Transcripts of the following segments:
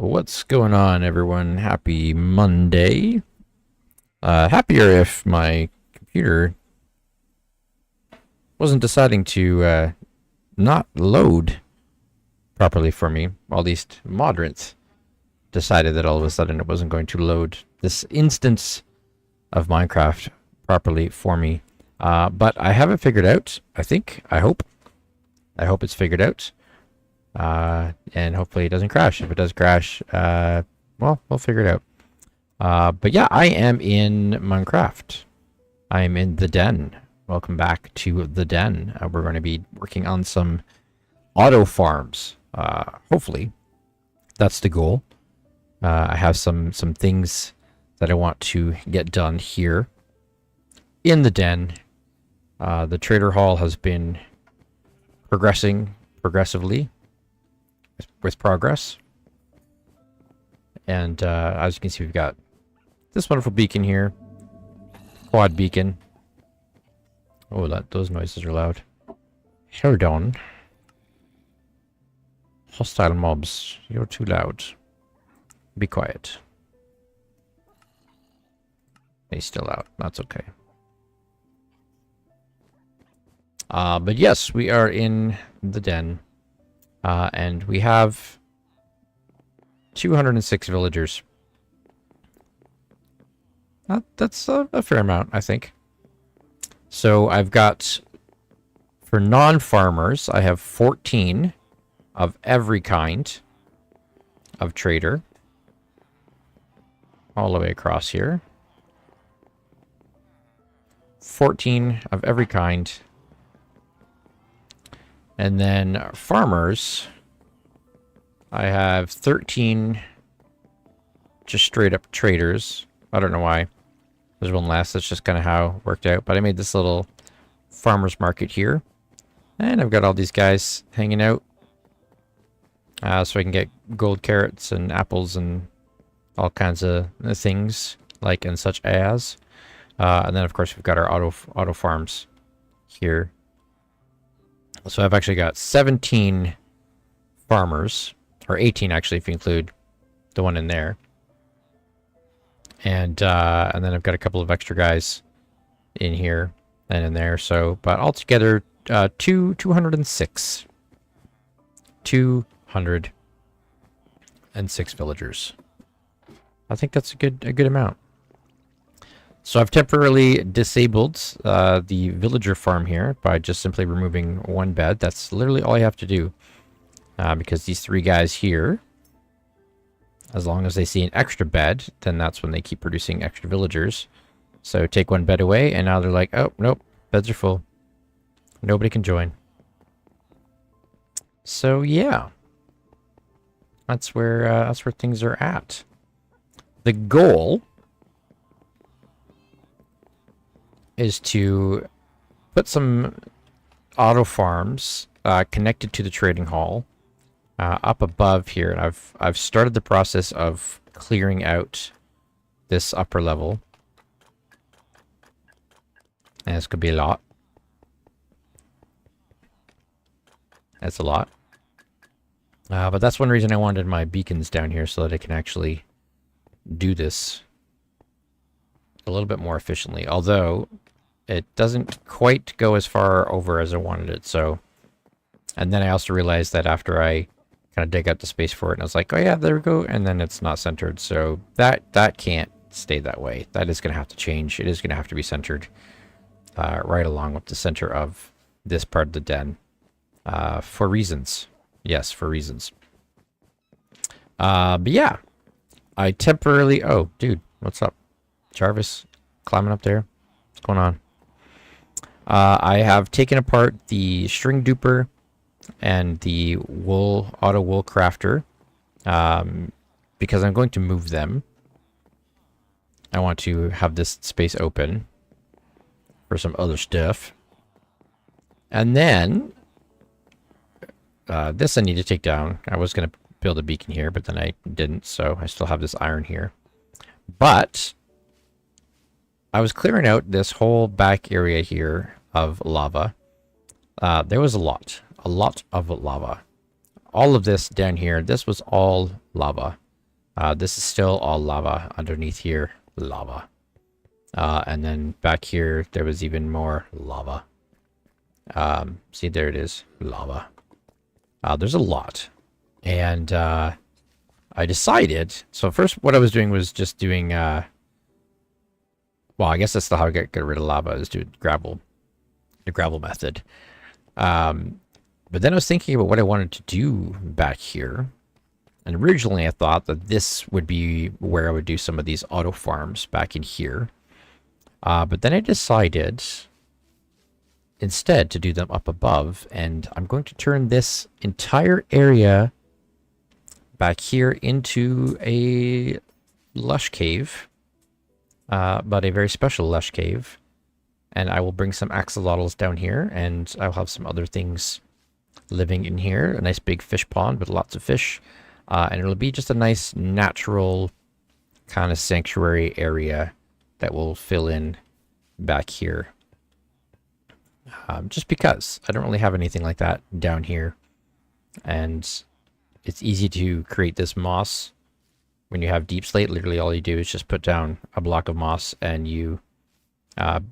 What's going on, everyone? Happy Monday. Happier if my computer wasn't deciding to not load properly for me. Or at least moderate decided that all of a sudden it wasn't going to load this instance of Minecraft properly for me. But I have it figured out, I think. I hope. I hope it's figured out. And hopefully it doesn't crash. If it does crash, well, we'll figure it out. But yeah, I am in Monkraft. I am in the den. Welcome back to the den. We're going to be working on some auto farms. Hopefully, that's the goal. I have some things that I want to get done here in the den. The trader hall has been progressively with progress, and as you can see, we've got this wonderful beacon here, quad beacon. Oh, those noises are loud. Hold on. Hostile mobs, you're too loud. Be quiet. He's still out. That's okay. But yes, we are in the den. And we have 206 villagers. That's a fair amount, I think. So I've got, for non-farmers, I have 14 of every kind of trader. All the way across here. 14 of every kind. And then farmers, I have 13 just straight up traders. I don't know why there's one less. That's just kind of how it worked out. But I made this little farmers market here. And I've got all these guys hanging out. So I can get gold carrots and apples and all kinds of things like and such as. And then of course we've got our auto farms here. So I've actually got 17 farmers, or 18 actually if you include the one in there. And then I've got a couple of extra guys in here and in there. So, but altogether, 206. 206 villagers. I think that's a good amount. So I've temporarily disabled the villager farm here by just simply removing one bed. That's literally all I have to do. Because these three guys here, as long as they see an extra bed, then that's when they keep producing extra villagers. So take one bed away, and now they're like, oh, nope, beds are full. Nobody can join. So yeah, that's where things are at. The goal is to put some auto farms connected to the trading hall up above here, and I've started the process of clearing out this upper level, and this could be a lot. That's a lot, but that's one reason I wanted my beacons down here, so that I can actually do this a little bit more efficiently, although it doesn't quite go as far over as I wanted it. So, and then I also realized that after I kind of dig out the space for it, and I was like, oh yeah, there we go, and then it's not centered. So that can't stay that way. That is going to have to change. It is going to have to be centered right along with the center of this part of the den, for reasons. Yes, for reasons. But yeah, I temporarily... Oh, dude, what's up? Jarvis climbing up there. What's going on? I have taken apart the string duper and the auto wool crafter because I'm going to move them. I want to have this space open for some other stuff. And then this I need to take down. I was going to build a beacon here, but then I didn't, so I still have this iron here. But I was clearing out this whole back area here of lava. There was a lot of lava. All of this down here, this was all lava. This is still all lava underneath here. Lava. And then back here, there was even more lava. See, there it is. Lava. There's a lot. And I decided... So first, what I was doing was just doing... well, I guess that's how I get rid of lava, is do gravel. The gravel method. But then I was thinking about what I wanted to do back here. And originally I thought that this would be where I would do some of these auto farms back in here. But then I decided instead to do them up above. And I'm going to turn this entire area back here into a lush cave. But a very special lush cave. And I will bring some axolotls down here. And I'll have some other things living in here. A nice big fish pond with lots of fish. And it'll be just a nice natural kind of sanctuary area that will fill in back here. Just because I don't really have anything like that down here. And it's easy to create this moss. When you have deep slate, literally all you do is just put down a block of moss and you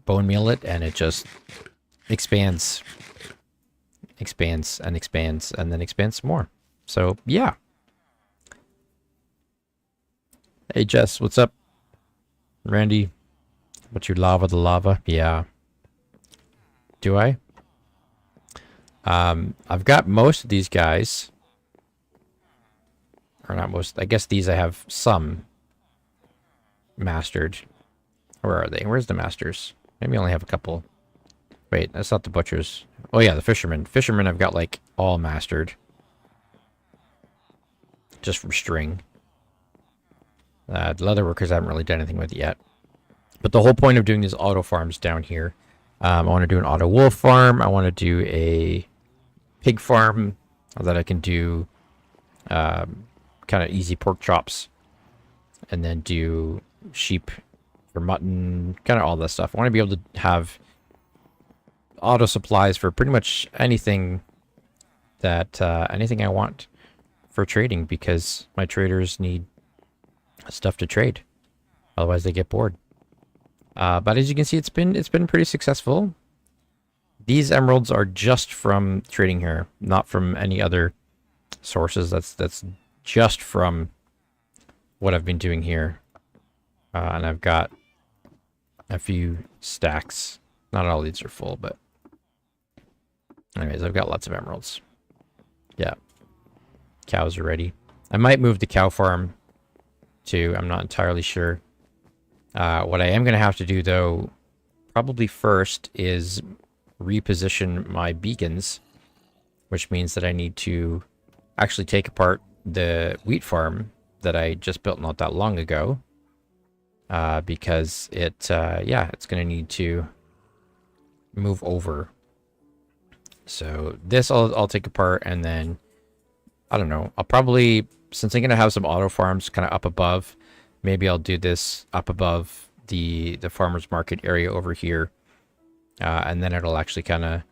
bone meal it, and it just expands. Expands and expands and then expands some more. So, yeah. Hey, Jess, what's up? Randy, what's your lava the lava? Yeah. Do I? I've got most of these guys. Or not most. I guess these I have some mastered. Where are they? Where's the masters? Maybe I only have a couple. Wait, that's not the butchers. Oh yeah, the fishermen. Fishermen I've got like all mastered. Just from string. The leather workers I haven't really done anything with yet. But the whole point of doing these auto farms down here, I want to do an auto wolf farm. I want to do a pig farm that I can do kind of easy pork chops. And then do sheep for mutton, kind of all that stuff. I want to be able to have auto supplies for pretty much anything that anything I want for trading, because my traders need stuff to trade, otherwise they get bored. But as you can see, it's been pretty successful. These emeralds are just from trading here, not from any other sources. That's just from what I've been doing here. And I've got a few stacks. Not all these are full, but anyways, I've got lots of emeralds. Yeah. Cows are ready. I might move the cow farm too. I'm not entirely sure. What I am going to have to do, though, probably first is reposition my beacons, which means that I need to actually take apart the wheat farm that I just built not that long ago, because yeah, it's going to need to move over. So this I'll take apart, and then I don't know, I'll probably, since I'm going to have some auto farms kind of up above, maybe I'll do this up above the farmer's market area over here. And then it'll actually kind of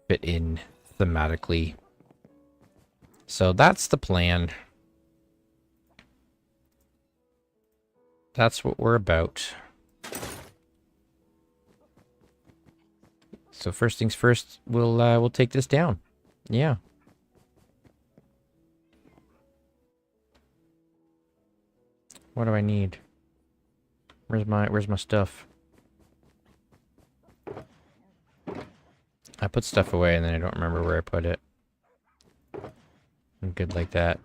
fit in thematically. So that's the plan. That's what we're about. So first things first, we'll take this down. Yeah. What do I need? Where's my stuff? I put stuff away and then I don't remember where I put it. I'm good like that.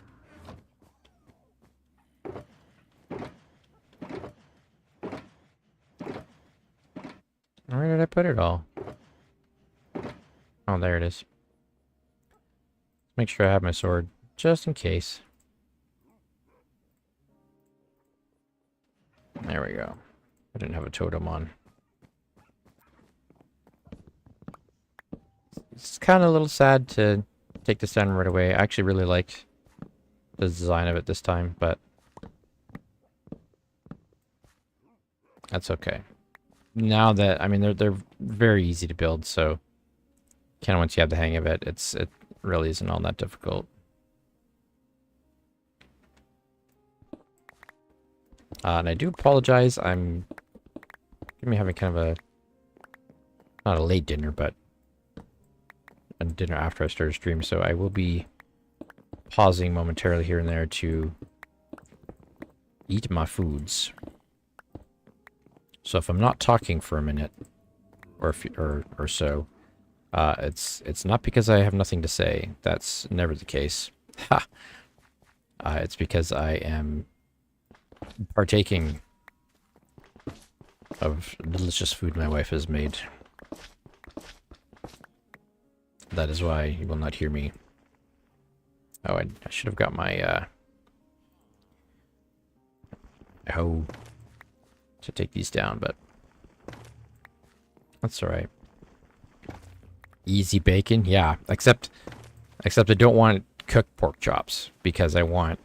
Where did I put it all? Oh, there it is. Make sure I have my sword, just in case. There we go. I didn't have a totem on. It's kind of a little sad to take this down right away. I actually really liked the design of it this time, but that's okay. Now that, I mean, they're very easy to build, so kind of once you have the hang of it, it really isn't all that difficult. And I do apologize. I'm gonna be having kind of a, not a late dinner, but a dinner after I start a stream, so I will be pausing momentarily here and there to eat my foods. So if I'm not talking for a minute or so, it's not because I have nothing to say. That's never the case. Ha! It's because I am partaking of delicious food my wife has made. That is why you will not hear me. Oh, I should have got my hoe to take these down, but that's all right. Easy bacon, yeah. Except I don't want cooked pork chops because I want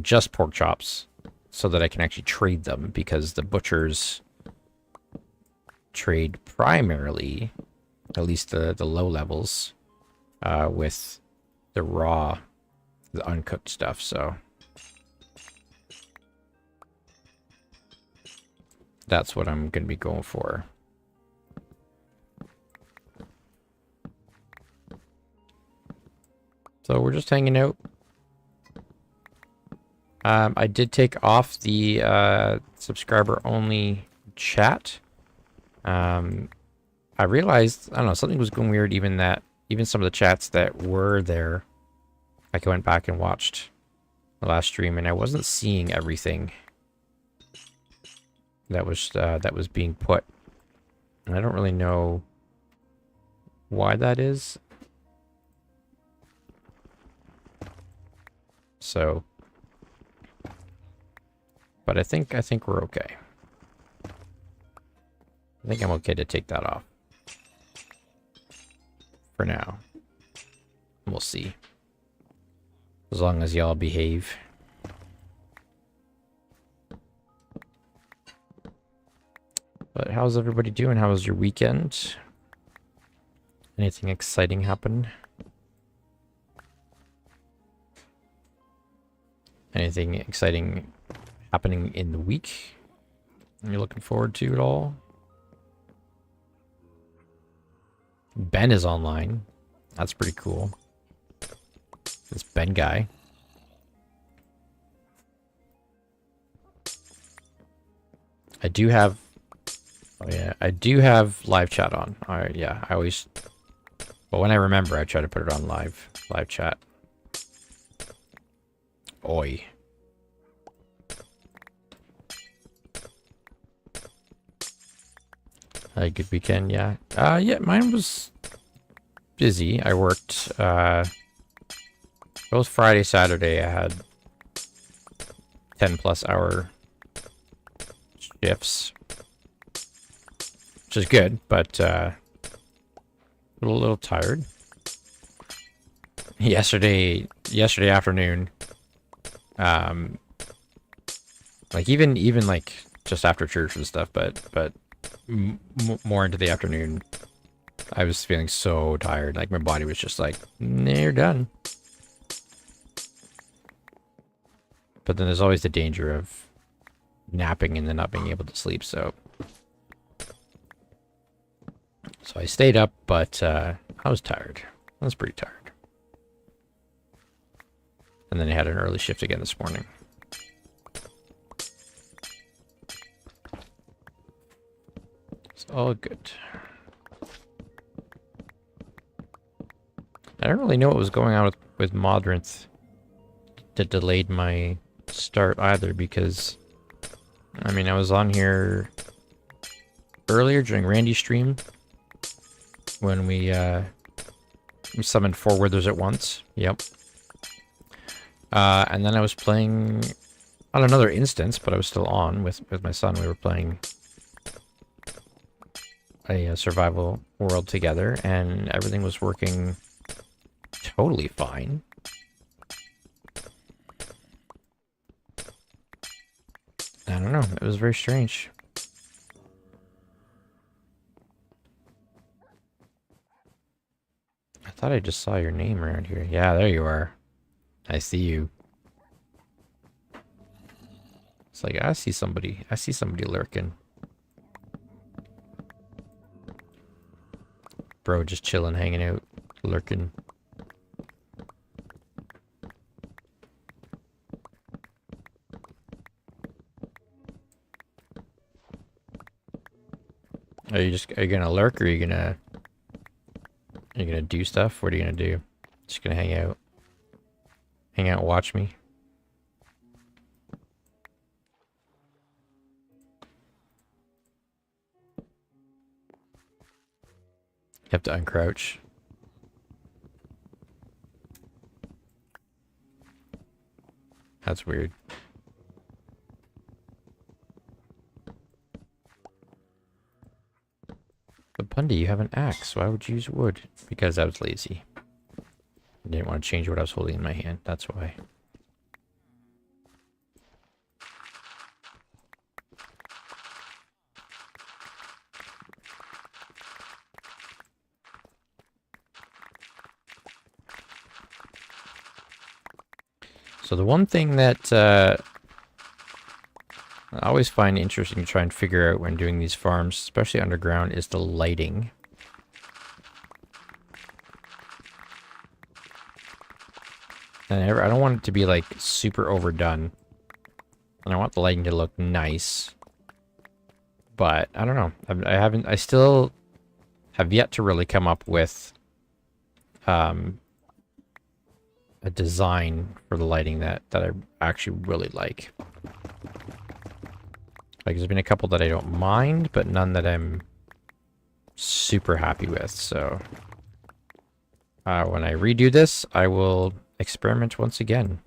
just pork chops so that I can actually trade them, because the butchers trade primarily, at least the low levels, with the raw, the uncooked stuff. So that's what I'm going to be going for. So we're just hanging out. I did take off the subscriber-only chat. I realized, I don't know, something was going weird, even some of the chats that were there. Like, I went back and watched the last stream, and I wasn't seeing everything that was being put. And I don't really know why that is. So, but I think we're okay. I think I'm okay to take that off for now. We'll see. As long as y'all behave. But how's everybody doing? How was your weekend? Anything exciting happen? Anything exciting happening in the week you're looking forward to at all? Ben is online. That's pretty cool. This Ben guy. I do have... Oh yeah, I do have live chat on. Alright, yeah, I always... But when I remember, I try to put it on live chat. Oi. Had a good weekend, yeah. Yeah, mine was busy. I worked, both Friday, Saturday, I had 10+ hour shifts. Which is good, but, a little tired. Yesterday afternoon, like even like just after church and stuff, but more into the afternoon, I was feeling so tired. Like my body was just like, nah, you're done. But then there's always the danger of napping and then not being able to sleep. So I stayed up, but I was tired. I was pretty tired. And then I had an early shift again this morning. It's all good. I don't really know what was going on with Modrinth that delayed my start either, because I mean, I was on here earlier during Randy's stream when we summoned 4 withers at once. Yep. And then I was playing on another instance, but I was still on with my son. We were playing a survival world together, and everything was working totally fine. I don't know. It was very strange. I thought I just saw your name around here. Yeah, there you are. I see you. It's like, I see somebody. I see somebody lurking. Bro, just chilling, hanging out, lurking. Are you gonna lurk, or are you gonna do stuff? What are you gonna do? Just gonna hang out? Hang out and watch me? You have to uncrouch. That's weird. But Pundy, you have an axe. Why would you use wood? Because I was lazy. I didn't want to change what I was holding in my hand. That's why. So the one thing that I always find interesting to try and figure out when doing these farms, especially underground, is the lighting. And I don't want it to be like super overdone. And I want the lighting to look nice. But I don't know. I still have yet to really come up with a design for the lighting that I actually really like. Like, there's been a couple that I don't mind, but none that I'm super happy with. So when I redo this, I will experiment once again.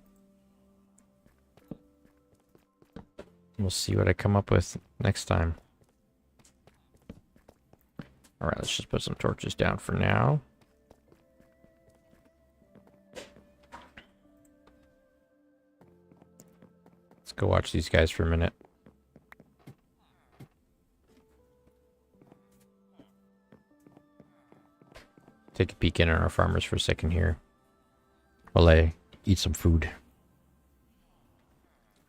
We'll see what I come up with next time. Alright, let's just put some torches down for now. Let's go watch these guys for a minute. Take a peek in on our farmers for a second here. While I eat some food.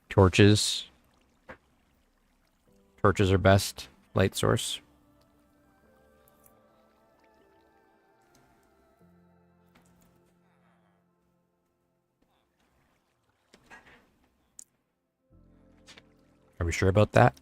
Torches. Torches are best light source. Are we sure about that?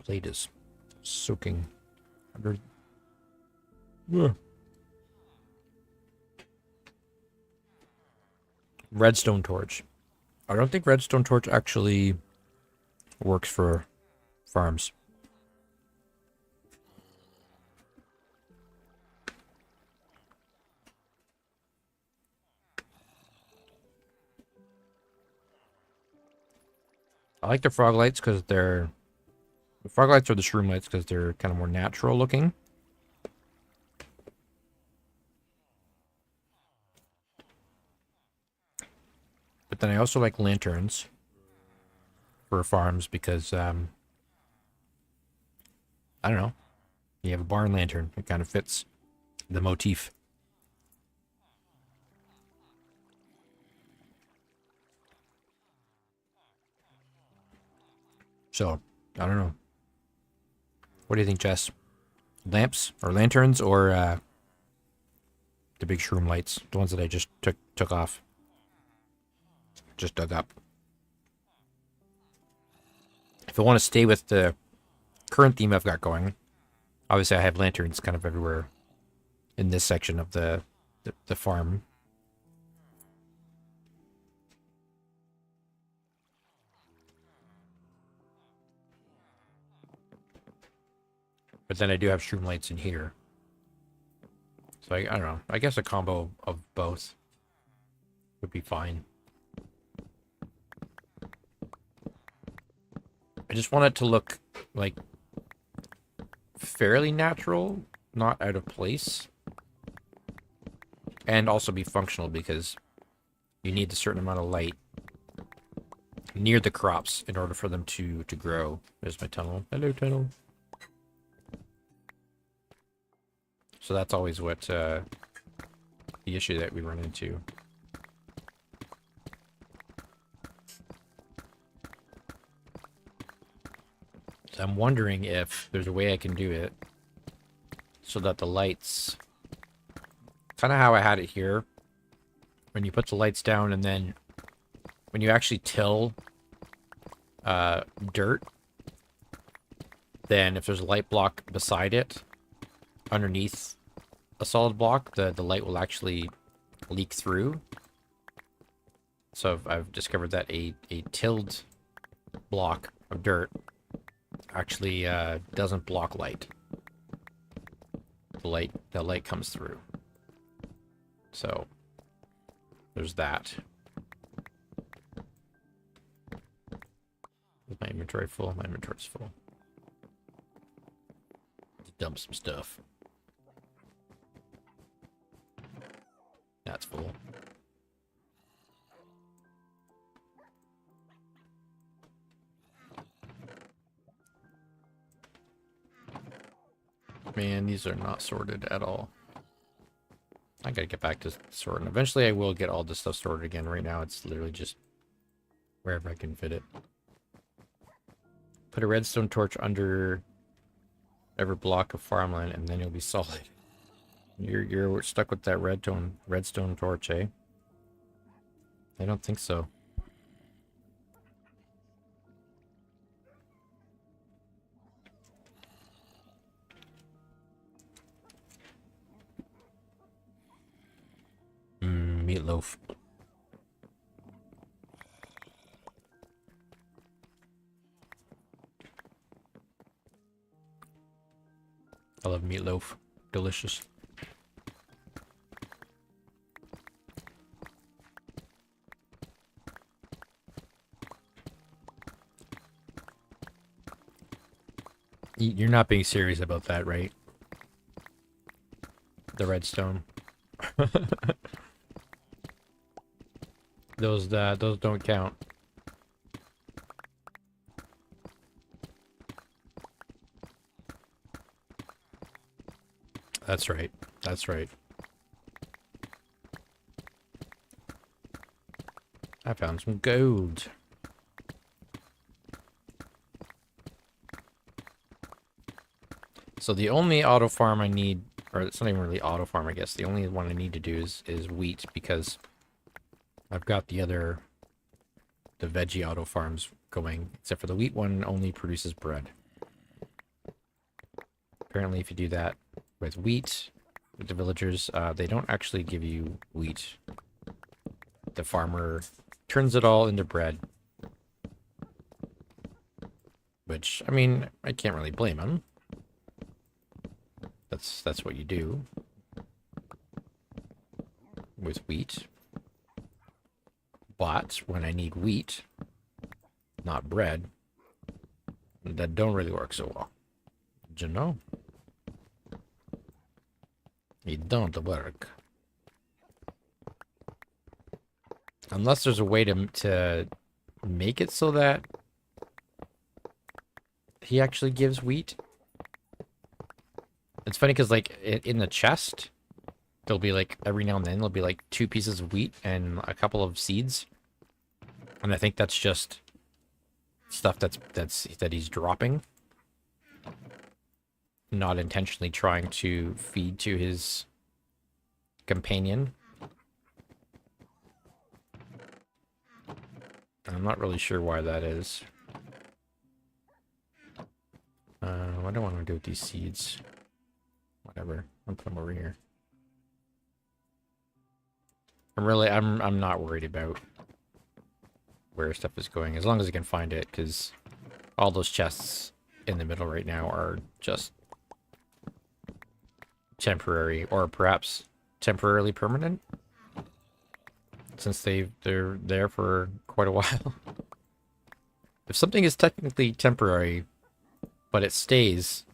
Plate is soaking under. Ugh. Redstone torch. I don't think redstone torch actually works for farms. I like the frog lights because they're... The frog lights are the shroom lights because they're kind of more natural looking. But then I also like lanterns for farms because, I don't know. You have a barn lantern. It kind of fits the motif. So, I don't know. What do you think, Jess? Lamps or lanterns or the big shroom lights? The ones that I just took off. Just dug up. If I want to stay with the current theme I've got going, obviously I have lanterns kind of everywhere in this section of the farm. But then I do have shroom lights in here. So I don't know. I guess a combo of both would be fine. I just want it to look like fairly natural, not out of place. And also be functional because you need a certain amount of light near the crops in order for them to grow. There's my tunnel. Hello, tunnel. So that's always what the issue that we run into. So I'm wondering if there's a way I can do it so that the lights, kind of how I had it here, when you put the lights down and then when you actually till dirt, then if there's a light block beside it, underneath a solid block, the light will actually leak through. So I've discovered that a tilled block of dirt actually doesn't block light. The light comes through. So there's that. Is my inventory full? My inventory's full. Let's dump some stuff. That's full. Man, these are not sorted at all. I gotta get back to sorting. Eventually I will get all this stuff sorted again. Right now it's literally just wherever I can fit it. Put a redstone torch under every block of farmland and then you'll be solid. You're stuck with that redstone torch, eh? I don't think so. Meatloaf. I love meatloaf. Delicious. You're not being serious about that, right? The redstone. Those don't count. That's right. That's right. I found some gold. So the only auto farm I need, or it's not even really auto farm, I guess. The only one I need to do is wheat, because I've got the veggie auto farms going, except for the wheat one only produces bread. Apparently if you do that with wheat, with the villagers, they don't actually give you wheat. The farmer turns it all into bread. Which, I mean, I can't really blame him. That's what you do with wheat. But when I need wheat, not bread, that don't really work so well. Do you know? It don't work. Unless there's a way to make it so that he actually gives wheat. It's funny because, like, in the chest, there'll be, like, every now and then, there'll be, like, 2 pieces of wheat and a couple of seeds. And I think that's just stuff that he's dropping. Not intentionally trying to feed to his companion. I'm not really sure why that is. What do I want to do with these seeds? Whatever. I'll put them over here. I'm not worried about where stuff is going, as long as I can find it, because all those chests in the middle right now are just temporary, or perhaps temporarily permanent, since they're there for quite a while. If something is technically temporary, but it stays,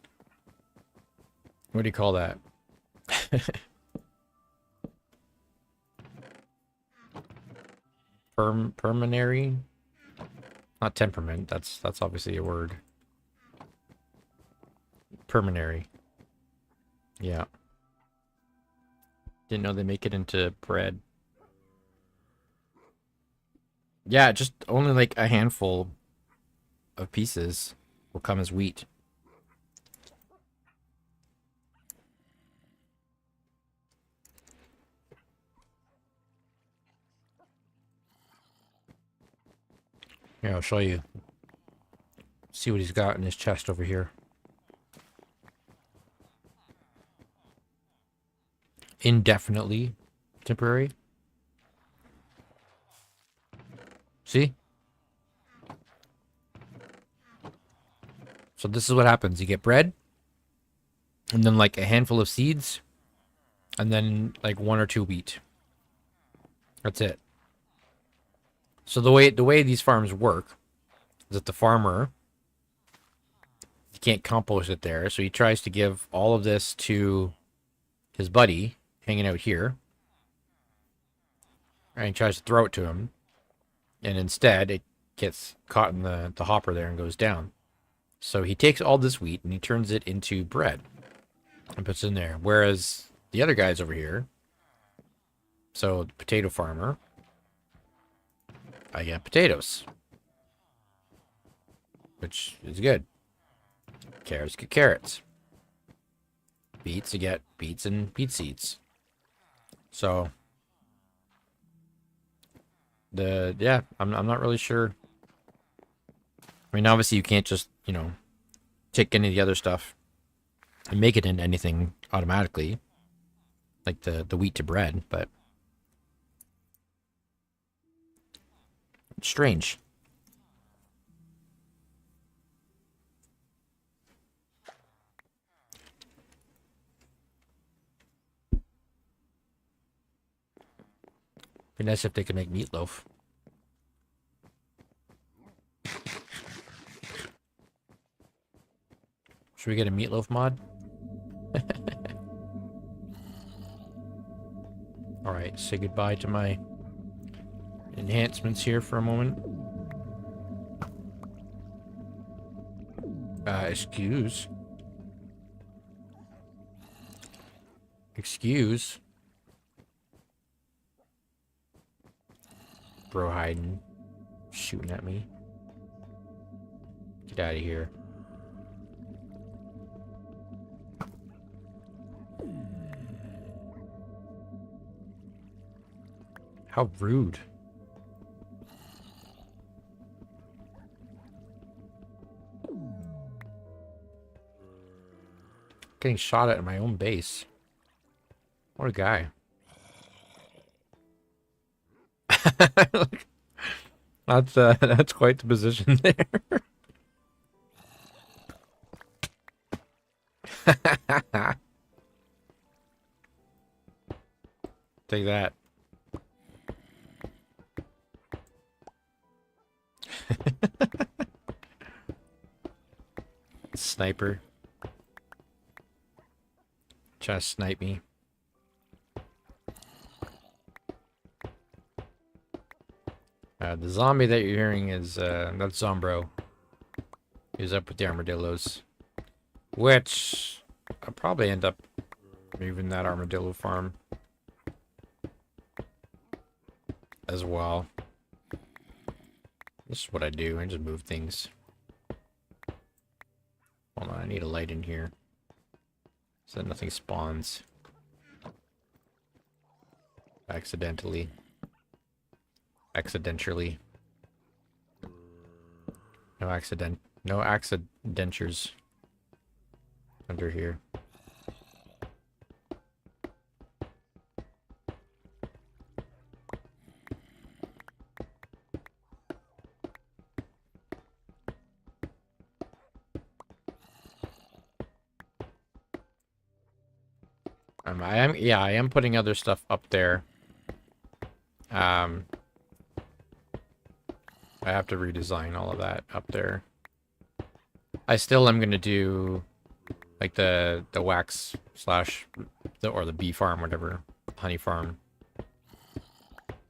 what do you call that? Permanary? Not temperament. That's obviously a word. Permanary. Yeah. Didn't know they make it into bread. Yeah, just only like a handful of pieces will come as wheat. Here, I'll show you. See what he's got in his chest over here. Indefinitely temporary. See? So this is what happens. You get bread, and then like a handful of seeds, and then like 1 or 2 wheat. That's it. So the way these farms work is that the farmer, he can't compost it there, so he tries to give all of this to his buddy hanging out here, and he tries to throw it to him, and instead it gets caught in the hopper there and goes down. So he takes all this wheat and he turns it into bread and puts it in there. Whereas the other guys over here, so the potato farmer, I get potatoes, which is good. Carrots get carrots. Beets, you get beets and beet seeds. So I'm not really sure. I mean, obviously you can't just, take any of the other stuff and make it into anything automatically, like the wheat to bread, but it's strange. Be nice if they could make meatloaf. Should we get a meatloaf mod? Alright, say goodbye to my enhancements here for a moment. Excuse. Bro hiding. Shooting at me. Get out of here. How rude. Getting shot at in my own base. What a guy. That's quite the position there. Take that. Sniper. Try to snipe me. The zombie that you're hearing is, that's Zombro. He's up with the armadillos. Which, I'll probably end up moving that armadillo farm as well. This is what I do. I just move things. Hold on, I need a light in here so that nothing spawns accidentally. No accidentures under here. I am putting other stuff up there. I have to redesign all of that up there. I still am gonna do like the wax slash or the bee farm, whatever, honey farm.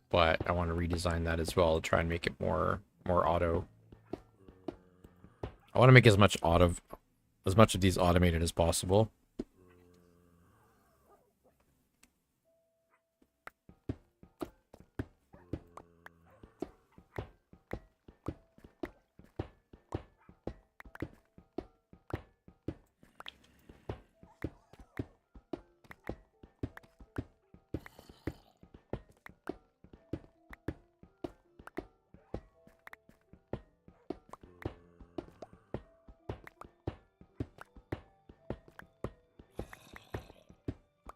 But I want to redesign that as well to try and make it more auto I want to make as much of these automated as possible.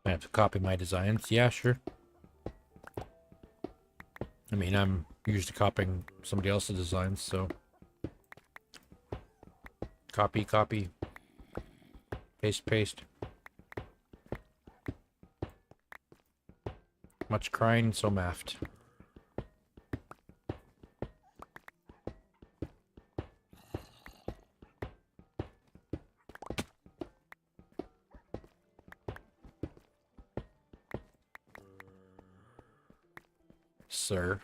I have to copy my designs. Yeah, sure. I mean, I'm used to copying somebody else's designs, so copy, copy, paste, paste. Much crying, so maffed. Sir.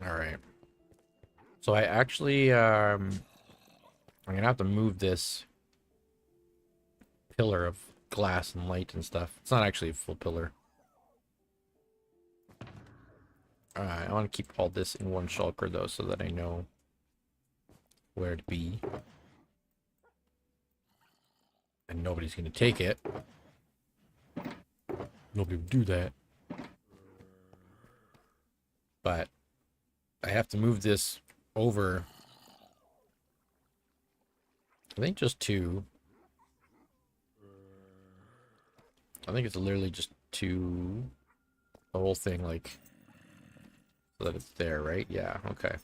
Alright. So I actually, I'm gonna have to move this pillar of glass and light and stuff. It's not actually a full pillar. Alright, I want to keep all this in one shulker though, so that I know where to be. And nobody's gonna take it. Nobody would do that. But I have to move this over. I think just two. I think it's literally just two. The whole thing, like, so that it's there, right? Yeah, okay.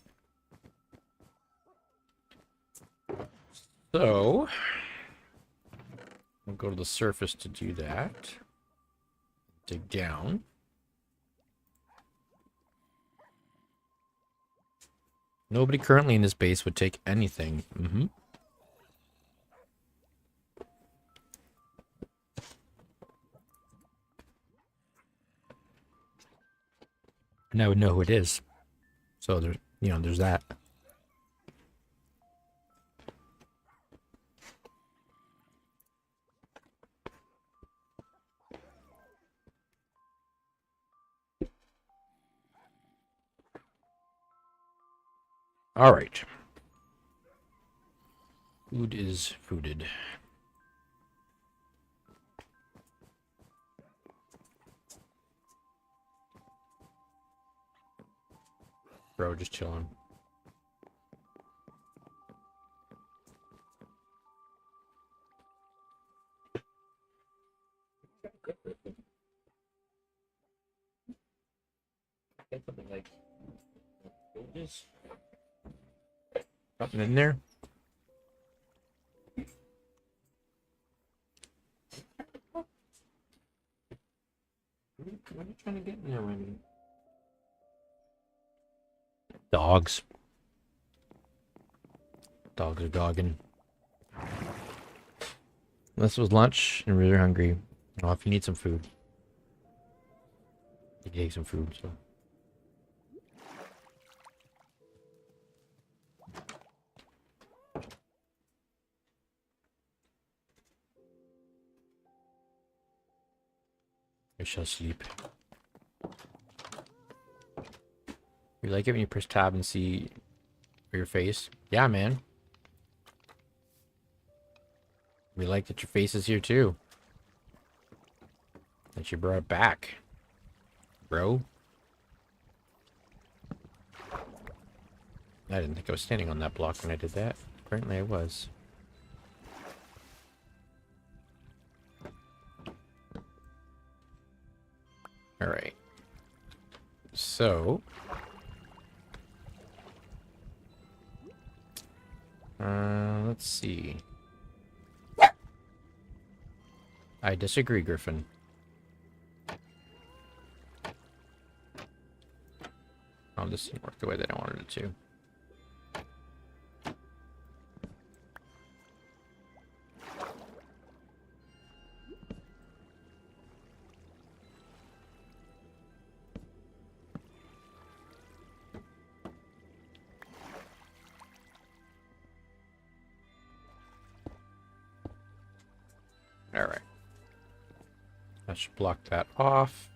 So, we'll go to the surface to do that. Dig down. Nobody currently in this base would take anything. Mm-hmm. And I would know who it is. So there's, you know, there's that. All right. Food is fooded. Bro, just chilling. Get something like this. Something in there. What are you trying to get in there, Remy? Dogs. Dogs are dogging. This was lunch and we're hungry. Oh, if you need some food. You take some food, so. I shall sleep. You like it when you press tab and see your face? Yeah, man. We like that your face is here too. That you brought it back, bro. I didn't think I was standing on that block when I did that. Apparently I was. Alright. So... let's see. I disagree, Griffin. Oh, this didn't work the way that I wanted it to. Alright. That should block that off.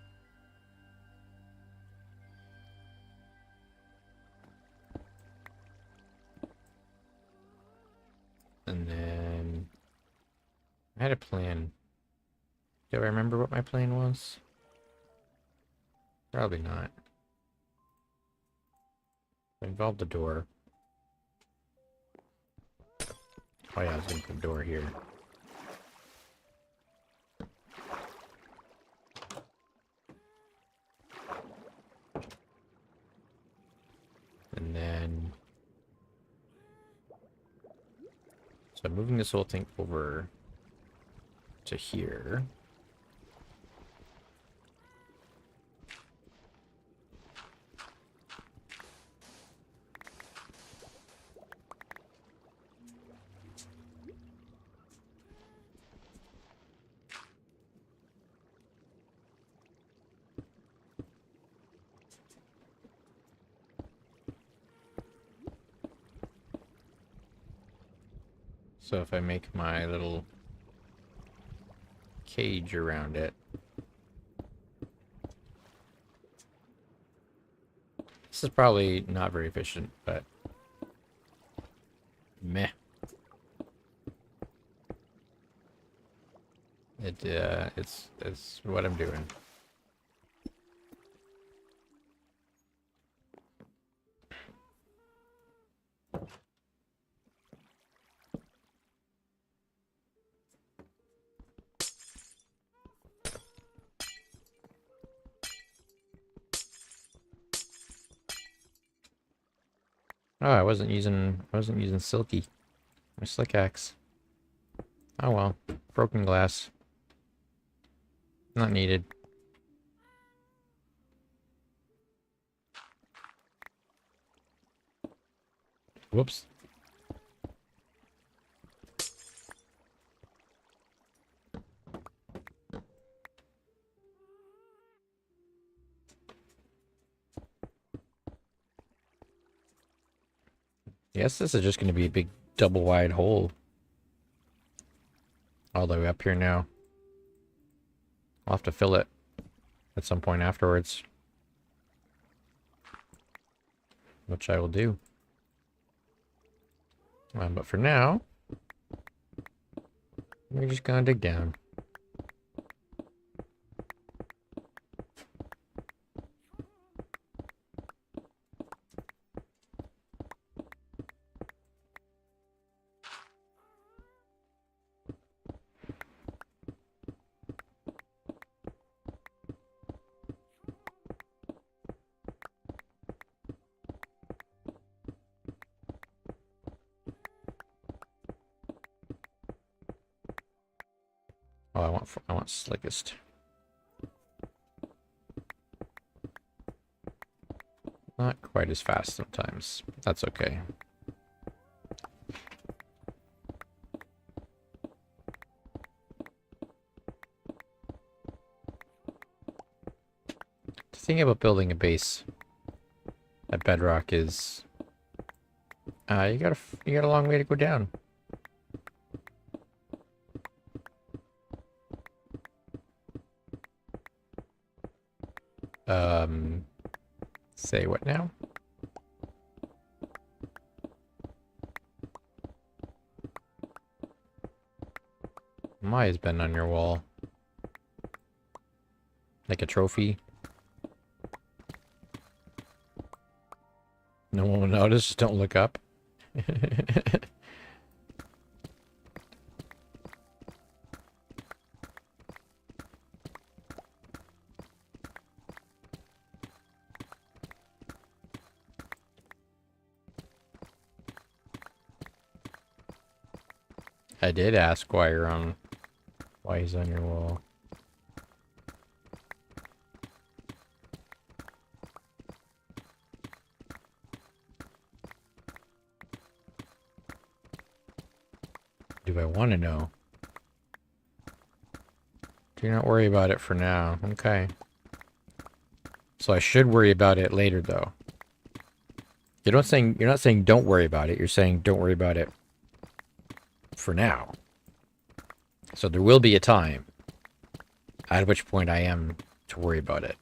And then I had a plan. Do I remember what my plan was? Probably not. It involved the door. Oh yeah, I was gonna put the door here. And then... So I'm moving this whole thing over to here. So if I make my little cage around it, this is probably not very efficient, but meh. It's what I'm doing. Oh, I wasn't using Silky. My slick axe. Oh well. Broken glass. Not needed. Whoops. Yes, this is just going to be a big double wide hole. All the way up here now. I'll have to fill it at some point afterwards. Which I will do. But for now, we're just going to dig down. Oh, I want slickest. Not quite as fast sometimes. That's okay. The thing about building a base at Bedrock is you got a long way to go down. Say what now? Maya's been on your wall. Like a trophy. No one will notice, just don't look up. I did ask why he's on your wall. Do I want to know? Do not worry about it for now. Okay. So I should worry about it later, though. You're not saying don't worry about it. You're saying don't worry about it for now. So there will be a time at which point I am to worry about it.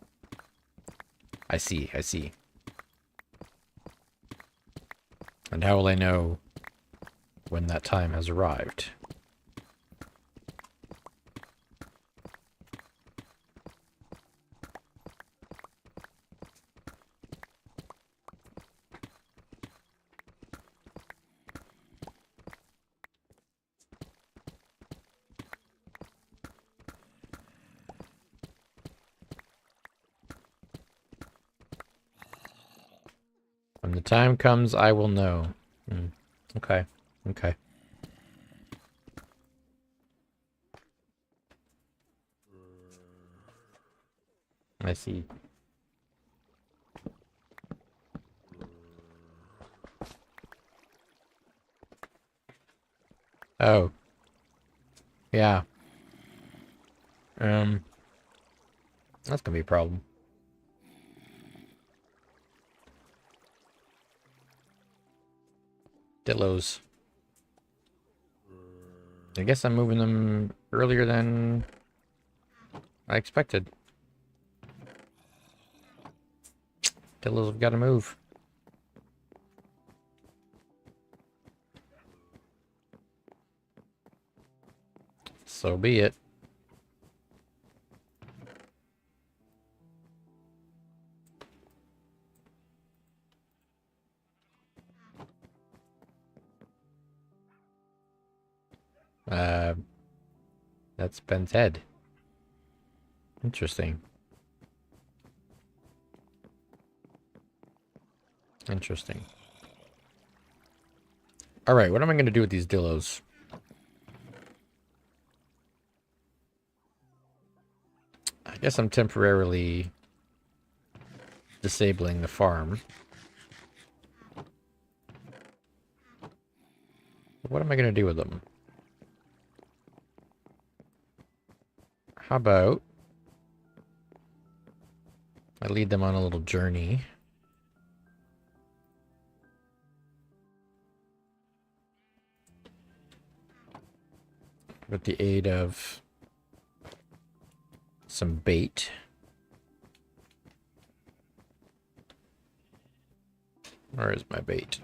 I see, I see. And how will I know when that time has arrived? When the time comes, I will know. Okay. Okay. I see. Oh. Yeah. That's gonna be a problem. Dillos. I guess I'm moving them earlier than I expected. Dillos have got to move. So be it. That's Ben's head. Interesting. Interesting. Alright, what am I going to do with these dillos? I guess I'm temporarily disabling the farm. What am I going to do with them? How about I lead them on a little journey. With the aid of some bait. Where is my bait?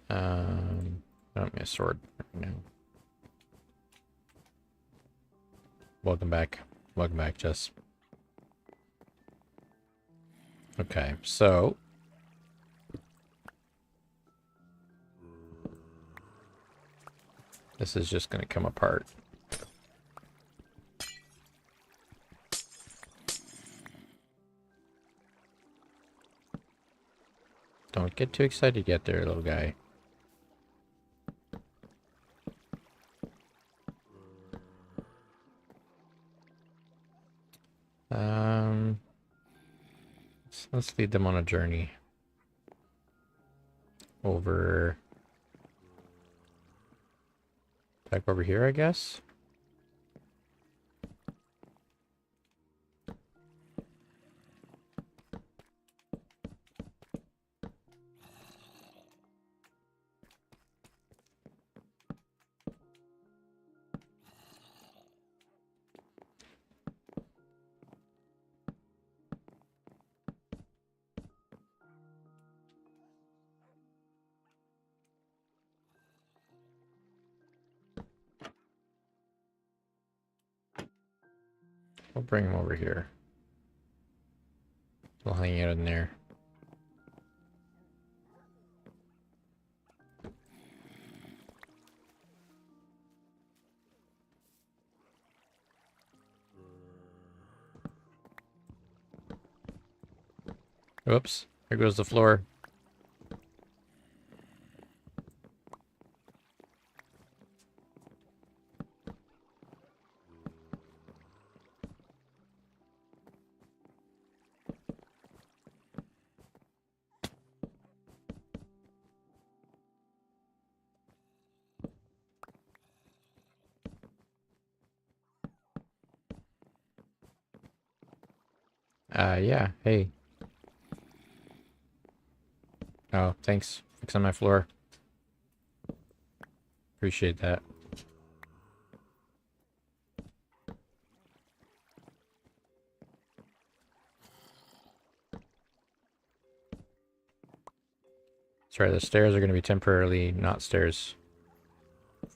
I don't need a sword right now. Welcome back. Welcome back, Jess. Okay, so this is just going to come apart. Don't get too excited yet there, little guy. Let's lead them on a journey over back over here, I guess. We'll bring them over here. We'll hang out in there. Whoops. Here goes the floor. Yeah, hey. Oh, thanks. Fixing my floor. Appreciate that. Sorry, the stairs are going to be temporarily not stairs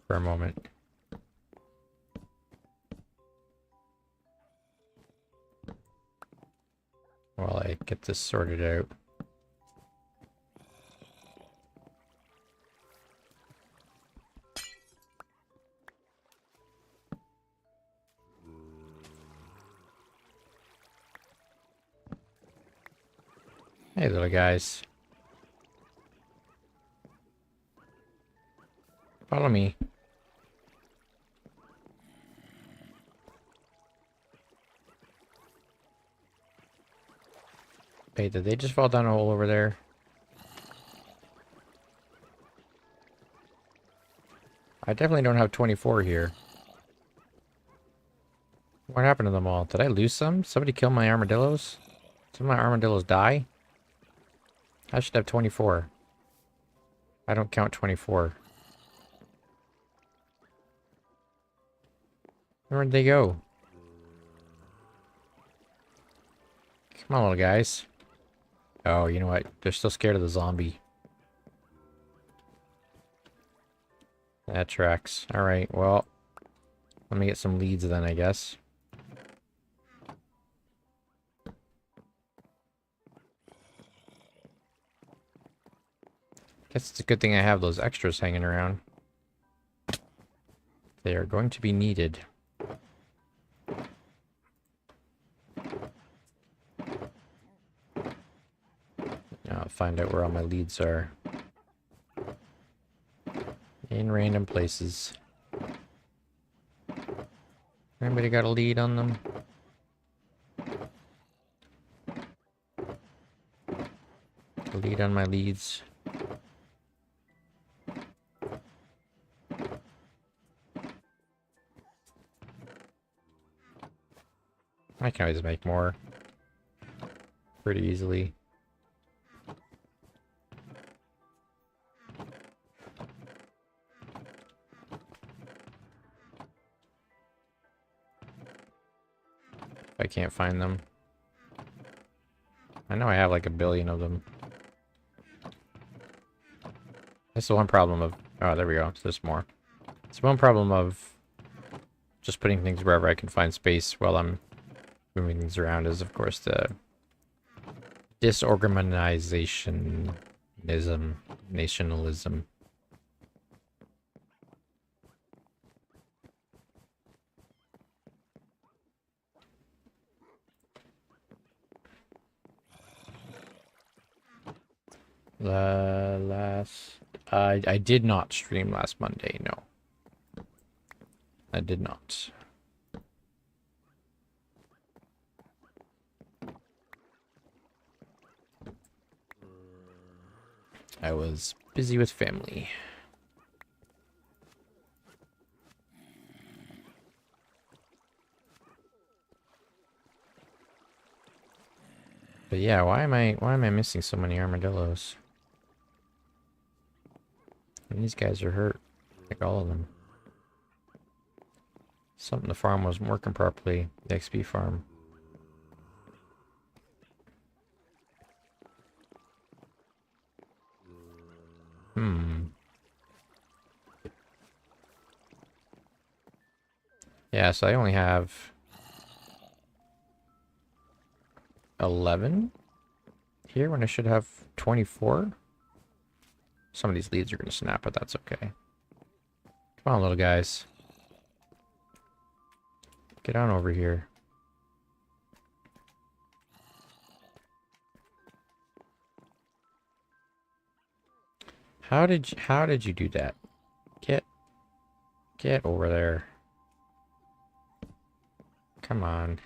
for a moment. While I get this sorted out. Hey, little guys. Follow me. Wait, did they just fall down a hole over there? I definitely don't have 24 here. What happened to them all? Did I lose some? Somebody kill my armadillos? Some of my armadillos die? I should have 24. I don't count 24. Where'd they go? Come on, little guys. Oh, you know what? They're still scared of the zombie. That tracks. Alright, well. Let me get some leads then, I guess. Guess it's a good thing I have those extras hanging around. They are going to be needed. Now I'll find out where all my leads are. In random places. Anybody got a lead on them? A lead on my leads. I can always make more. Pretty easily. If I can't find them. I know I have like 1 billion of them. That's the one problem of... Oh, there we go. There's more. It's one problem of just putting things wherever I can find space while I'm moving things around is, of course, the disorganizationism, nationalism. I did not stream last Monday, no. I did not. I was busy with family. But yeah, why am I missing so many armadillos? And these guys are hurt. Like all of them. Something the farm wasn't working properly. The XP farm. Yeah, so I only have 11 here when I should have 24. Some of these leads are going to snap, but that's okay. Come on, little guys. Get on over here. How did you do that? Get over there. Come on.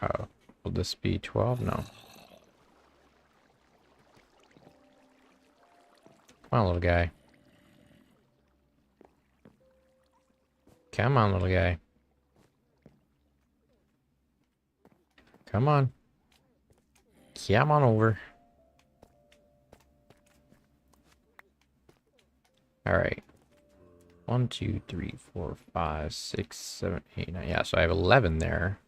Oh, will this be 12? No. Come on, little guy. Come on, little guy. Come on. Come on over. Alright. 1, 2, 3, 4, 5, 6, 7, 8, 9. Yeah, so I have 11 there.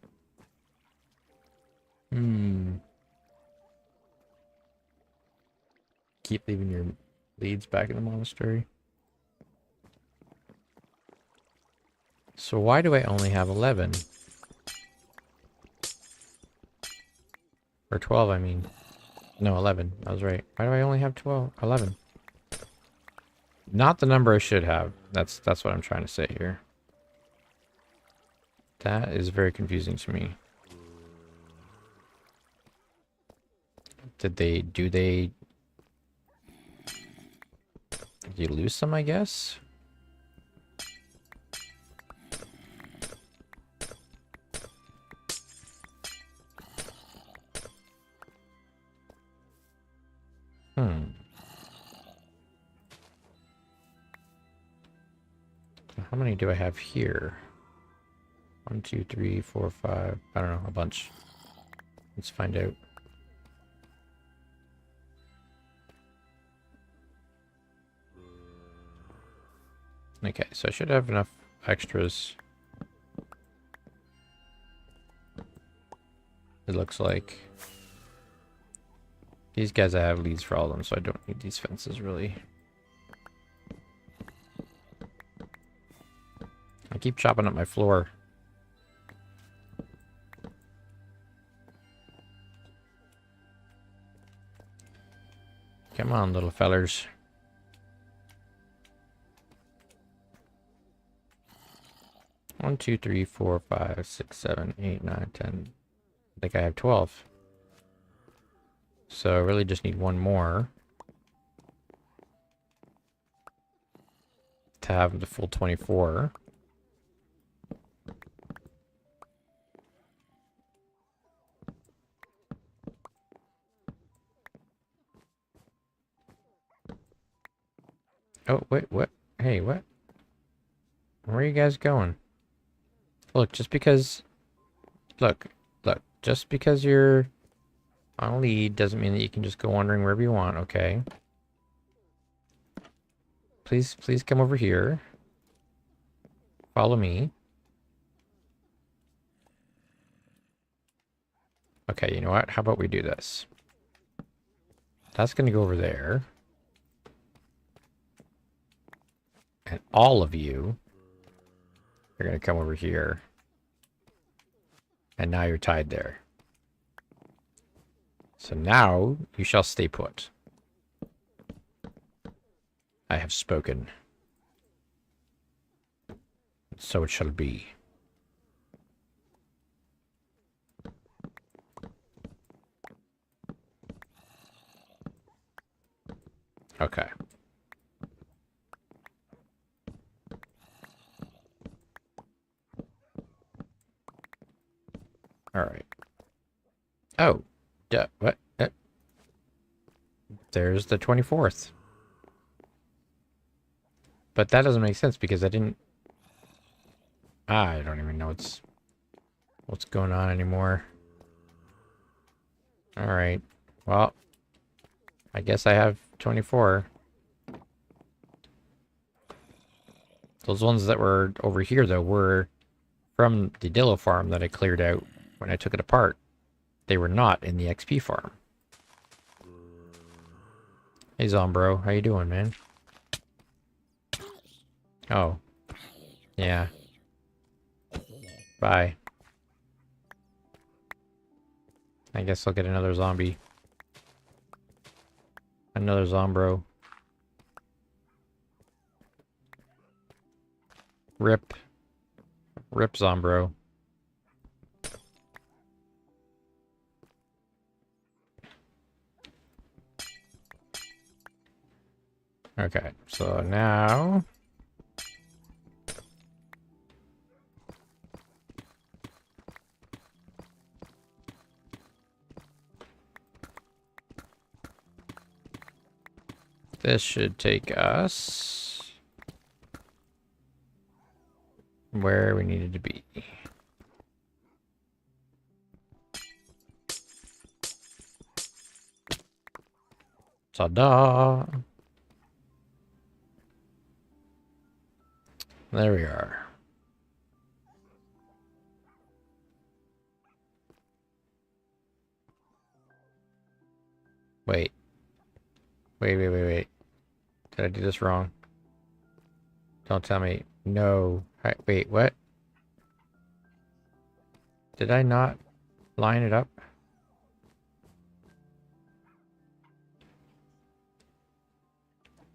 Keep leaving your leads back in the monastery. So why do I only have 11? Or 12, I mean. No, 11. I was right. Why do I only have 12? 11. Not the number I should have. That's what I'm trying to say here. That is very confusing to me. Did you lose some, I guess? How many do I have here? 1, 2, 3, 4, 5. I don't know, a bunch. Let's find out. Okay, so I should have enough extras. It looks like. These guys I have leads for all of them, so I don't need these fences really. I keep chopping up my floor. Come on, little fellers. One, 2, 3, 4, 5, 6, 7, 8, 9, 10. I think I have 12. So I really just need one more to have the full 24. Oh, wait, what? Hey, what? Where are you guys going? Look, just because... Look, just because you're on a lead doesn't mean that you can just go wandering wherever you want, okay? Please come over here. Follow me. Okay, you know what? How about we do this? That's gonna go over there. And all of you are gonna come over here. And now you're tied there. So now you shall stay put. I have spoken. So it shall be. Okay. All right. Oh, what? There's the 24th. But that doesn't make sense because I didn't... I don't even know what's going on anymore. All right. Well, I guess I have 24. Those ones that were over here, though, were from the Dillo farm that I cleared out when I took it apart. They were not in the XP farm. Hey, Zombro. How you doing, man? Oh. Yeah. Bye. I guess I'll get another zombie. Another Zombro. Rip. Rip Zombro. Okay, so now... This should take us where we needed to be. Ta-da! There we are. Wait. Wait. Did I do this wrong? Don't tell me. No. Wait, what? Did I not line it up?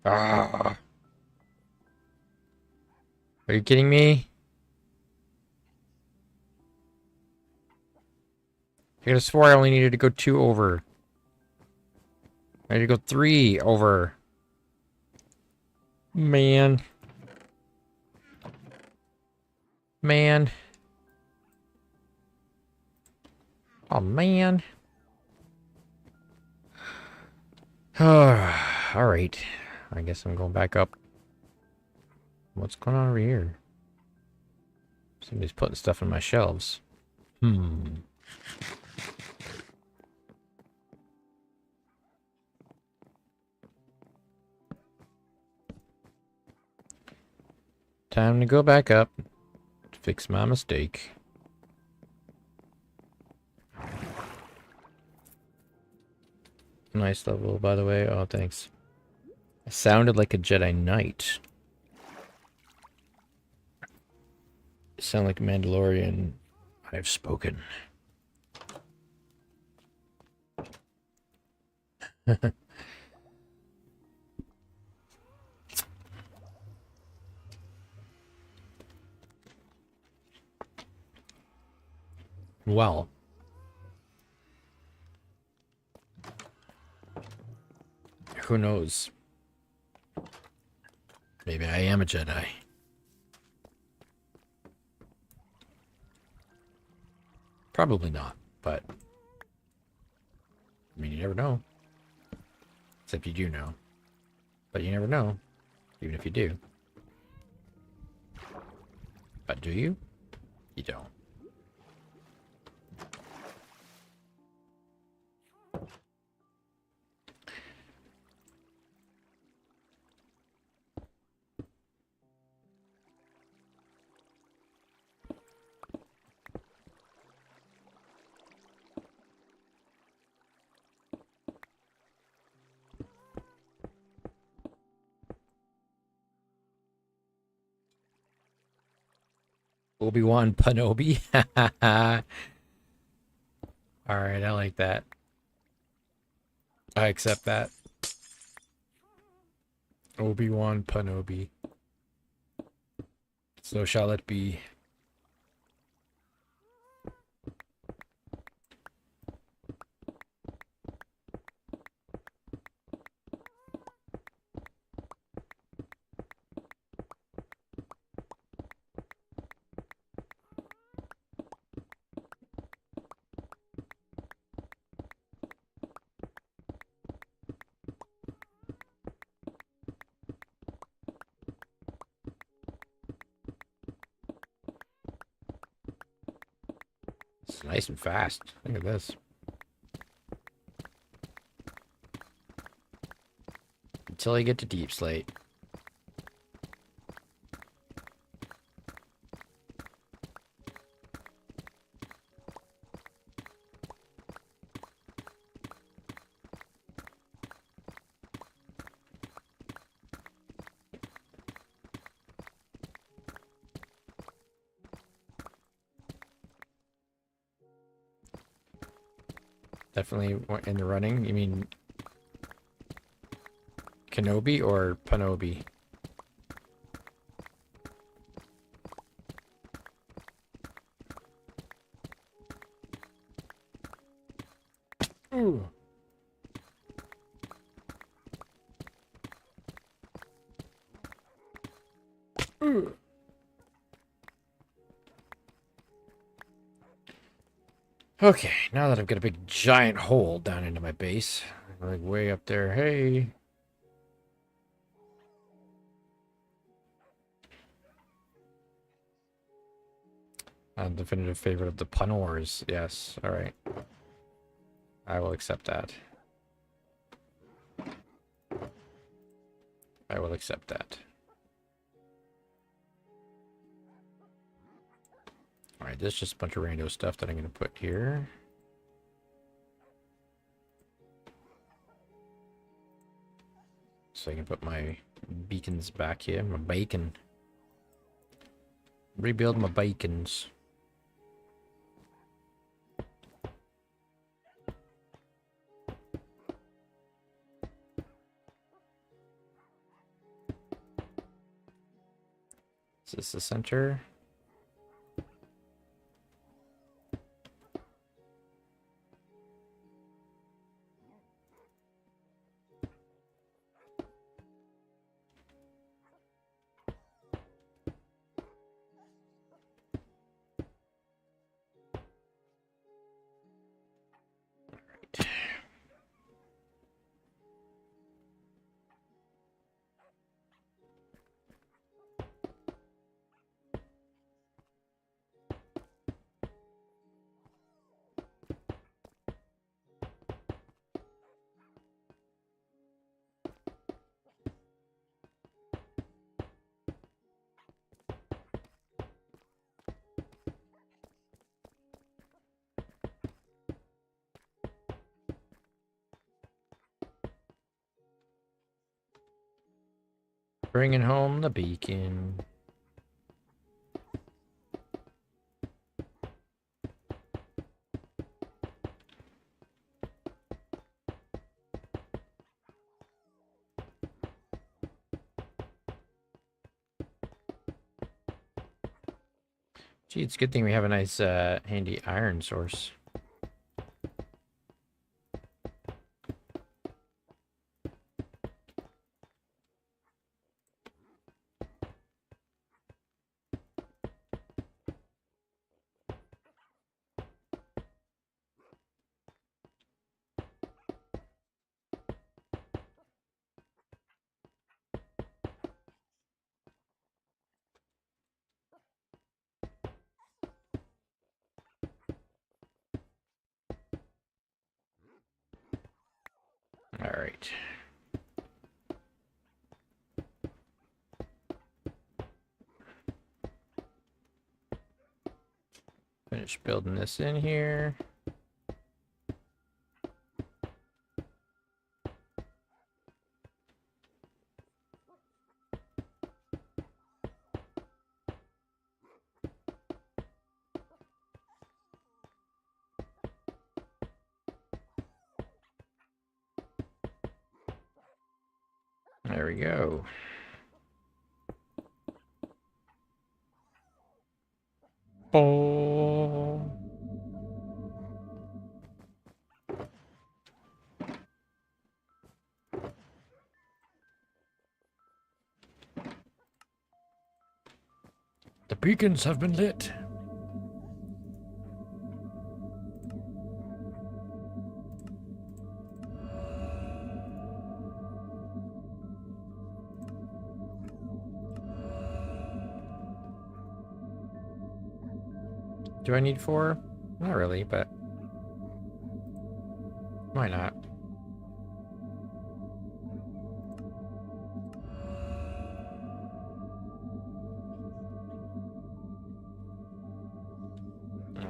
Ah. Are you kidding me? I could have swore I only needed to go 2 over. I need to go 3 over. Man. Oh, man. Alright. I guess I'm going back up. What's going on over here? Somebody's putting stuff in my shelves. Time to go back up. To fix my mistake. Nice level, by the way. Oh, thanks. I sounded like a Jedi Knight. Sound like a Mandalorian. I've spoken. Well. Who knows? Maybe I am a Jedi. Probably not, but... I mean, you never know. Except you do know. But you never know, even if you do. But do you? You don't. Obi-Wan Kenobi. Alright, I like that. I accept that. Obi-Wan Kenobi. So shall it be. It's nice and fast. Look at this. Until I get to Deep Slate. Definitely in the running. You mean Kenobi or Panobi? Ooh. Ooh. Okay, now that I've got a big giant hole down into my base, like way up there, hey. A definitive favorite of the Punors, yes, alright. I will accept that. I will accept that. Alright, there's just a bunch of rando stuff that I'm going to put here. So I can put my beacons back here. My bacon. Rebuild my bacons. Is this the center? Bringing home the beacon. Gee, it's a good thing we have a nice handy iron source. All right. Finish building this in here. There we go. Oh. The beacons have been lit. Do I need 4? Not really, but why not?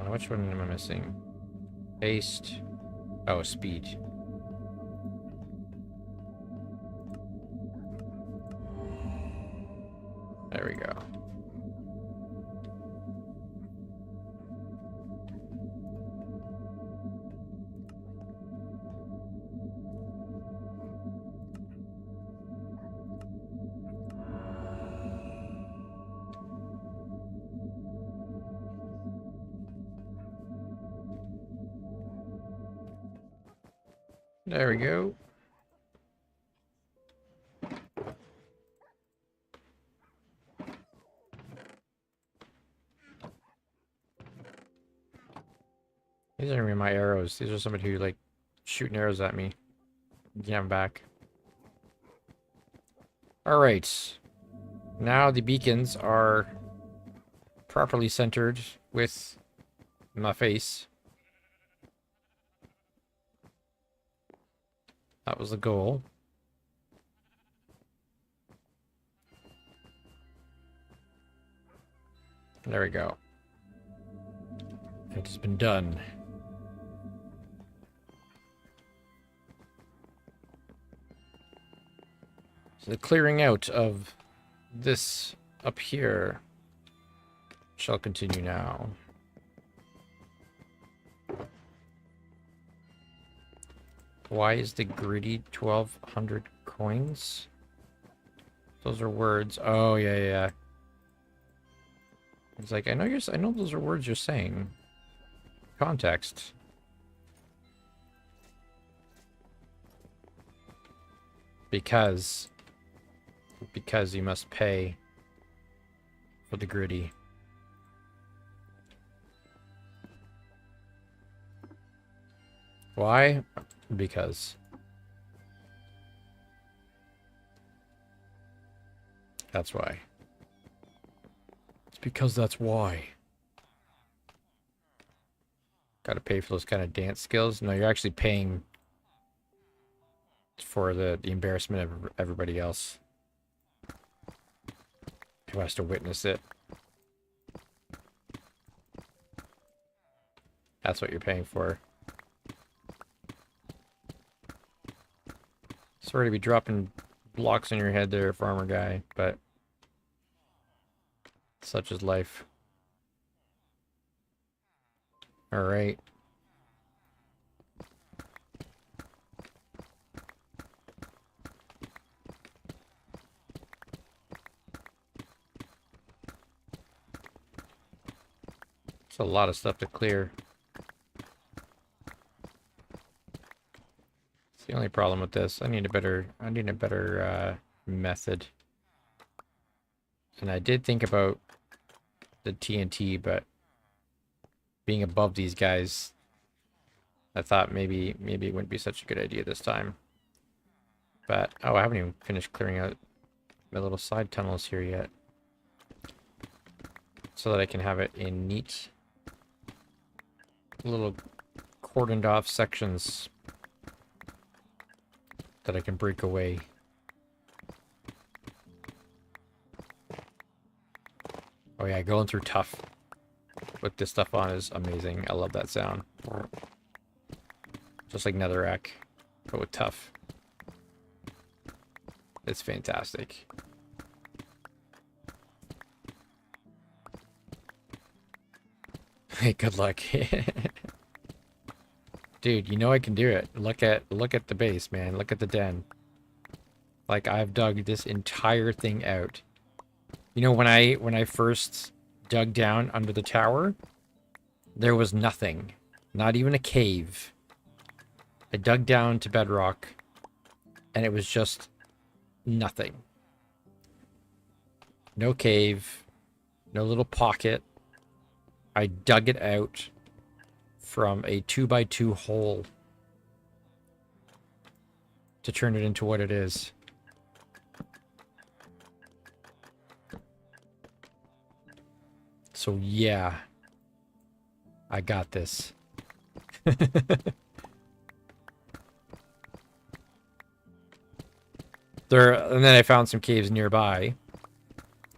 Which one am I missing? Haste. Oh, speed. There we go. There we go. These aren't even my arrows. These are somebody who, like, shooting arrows at me. Yeah, I'm back. Alright. Now the beacons are properly centered with my face. That was the goal. There we go. It has been done. So the clearing out of this up here shall continue now. Why is the greedy 1,200 coins? Those are words. Oh, yeah, yeah. It's like, I know those are words you're saying. Context. Because you must pay for the greedy. Why? Because. That's why. It's because that's why. Gotta pay for those kind of dance skills. No, you're actually paying for the embarrassment of everybody else who has to witness it. That's what you're paying for. Sorry to be dropping blocks on your head there, farmer guy, but such is life. Alright. It's a lot of stuff to clear. It's the only problem with this. I need a better method. And I did think about the TNT, but being above these guys, I thought maybe it wouldn't be such a good idea this time. But oh, I haven't even finished clearing out my little side tunnels here yet, so that I can have it in neat little cordoned off sections that I can break away. Oh yeah, going through tough with this stuff on is amazing. I love that sound. Just like netherrack, but with tough. It's fantastic. Hey, good luck. Dude, you know I can do it. Look at the base, man. Look at the den. Like, I've dug this entire thing out. You know, when I first dug down under the tower, there was nothing. Not even a cave. I dug down to bedrock, and it was just nothing. No cave. No little pocket. I dug it out from a 2x2 hole to turn it into what it is. So yeah, I got this. And then I found some caves nearby.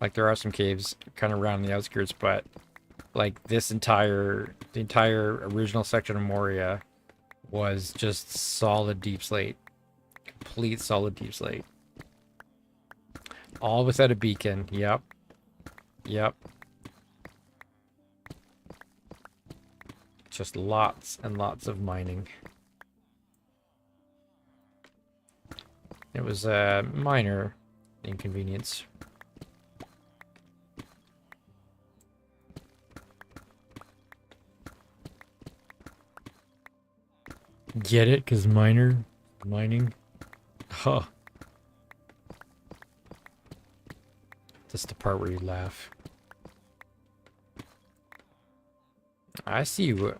Like, there are some caves kind of around the outskirts, but like the entire original section of Moria was just solid deep slate. Complete solid deep slate. All without a beacon. Yep. Yep. Just lots and lots of mining. It was a minor inconvenience. Get it? Because mining. Huh. That's the part where you laugh. I see you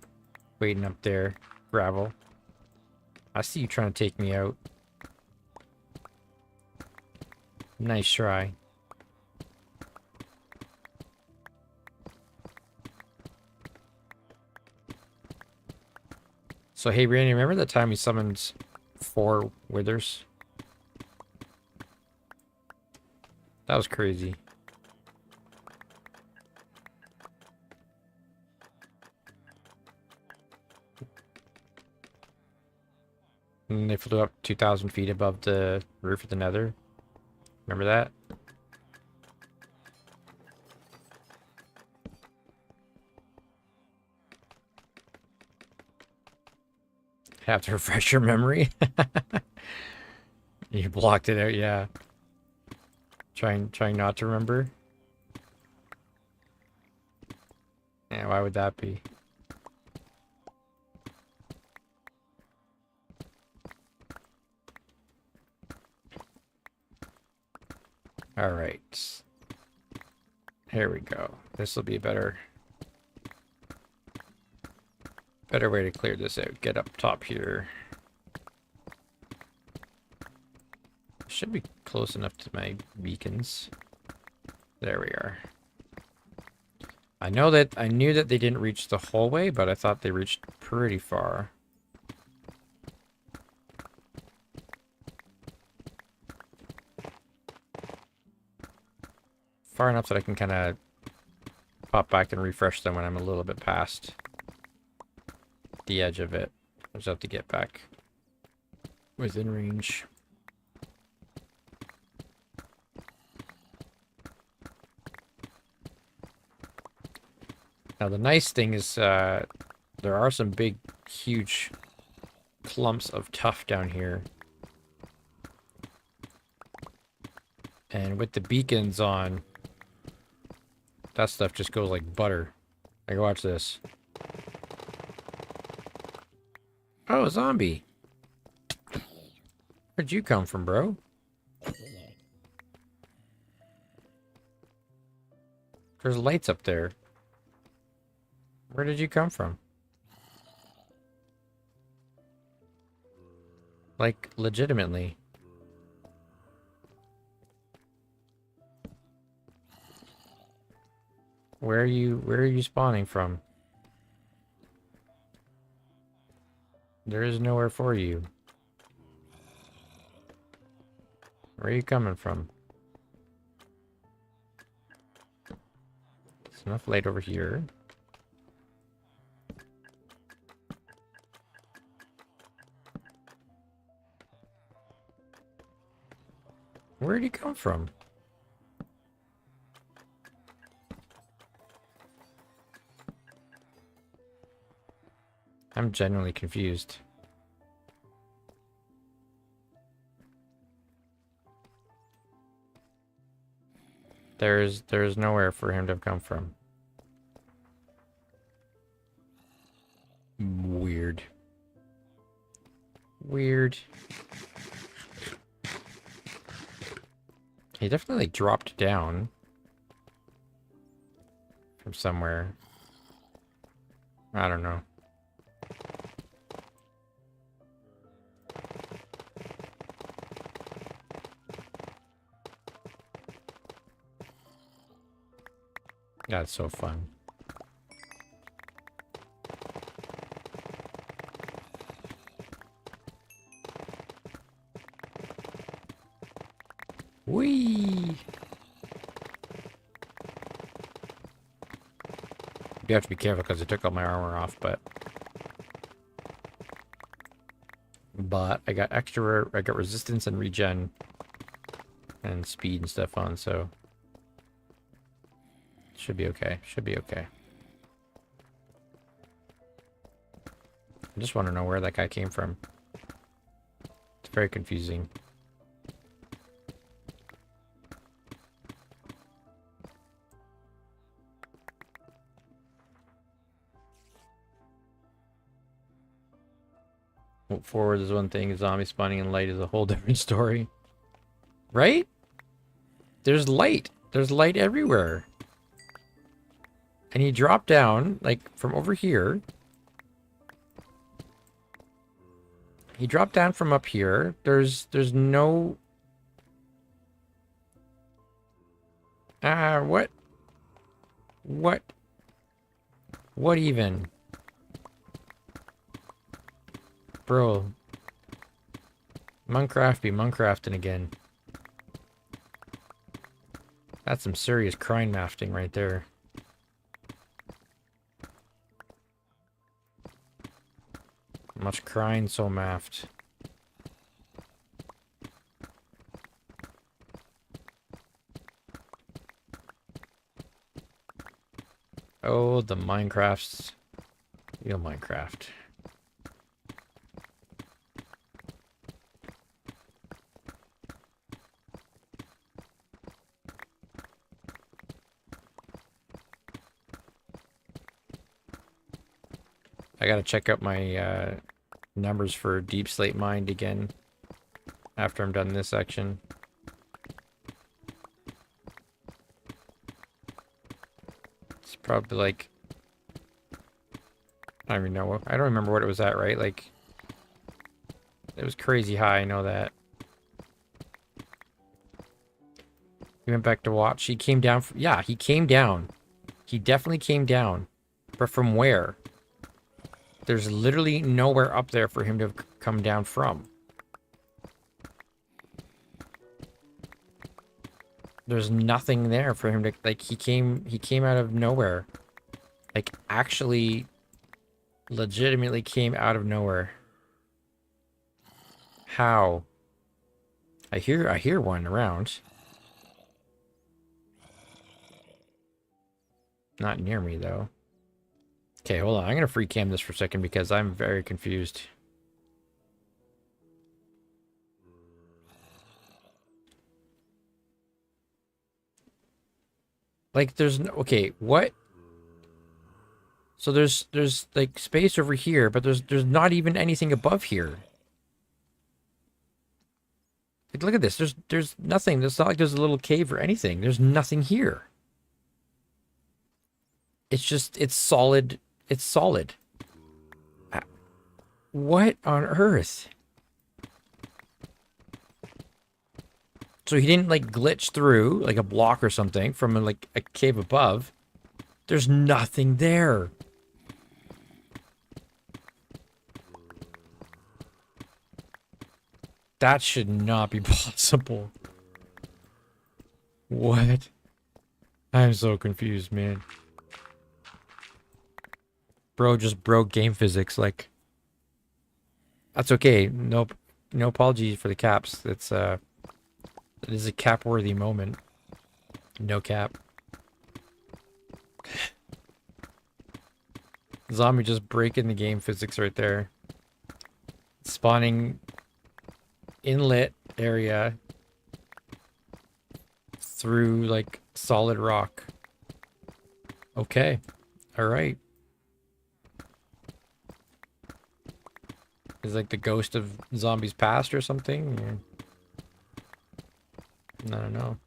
waiting up there, Gravel. I see you trying to take me out. Nice try. So hey, Randy, remember that time we summoned 4 withers? That was crazy. And they flew up 2,000 feet above the roof of the Nether. Remember that? Have to refresh your memory. You blocked it out, yeah. Trying not to remember. Yeah, why would that be? Alright. Here we go. This will be a better way to clear this out. Get up top here. Should be close enough to my beacons. There we are. I knew that they didn't reach the whole way, but I thought they reached pretty far. Far enough that I can kind of pop back and refresh them when I'm a little bit past the edge of it. I just have to get back within range. Now the nice thing is there are some big, huge clumps of tuff down here. And with the beacons on, that stuff just goes like butter. Like, watch this. Oh, zombie. Where'd you come from, bro? There's lights up there. Where did you come from? Like, legitimately. Where are you spawning from? There is nowhere for you. Where are you coming from? There's enough light over here. Where'd he come from? I'm genuinely confused. There's nowhere for him to have come from. Weird. Weird. He definitely dropped down from somewhere. I don't know. That's so fun. Whee! You have to be careful because I took all my armor off, but I got I got resistance and regen and speed and stuff on, so should be okay. Should be okay. I just want to know where that guy came from. It's very confusing. Forward is one thing, zombie spawning in light is a whole different story. Right? There's light. There's light everywhere. And he dropped down, like, from over here. He dropped down from up here. There's no... what? What? What even? Bro. Monkraft be Monkrafting again. That's some serious crime mafting right there. Much crying, so maft. Oh, the Minecrafts. Real Minecraft. I gotta check out my numbers for Deep Slate Mined again after I'm done this section. It's probably like, I don't even know. I don't remember what it was at, right? Like, it was crazy high, I know that. He went back to watch. He came down. Yeah, he came down. He definitely came down. But from where? There's literally nowhere up there for him to come down from. There's nothing there for him to, like, he came out of nowhere. Like, actually, legitimately came out of nowhere. How? I hear one around. Not near me, though. Okay, hold on. I'm gonna free cam this for a second because I'm very confused. Like, there's no... Okay, what? So there's like space over here, but there's not even anything above here. Like, look at this. There's nothing. It's not like there's a little cave or anything. There's nothing here. It's just, it's solid. It's solid. What on earth? So he didn't like glitch through like a block or something from like a cave above. There's nothing there. That should not be possible. What? I'm so confused, man. Bro just broke game physics, like... That's okay. No apology for the caps. It is a cap-worthy moment. No cap. Zombie just breaking the game physics right there. Spawning inlet area through like solid rock. Okay. All right. Is like the ghost of zombies past or something? Or... I don't know.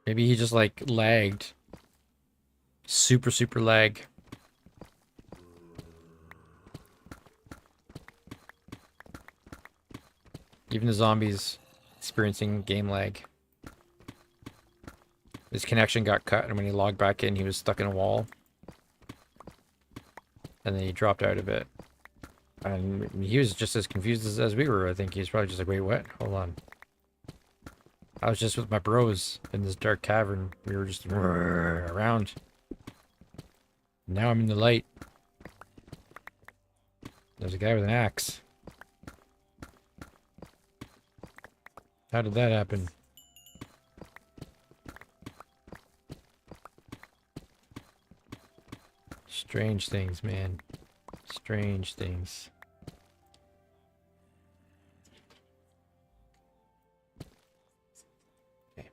Maybe he just like lagged. Super lag. Even the zombies experiencing game lag. His connection got cut, and when he logged back in, he was stuck in a wall. And then he dropped out of it. And he was just as confused as we were, I think. He was probably just like, wait, what? Hold on. I was just with my bros in this dark cavern. We were just around. Now I'm in the light. There's a guy with an axe. How did that happen? Strange things, man. Strange things. Okay.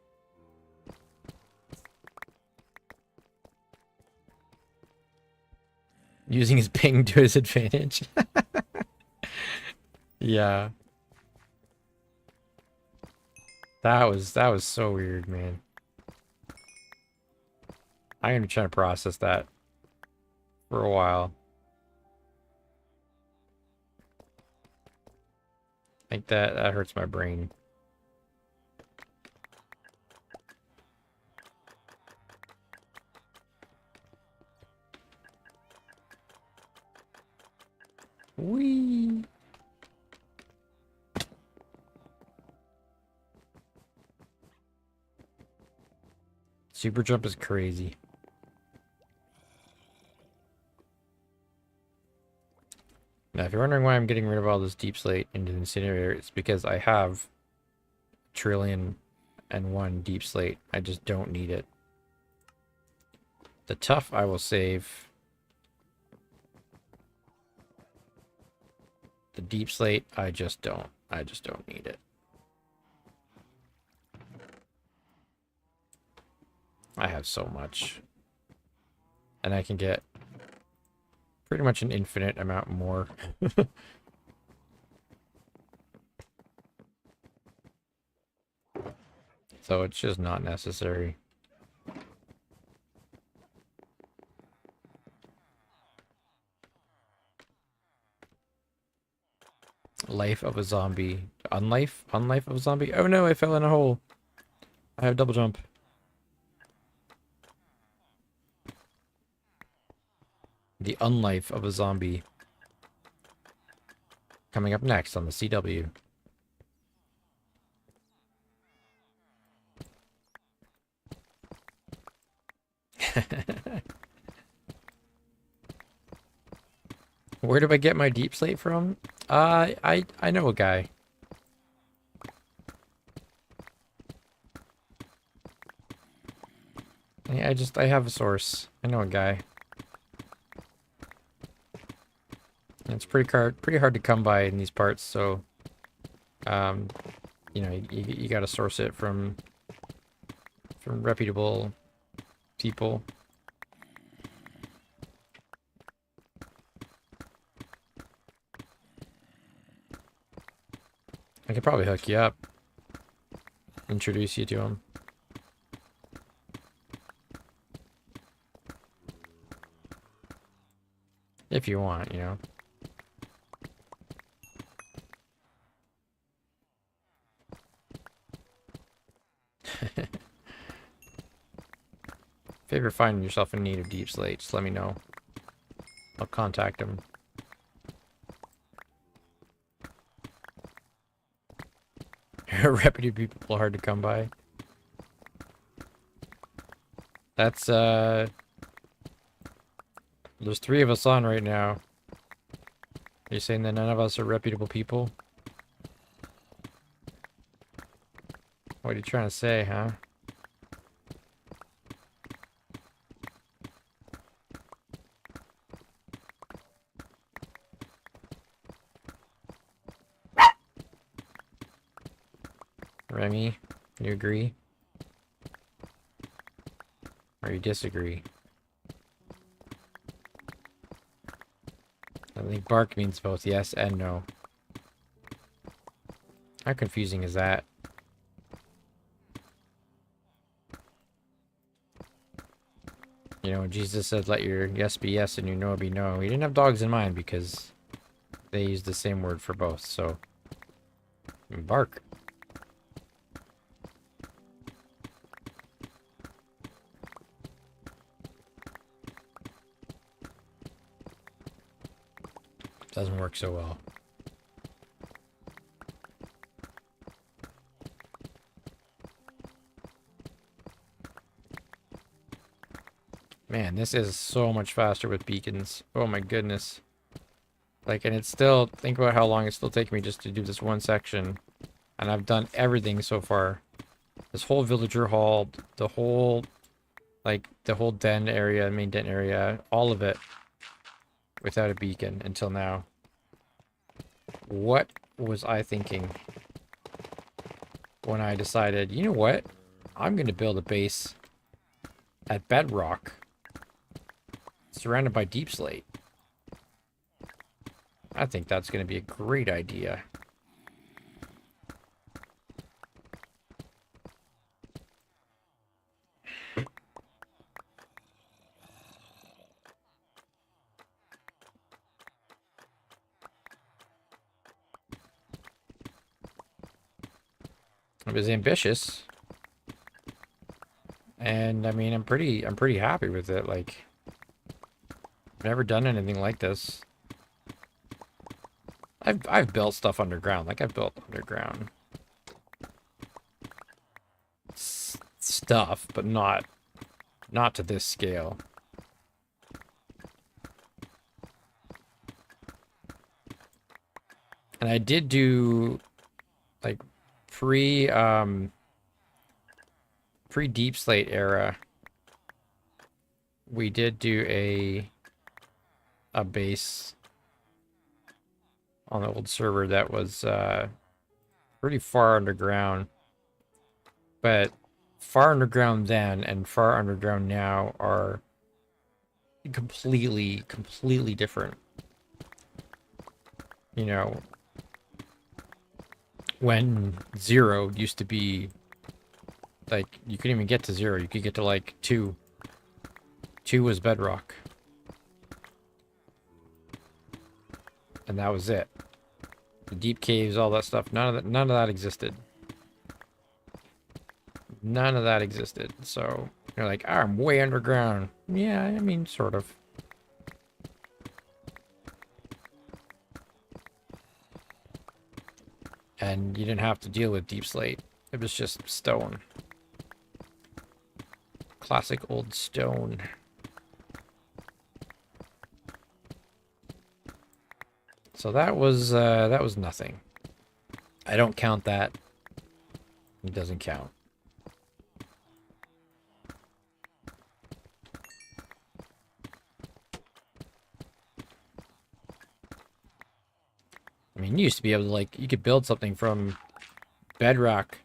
Using his ping to his advantage. Yeah. That was so weird, man. I'm gonna be trying to process that for a while. Like that hurts my brain. Whee! Super jump is crazy. Now, if you're wondering why I'm getting rid of all this deep slate into the incinerator, it's because I have 1,000,000,001 deep slate. I just don't need it. The tough I will save. The deep slate, I just don't need it. I have so much. And I can get pretty much an infinite amount more. So it's just not necessary. Life of a zombie. Unlife of a zombie? Oh no, I fell in a hole. I have double jump. The unlife of a zombie. Coming up next on the CW. Where do I get my deep slate from? I know a guy. Yeah, I have a source. I know a guy. It's pretty hard to come by in these parts, so you know, you gotta source it from reputable people. I could probably hook you up. Introduce you to him. If you want, you know. If you ever find yourself in need of deep slate, just let me know. I'll contact him. Reputable people are hard to come by. That's, there's 3 of us on right now. You're saying that none of us are reputable people? What are you trying to say, huh? Remy, you agree? Or you disagree? I think bark means both yes and no. How confusing is that? You know, Jesus said, let your yes be yes and your no be no. He didn't have dogs in mind because they used the same word for both, so... Bark. Doesn't work so well. Man, this is so much faster with beacons. Oh my goodness. Like, and it's still, think about how long it's still taking me just to do this one section. And I've done everything so far. This whole villager hall, the whole, like, the whole den area, main den area, all of it without a beacon until now. What was I thinking when I decided, you know what? I'm going to build a base at bedrock surrounded by deep slate. I think that's going to be a great idea. It was ambitious. And I mean, I'm pretty happy with it. Like, I've never done anything like this. I've built stuff underground. Like, I've built underground stuff, but not to this scale. And I did do like pre deep slate era we did do a base on the old server that was pretty far underground. But far underground then and far underground now are completely different. You know, when 0 used to be, like, you couldn't even get to 0. You could get to, like, 2. 2 was bedrock. And that was it. The deep caves, all that stuff, none of that existed. None of that existed. So, you're like, oh, I'm way underground. Yeah, I mean, sort of. And you didn't have to deal with deep slate. It was just stone. Classic old stone. So that was nothing. I don't count that. It doesn't count. I mean, you used to be able to, like, you could build something from bedrock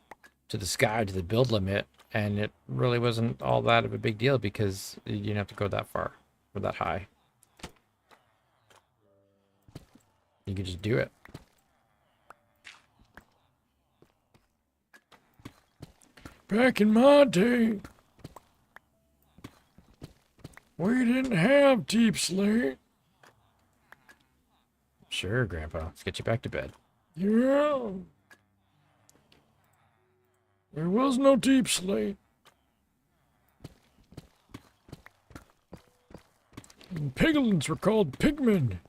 to the sky to the build limit, and it really wasn't all that of a big deal because you didn't have to go that far or that high. You could just do it. Back in my day, we didn't have deep slate. Sure, Grandpa. Let's get you back to bed. Yeah. There was no deep slate. And piglins were called pigmen.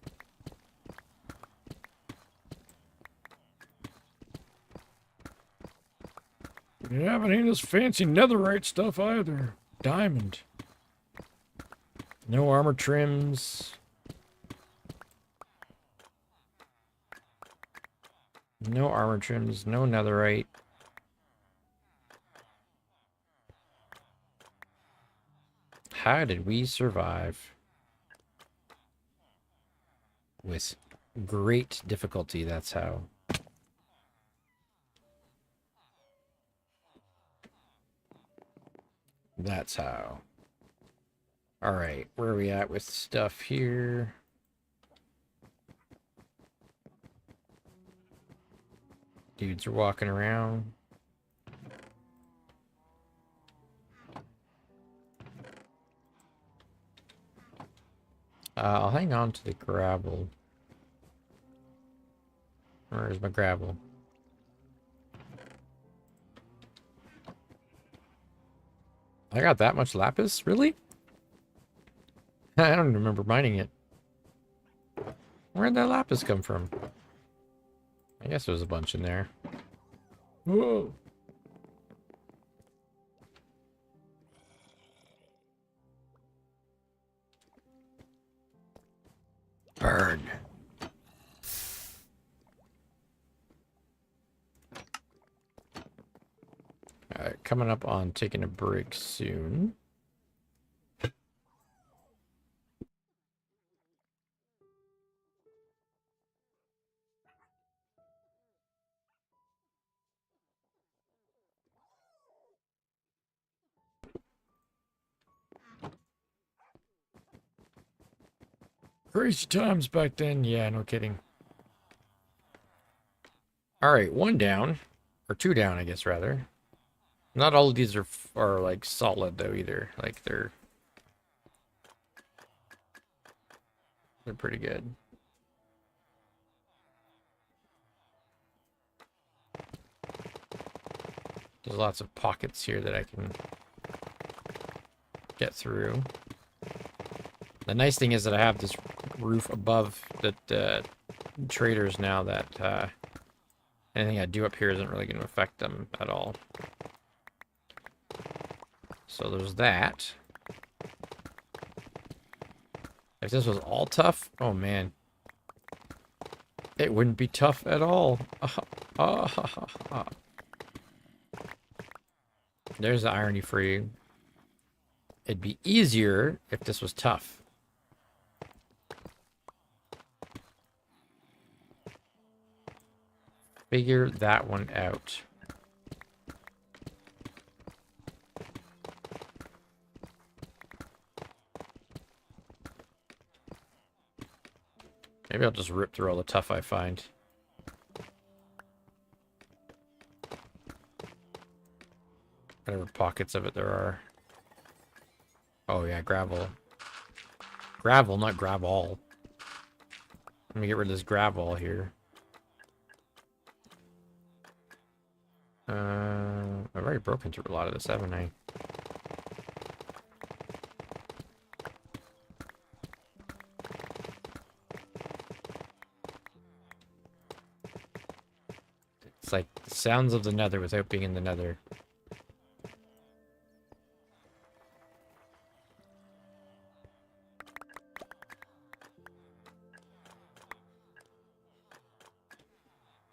We didn't have any of this fancy netherite stuff either. Diamond. No armor trims. No armor trims, no netherite. How did we survive? With great difficulty, that's how. That's how. Alright, where are we at with stuff here? Dudes are walking around. I'll hang on to the gravel. Where's my gravel? I got that much lapis? Really? I don't remember mining it. Where'd that lapis come from? I guess there was a bunch in there. Whoa. Burn. Alright, coming up on taking a break soon. Crazy times back then. Yeah, no kidding. Alright, 1 down. Or 2 down, I guess, rather. Not all of these are like solid though either. Like they're pretty good. There's lots of pockets here that I can get through. The nice thing is that I have this roof above the traders now that anything I do up here isn't really going to affect them at all. So there's that. If this was all tough, oh man. It wouldn't be tough at all. There's the irony for you. It'd be easier if this was tough. Figure that one out. Maybe I'll just rip through all the tough I find. Whatever pockets of it there are. Oh yeah, gravel. Gravel, not grab all. Let me get rid of this gravel here. I've already broken through a lot of this, haven't I? It's like the sounds of the nether without being in the nether.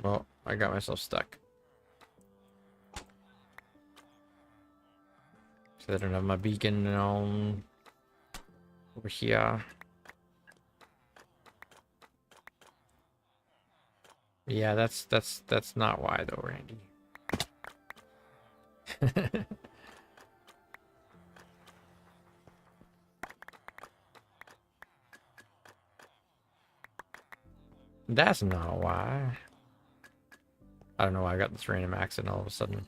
Well, I got myself stuck. So I don't have my beacon on over here. Yeah, that's not why though, Randy. That's not why. I don't know why I got this random accent all of a sudden.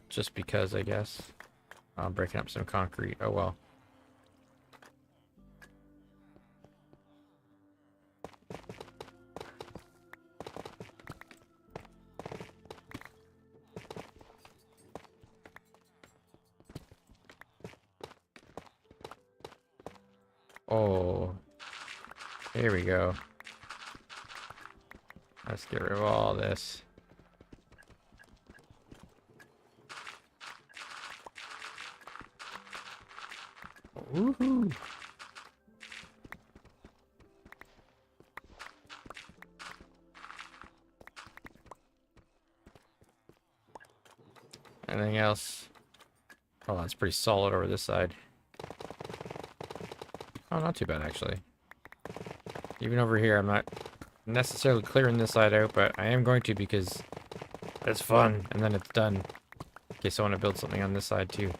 Just because, I guess. I'm breaking up some concrete. Oh well. Oh. Here we go. Let's get rid of all this. Woohoo! Anything else? Oh, that's pretty solid over this side. Oh, not too bad, actually. Even over here, I'm not necessarily clearing this side out, but I am going to because it's fun, and then it's done. In case I want to build something on this side, too.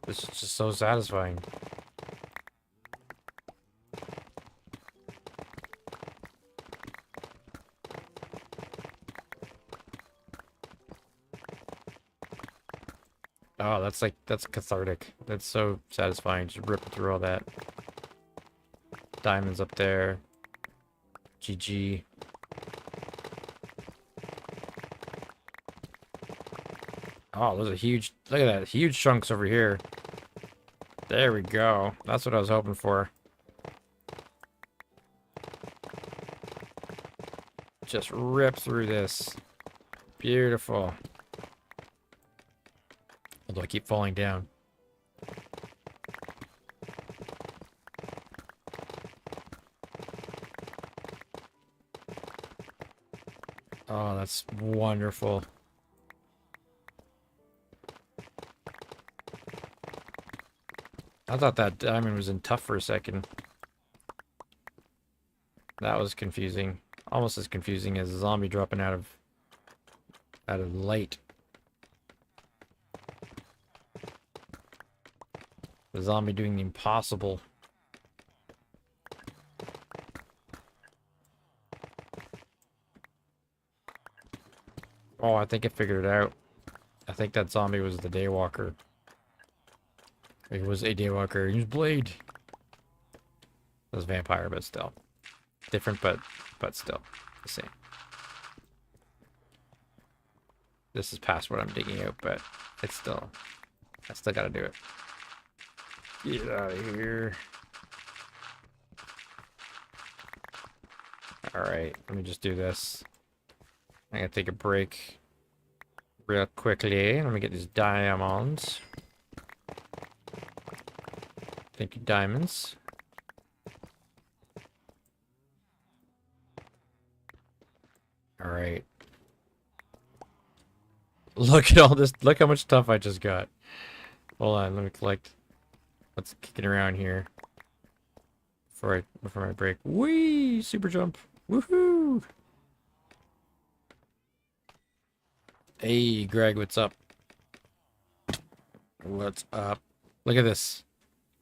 This is just so satisfying. Oh, that's cathartic. That's so satisfying. Just ripping through all that. Diamonds up there. GG. Oh, those are huge. Look at that. Huge chunks over here. There we go. That's what I was hoping for. Just rip through this. Beautiful. Although I keep falling down. Oh, that's wonderful. I thought that diamond was in tough for a second. That was confusing. Almost as confusing as a zombie dropping out of light. The zombie doing the impossible. Oh, I think I figured it out. I think that zombie was the daywalker. It was a daywalker. Use blade. It was vampire, but still. Different, but still the same. This is past what I'm digging out, but it's still... I still gotta do it. Get out of here. Alright, let me just do this. I'm gonna take a break real quickly. Let me get these diamonds. Thank you, diamonds. Alright, Look at all this. Look how much stuff I just got. Hold on, let me collect. Let's kick it around here before I break. Whee! Super jump. Woohoo! Hey, Greg, what's up? What's up? Look at this.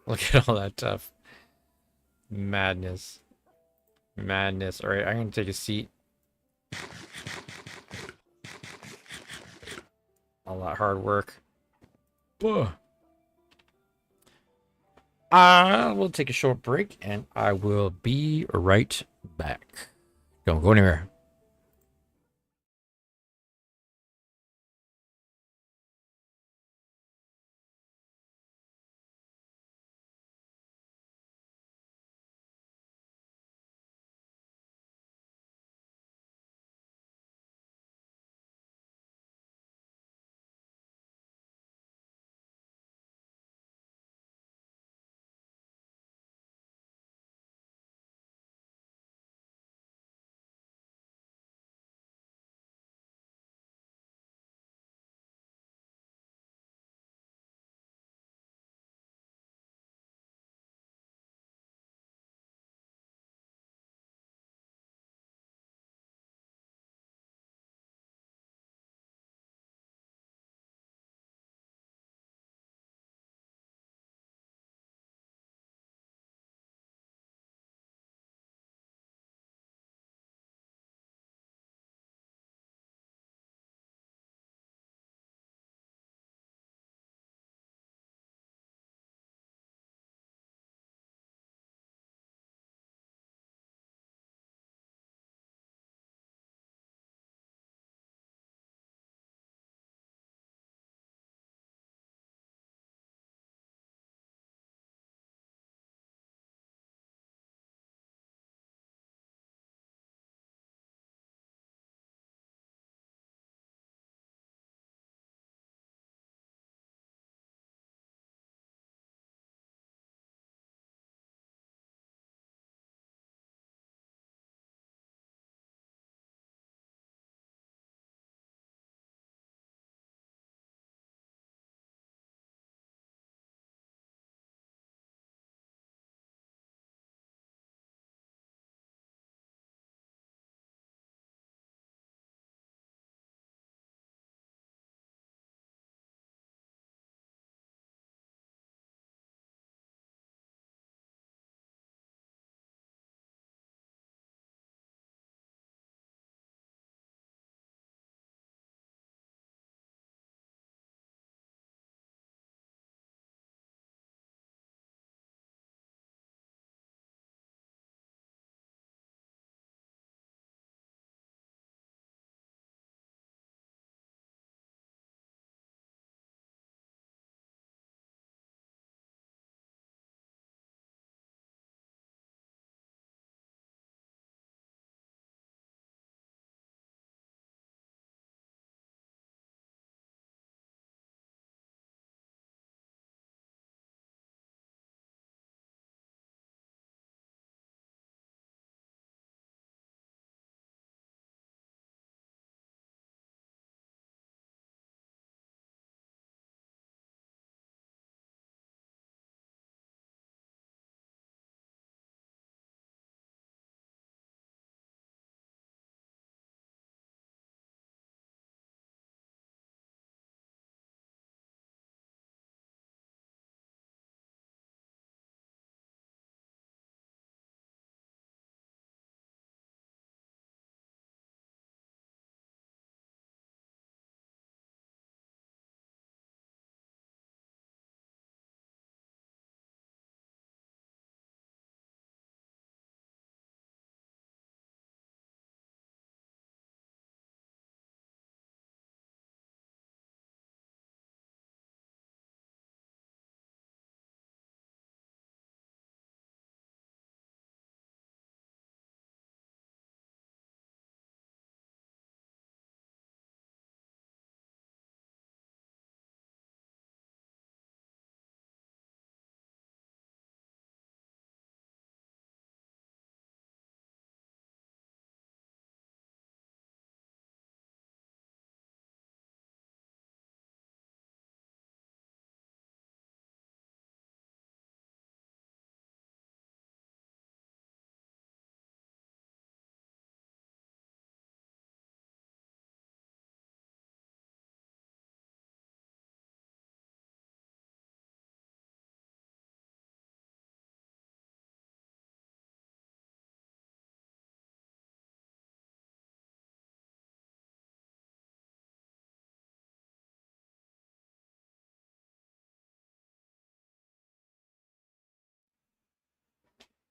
Look at all that stuff. Madness. Madness. Alright, I'm gonna take a seat. All that hard work. Whoa. We'll take a short break and I will be right back. Don't go anywhere.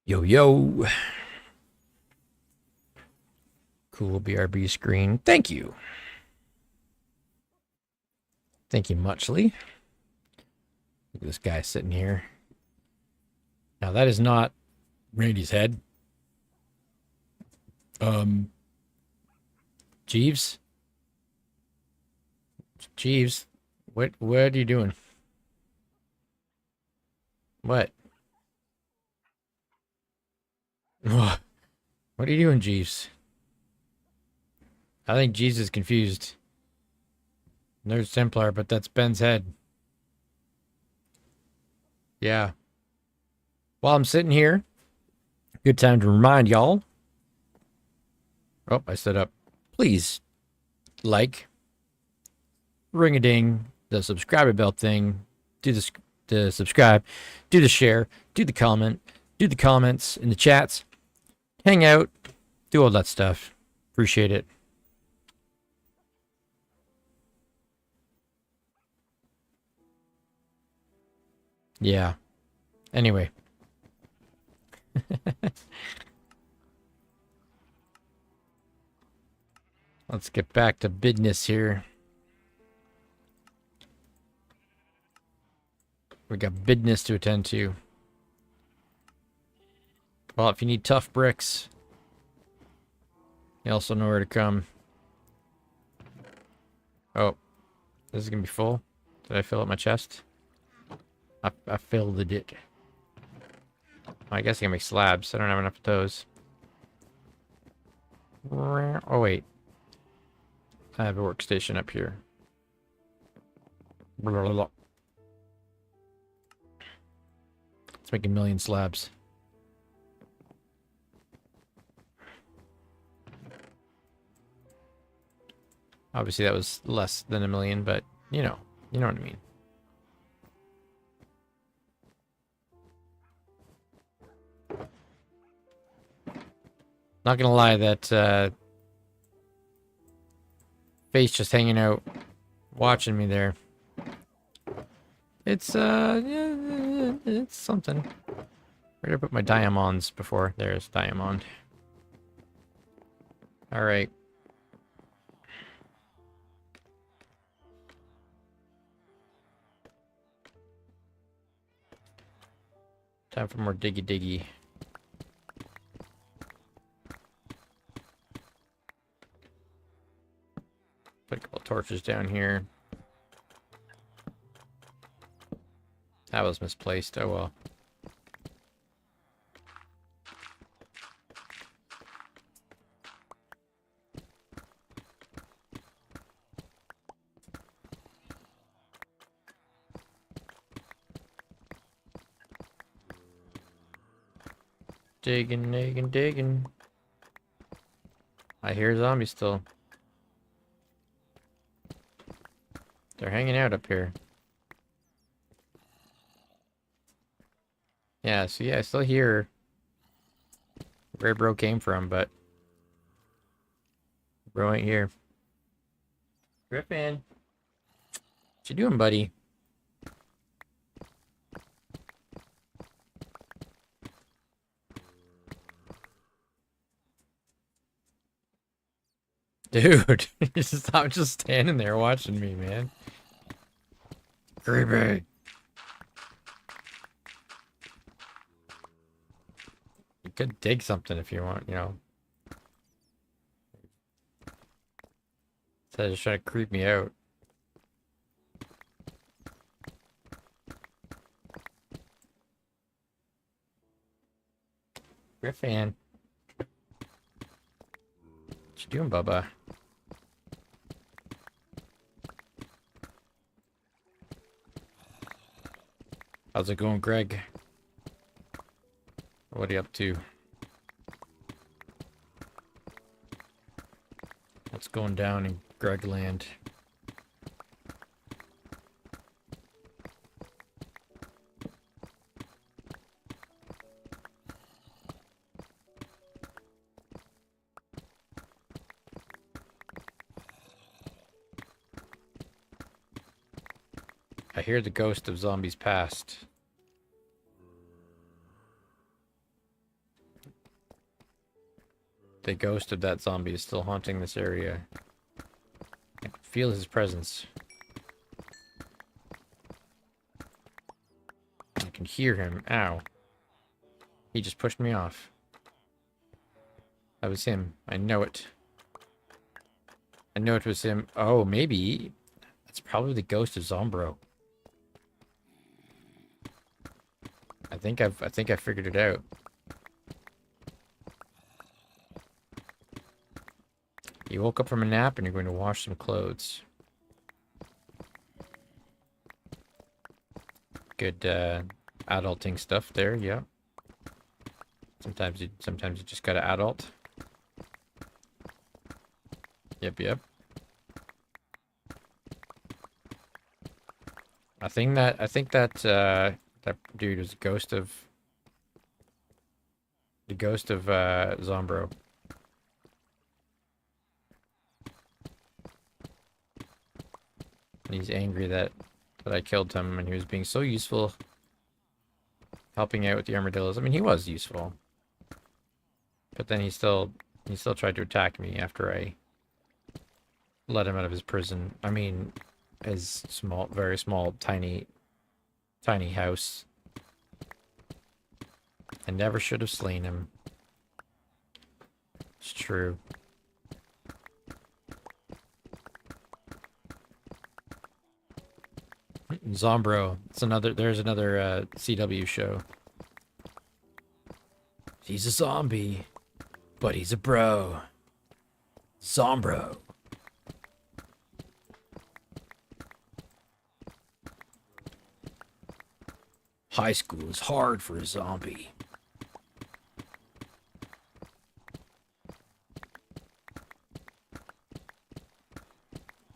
Yo, yo. Cool BRB screen. Thank you. Thank you muchly. Look at this guy sitting here. Now, that is not Randy's head. Jeeves? Jeeves? What are you doing? What? What are you doing, Jeeves? I think Jeeves is confused. There's Templar, but that's Ben's head. Yeah. While I'm sitting here, good time to remind y'all. Oh, I stood up. Please like, ring a ding, the subscribe bell thing, do the subscribe, do the share, do the comment, do the comments in the chats, hang out, do all that stuff. Appreciate it. Yeah. Anyway. Let's get back to business here. We got business to attend to. Well, if you need tough bricks, you also know where to come. Oh, this is gonna be full. Did I fill up my chest? I filled it. I guess I can make slabs. I don't have enough of those. Oh, wait. I have a workstation up here. Let's make a million slabs. Obviously, that was less than a million, but you know what I mean. Not gonna lie, that face just hanging out, watching me there. It's yeah, it's something. Where did I put my diamonds before? There's diamond. All right. Time for more diggy diggy. Put a couple torches down here. That was misplaced. Oh well. Digging, digging, digging. I hear zombies still. They're hanging out up here. Yeah, so yeah, I still hear where bro came from, but bro ain't here. Griffin, what you doing, buddy? Dude, stop just standing there watching me, man. Creepy. You could dig something if you want, you know. Instead of just trying to creep me out. Griffin. What you doing, Bubba? How's it going, Greg? What are you up to? What's going down in Gregland? I hear the ghost of zombies past. the ghost of that zombie is still haunting this area. I can feel his presence. I can hear him. Ow. He just pushed me off. That was him. I know it. I know it was him. Oh, maybe. That's probably the ghost of Zombro. I think I figured it out. You woke up from a nap and you're going to wash some clothes. Good adulting stuff there, yeah. Sometimes you just gotta adult. Yep. I think that dude was the ghost of Zombro. And he's angry that I killed him and he was being so useful helping out with the armadillos. I mean, he was useful. But then he still tried to attack me after I let him out of his prison. I mean, his very small, tiny house. I never should have slain him. It's true. Zombro. There's another CW show. He's a zombie, but he's a bro. Zombro. High school is hard for a zombie.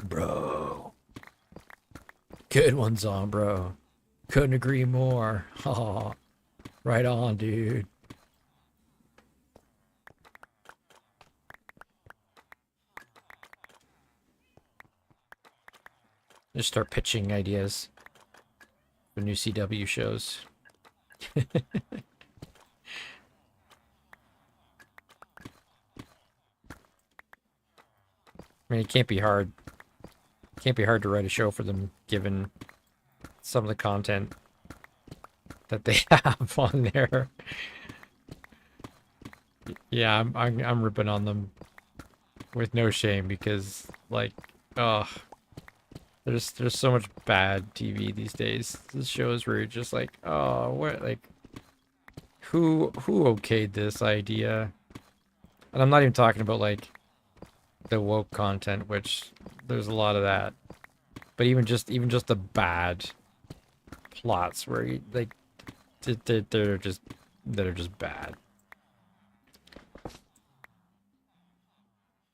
Bro. Good one, Zombro. Couldn't agree more. Oh, right on, dude. Just start pitching ideas for new CW shows. I mean, it can't be hard. Can't be hard to write a show for them, given some of the content that they have on there. Yeah, I'm ripping on them with no shame because, like, oh, there's so much bad TV these days. This shows where you're just like, oh, what, like, who okayed this idea? And I'm not even talking about like the woke content, which there's a lot of that. But even just the bad plots where you, like that are just bad.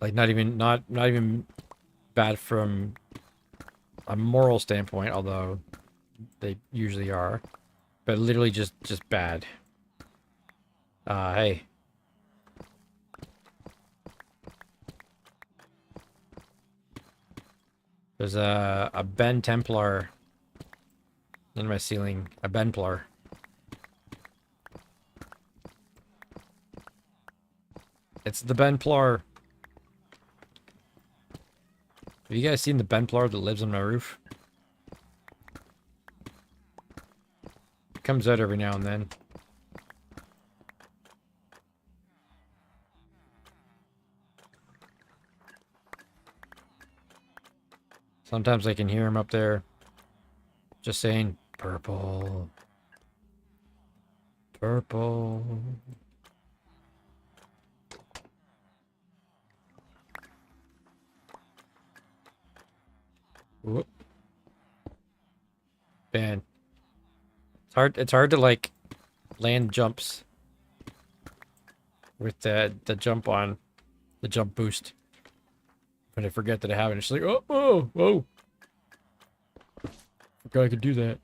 Like not even bad from a moral standpoint, although they usually are, but literally just bad. Hey. There's a Ben Templar in my ceiling. A Benplar. It's the Benplar. Have you guys seen the Benplar that lives on my roof? It comes out every now and then. Sometimes I can hear him up there just saying, purple. Purple. Whoop. Man. It's hard to like land jumps with the jump on the jump boost. But I forget that I have it. It's like, oh, whoa. Forgot I could do that.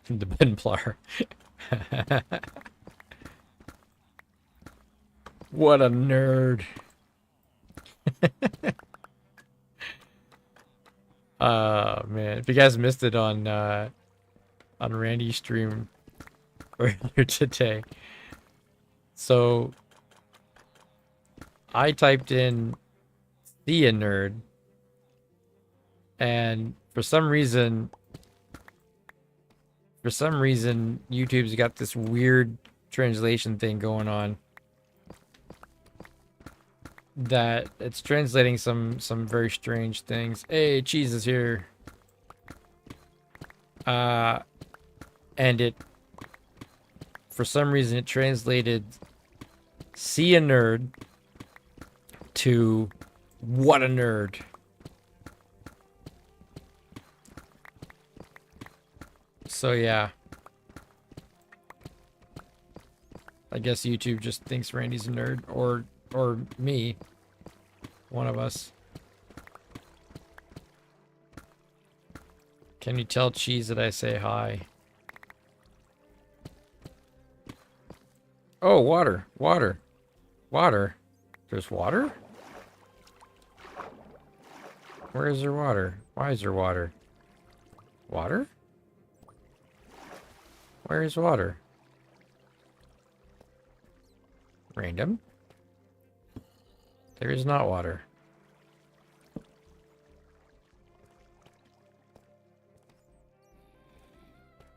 The Benplar. What a nerd. Man. If you guys missed it on on Randy's stream earlier today. So I typed in Thea nerd, and for some reason YouTube's got this weird translation thing going on that it's translating some very strange things. Hey, Cheese is here. And it, for some reason, it translated "see a nerd" to "what a nerd." So yeah, I guess YouTube just thinks Randy's a nerd, or me, one of us. Can you tell Cheese that I say hi? Oh, water, water, water. There's water? Where is there water? Why is there water? Water? Where is water? Random. There is not water.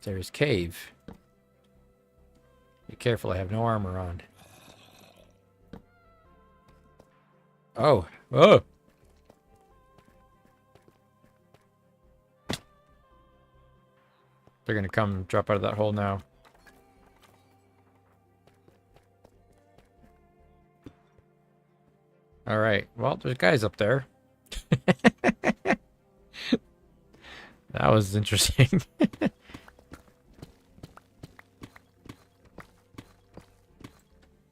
There's cave. Be careful, I have no armor on. Oh. Oh! They're gonna come drop out of that hole now. Alright, well, there's guys up there. That was interesting.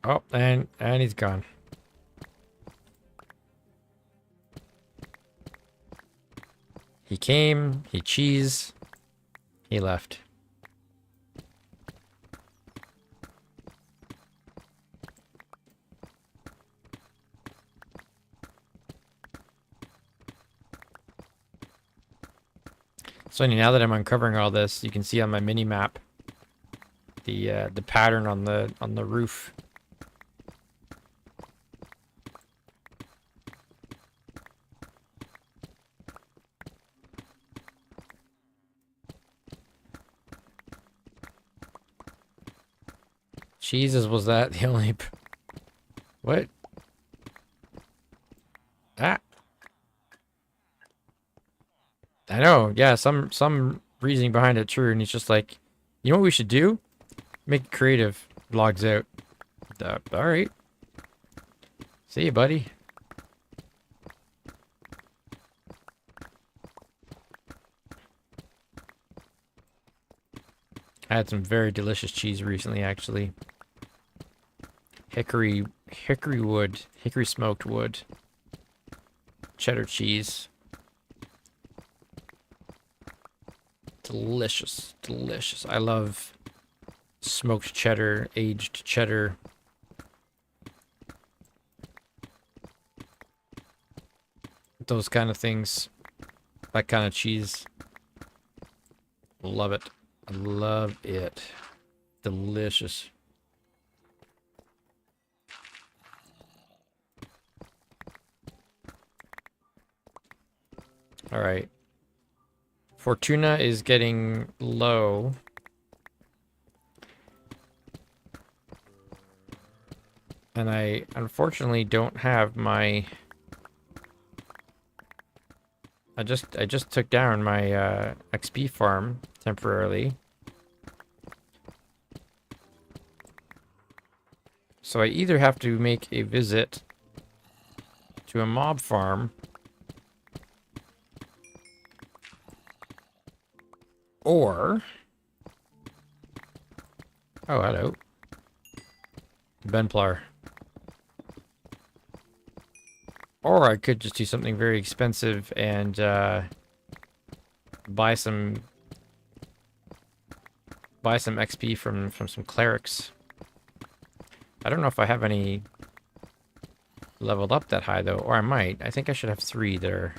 Oh, and he's gone. He came, he cheese, he left. So now that I'm uncovering all this, you can see on my mini map the pattern on the roof. Jesus, was that the only... What? Ah. I know, yeah, some reasoning behind it, true, and he's just like, you know what we should do? Make it creative. Logs out. Alright. See you, buddy. I had some very delicious cheese recently, actually. Hickory wood. Hickory smoked wood. Cheddar cheese. Delicious. Delicious. I love smoked cheddar, aged cheddar. Those kind of things. That kind of cheese. Love it. I love it. Delicious. Alright. Fortuna is getting low. And I unfortunately don't have my... I just took down my XP farm temporarily. So I either have to make a visit to a mob farm, or... Oh, hello. Benplar. Or I could just do something very expensive and buy some XP from some clerics. I don't know if I have any leveled up that high though, or I might. I think I should have 3 that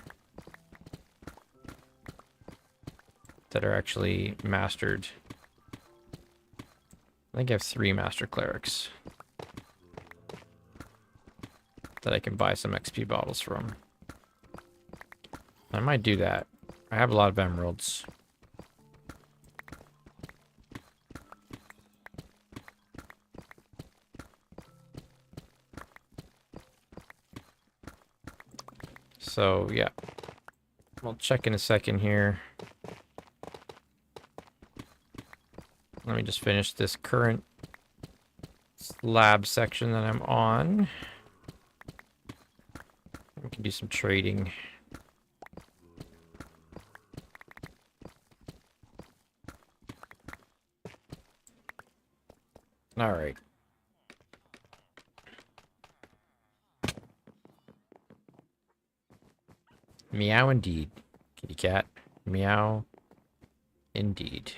are actually mastered. I think I have 3 Master Clerics that I can buy some XP bottles from. I might do that. I have a lot of emeralds. So, yeah. We'll check in a second here. Let me just finish this current lab section that I'm on. We can do some trading. All right. Meow indeed, kitty cat. Meow indeed.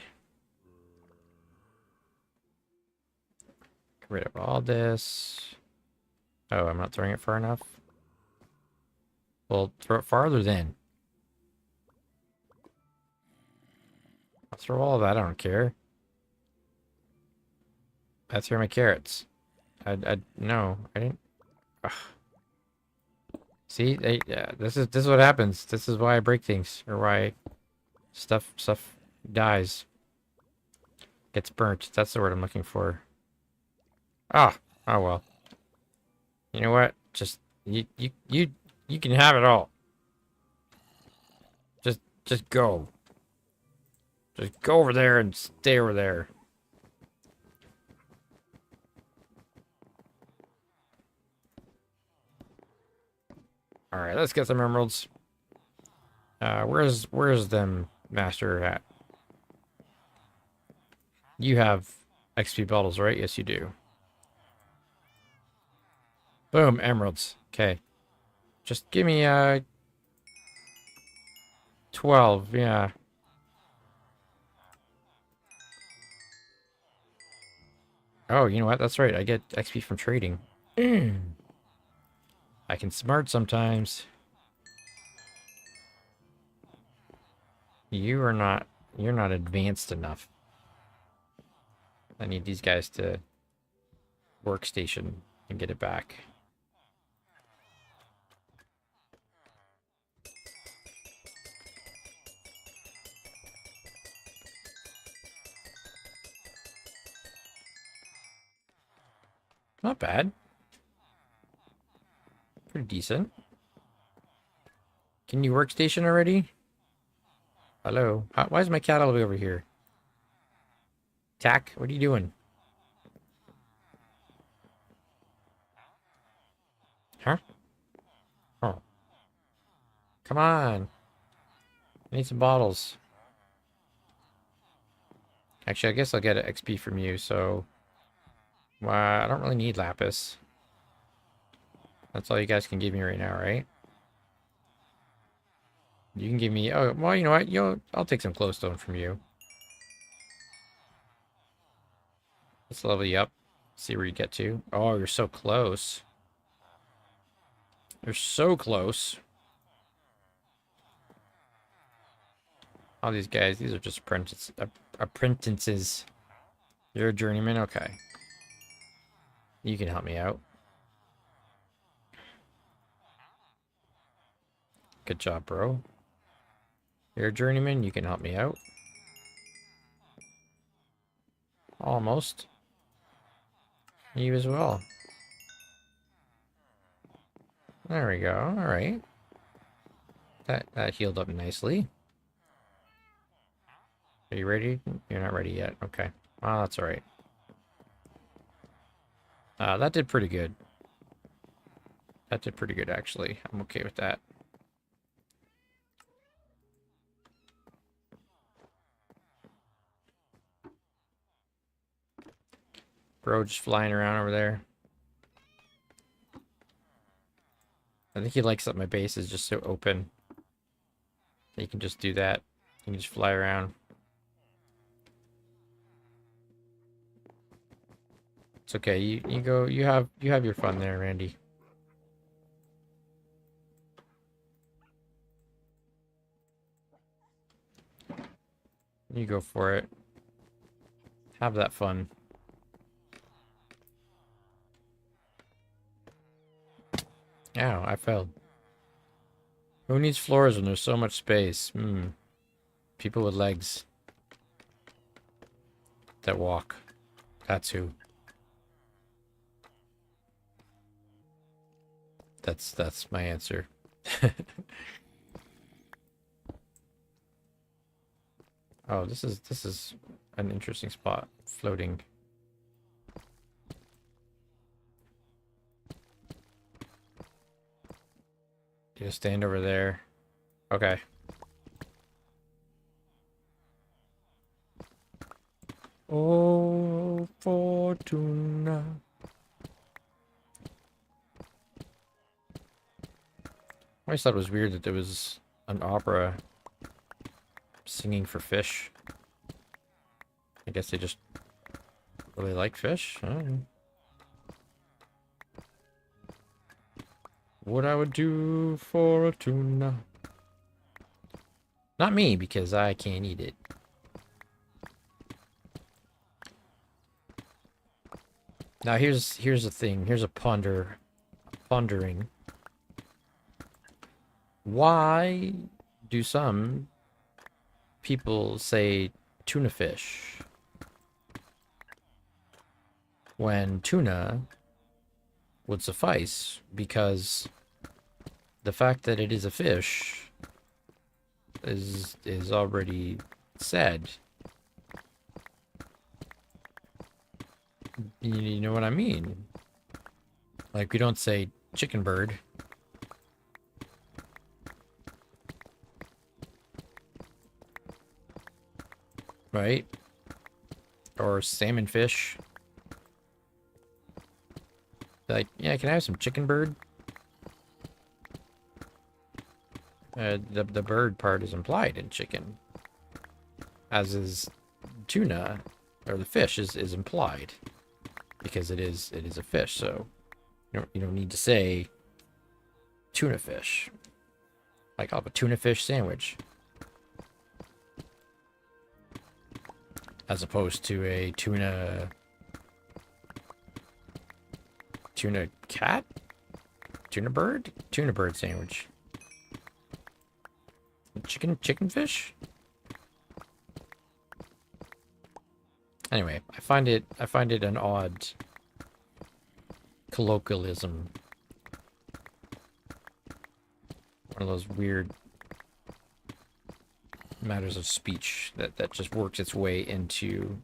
Get rid of all this. Oh, I'm not throwing it far enough. Well, throw it farther then. I'll throw all of that, I don't care. I threw my carrots. No, I didn't. Ugh. See, this is what happens. This is why I break things, or why stuff dies, gets burnt. That's the word I'm looking for. Ah, oh well. You know what? Just you can have it all. Just go. Just go over there and stay over there. All right, let's get some emeralds. Where's them master at? You have XP bottles, right? Yes, you do. Boom, emeralds. Okay. Just give me 12, yeah. Oh, you know what? That's right. I get XP from trading. I can smart sometimes. You're not advanced enough. I need these guys to workstation and get it back. Not bad. Pretty decent. Can you workstation already? Hello? Why is my cat all the way over here? Tack, what are you doing? Huh? Oh. Come on. I need some bottles. Actually, I guess I'll get an XP from you, so... I don't really need lapis. That's all you guys can give me right now, right? You can give me... Oh, well, you know what? I'll take some glowstone from you. Let's level you up. See where you get to. Oh, you're so close. You're so close. All these guys, these are just apprentices. You're a journeyman? Okay. You can help me out. Good job, bro. You're a journeyman, you can help me out. Almost. You as well. There we go. Alright. That healed up nicely. Are you ready? You're not ready yet. Okay. Oh, that's alright. That did pretty good. That did pretty good, actually. I'm okay with that. Bro just flying around over there. I think he likes that my base is just so open. You can just do that. You can just fly around. It's okay. You go. You have your fun there, Randy. You go for it. Have that fun. Ow, I fell. Who needs floors when there's so much space? People with legs that walk. That's who. That's my answer. Oh, this is an interesting spot. Floating. You stand over there. Okay. Oh, Fortuna. I always thought it was weird that there was an opera singing for fish. I guess they just really like fish. I don't know. What I would do for a tuna. Not me, because I can't eat it. Now here's the thing. Here's a pondering. Why do some people say tuna fish when tuna would suffice? Because the fact that it is a fish is already said. You know what I mean? Like, we don't say chicken bird. Right? Or salmon fish. Like, yeah, can I have some chicken bird? The bird part is implied in chicken. As is tuna, or the fish is implied. Because it is a fish, so you don't need to say tuna fish. Like, I'll have a tuna fish sandwich. As opposed to a tuna cat? Tuna bird sandwich. Chicken fish? Anyway, I find it an odd colloquialism. One of those weird matters of speech that just works its way into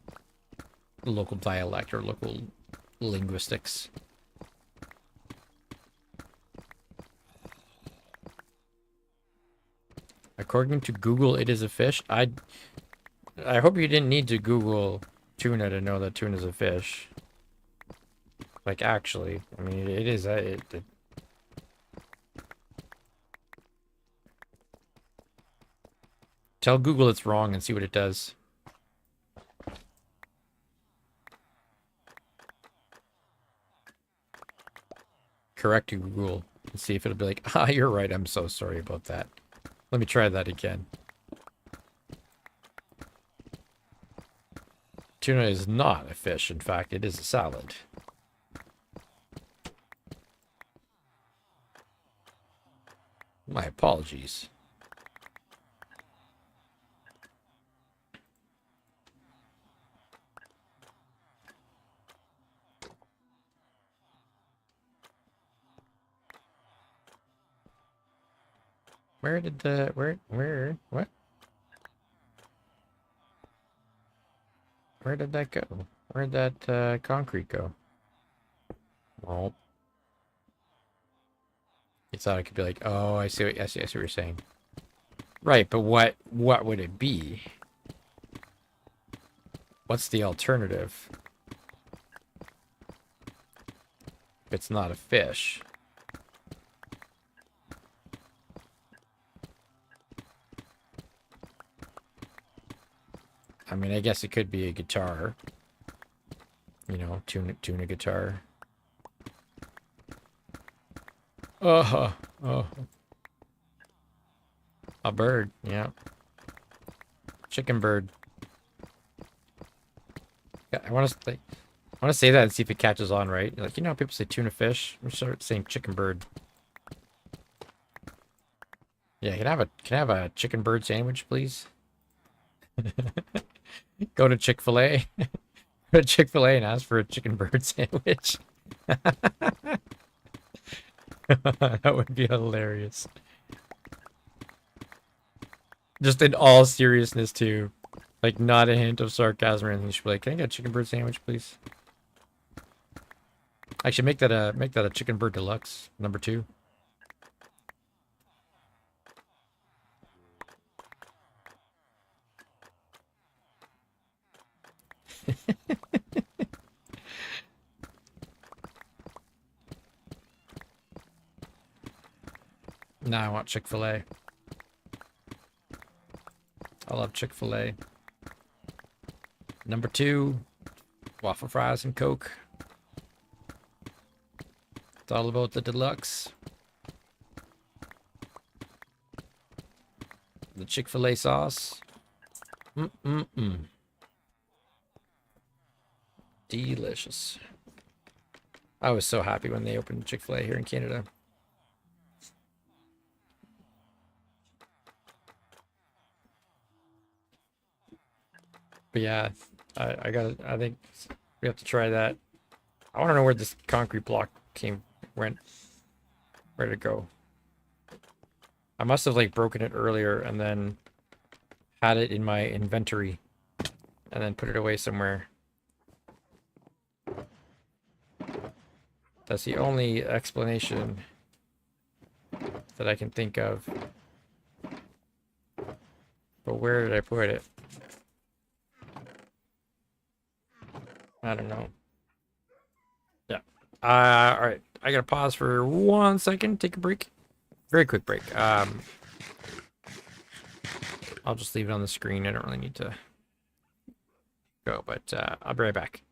local dialect or local linguistics. According to Google, it is a fish. I hope you didn't need to Google tuna to know that tuna is a fish. Like, actually, I mean, it is. Tell Google it's wrong and see what it does. Correct Google and see if it'll be like, ah, you're right. I'm so sorry about that. Let me try that again. Tuna is not a fish. In fact, it is a salad. My apologies. Where did the what? Where did that go? Where did that concrete go? Well, you thought it could be like, oh, I see what you're saying. Right, but what would it be? What's the alternative? If it's not a fish. I mean, I guess it could be a guitar. You know, tuna guitar. Oh. A bird, yeah. Chicken bird. Yeah, I want to say that and see if it catches on, right? Like, you know how people say tuna fish? We start saying chicken bird. Yeah, can I have a chicken bird sandwich, please? Go to Chick-fil-A. Go to Chick-fil-A and ask for a chicken bird sandwich. That would be hilarious. Just in all seriousness too. Like not a hint of sarcasm or anything. You should be like, can I get a chicken bird sandwich, please? I should make that a chicken bird deluxe #2. Nah, I want Chick-fil-A. I love Chick-fil-A. #2, waffle fries and Coke. It's all about the deluxe. The Chick-fil-A sauce. Mm-mm-mm. Delicious. I was so happy when they opened Chick-fil-A here in Canada. But yeah, I think we have to try that. I want to know where this concrete block went. Where did it go? I must have like broken it earlier and then had it in my inventory and then put it away somewhere. That's the only explanation that I can think of. But where did I put it? I don't know. Yeah. All right. I gotta pause for 1 second. Take a break. Very quick break. I'll just leave it on the screen. I don't really need to go, but I'll be right back.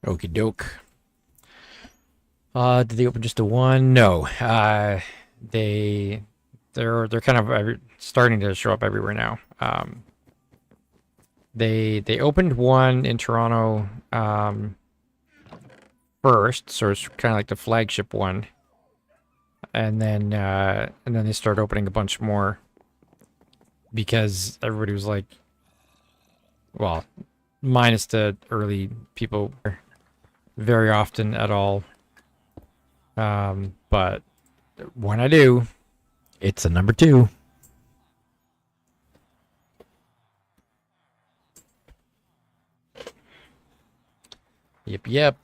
Okie doke. Did they open just a one? No. They're kind of starting to show up everywhere now. They opened one in Toronto first, so it's kind of like the flagship one, and then they started opening a bunch more because everybody was like, well, minus the early people, very often at all. But when I do, it's a #2. Yep, yep.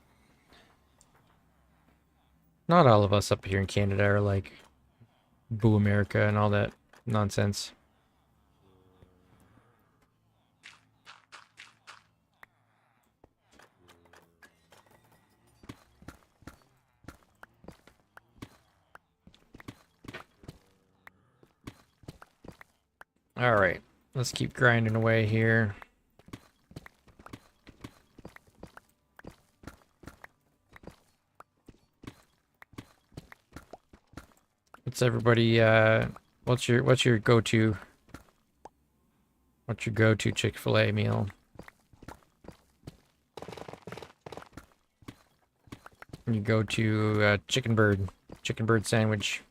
Not all of us up here in Canada are like Boo America and all that nonsense. All right, let's keep grinding away here. everybody? What's your go-to? What's your go-to Chick-fil-A meal? You go to chicken bird sandwich.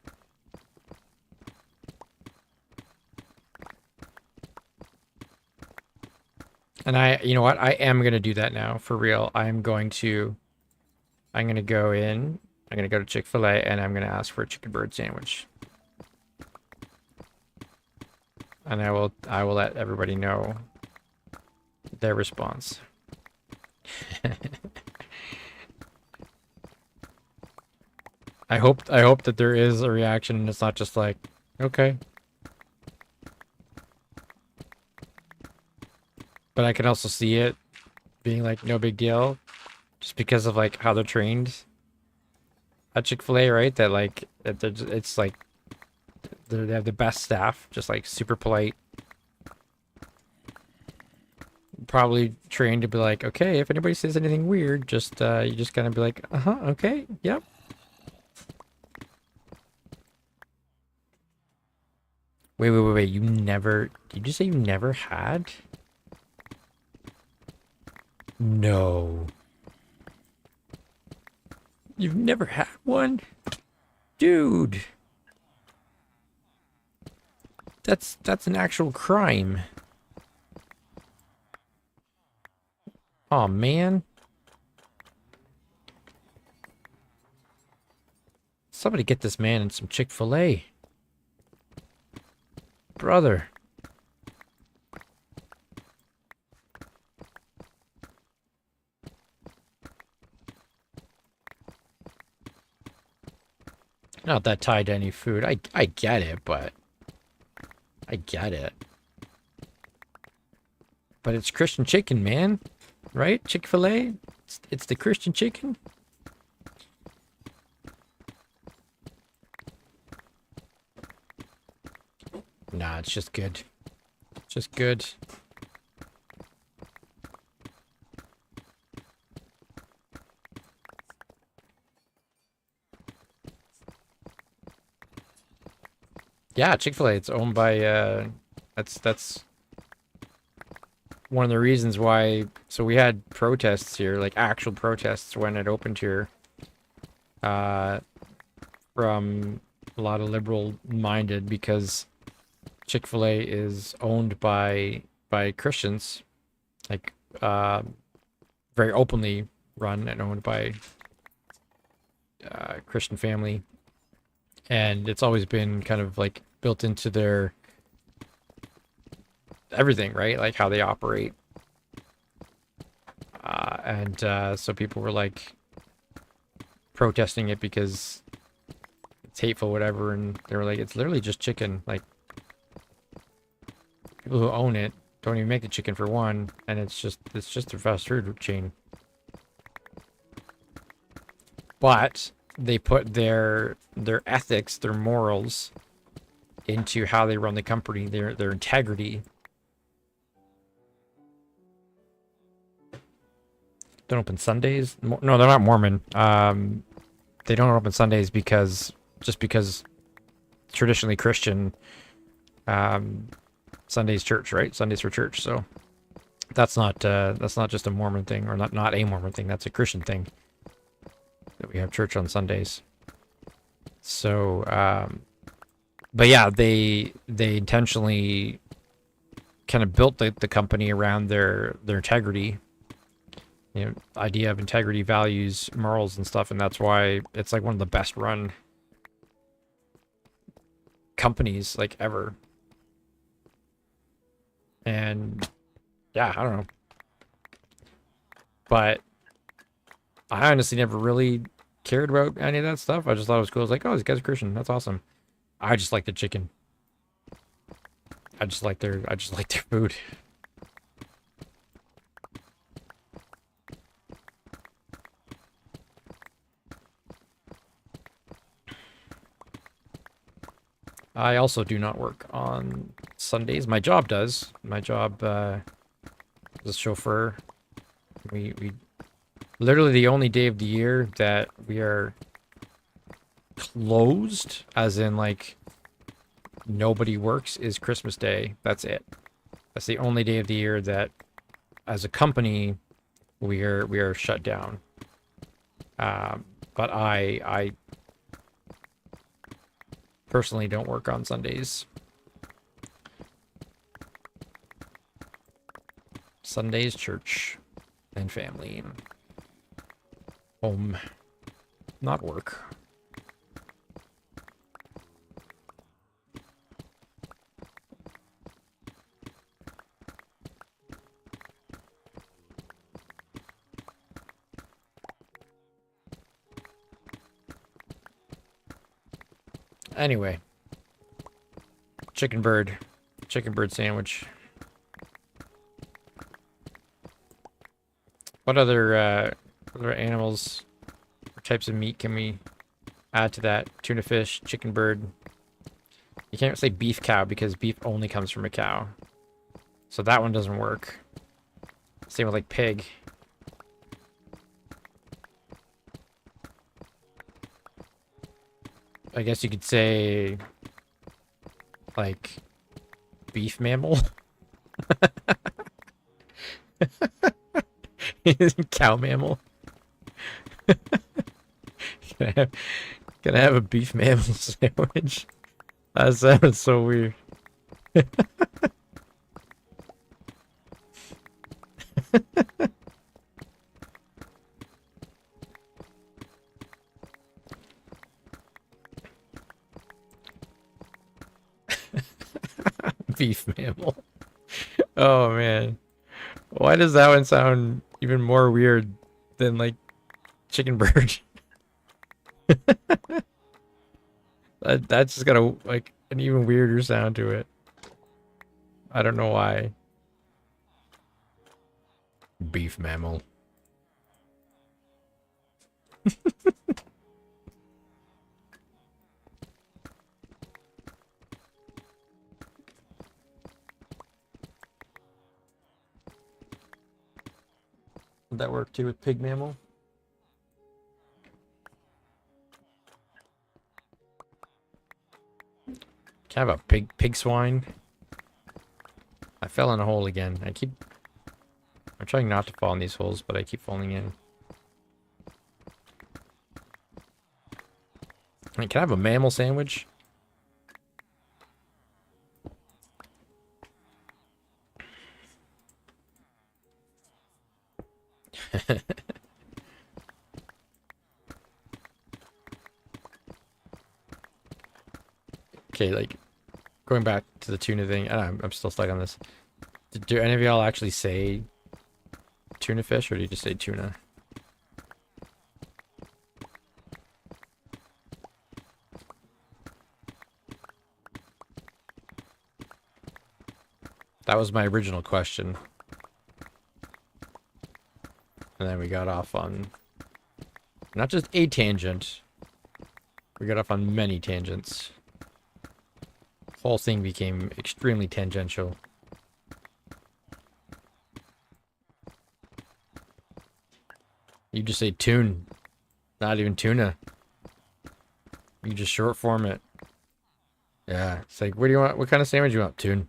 And you know what? I am gonna do that now for real. I'm gonna go in. I'm gonna go to Chick-fil-A and I'm gonna ask for a chicken bird sandwich. And I will let everybody know their response. I hope that there is a reaction and it's not just like, okay. But I can also see it being like no big deal just because of like how they're trained at Chick-fil-A, right? That like it's like they have the best staff, just like super polite. Probably trained to be like, okay, if anybody says anything weird, just you just gotta be like, okay, yep. Wait, you never, did you say you never had? No. You've never had one? Dude. That's an actual crime. Oh man. Somebody get this man in some Chick-fil-A. Brother. Not that tied to any food. I get it, but I get it. But it's Christian chicken, man. Right? Chick-fil-A? It's the Christian chicken? Nah, it's just good. Just good. Yeah, Chick-fil-A, it's owned by that's one of the reasons why. So we had protests here, like actual protests when it opened here. From a lot of liberal minded because Chick-fil-A is owned by Christians, like very openly run and owned by Christian family, and it's always been kind of like built into their everything, right? Like how they operate, and so people were like protesting it because it's hateful, whatever, and they were like, it's literally just chicken, like. People who own it don't even make the chicken for one, and it's just a fast food chain. But they put their ethics, their morals into how they run the company, their integrity. Don't open Sundays? No, they're not Mormon. They don't open Sundays because traditionally Christian. Sunday's church, right? Sundays for church. So that's not just a Mormon thing, or not a Mormon thing. That's a Christian thing that we have church on Sundays. So, but yeah, they intentionally kind of built the company around their integrity, you know, idea of integrity, values, morals, and stuff, and that's why it's like one of the best run companies like ever. And yeah, I don't know. But I honestly never really cared about any of that stuff. I just thought it was cool. I was like, oh, these guys are Christian. That's awesome. I just like the chicken. I just like their food. I also do not work on Sundays. My job does. My job is a chauffeur. We literally the only day of the year that we are closed, as in like nobody works, is Christmas Day. That's it. That's the only day of the year that, as a company, we are shut down. But I personally don't work on Sundays. Sundays, church and family. Home, not work. Anyway, chicken bird sandwich. What other animals or types of meat can we add to that? Tuna fish, chicken bird. You can't say beef cow because beef only comes from a cow. So that one doesn't work. Same with like pig. I guess you could say like beef mammal. Cow mammal. Can I have a beef mammal sandwich? That sounds so weird. Beef mammal. Oh man. Why does that one sound even more weird than like chicken bird? That's just got a like an even weirder sound to it. I don't know why. Beef mammal. Would that work too with pig mammal? Can I have a pig swine? I fell in a hole again. I'm trying not to fall in these holes, but I keep falling in. I mean, can I have a mammal sandwich? Okay, like, going back to the tuna thing, I'm still stuck on this. Do any of y'all actually say tuna fish, or do you just say tuna? That was my original question. And then we got off on not just a tangent. We got off on many tangents. Whole thing became extremely tangential. You just say tune, not even tuna. You just short form it. Yeah, it's like, what do you want? What kind of sandwich do you want? Tune.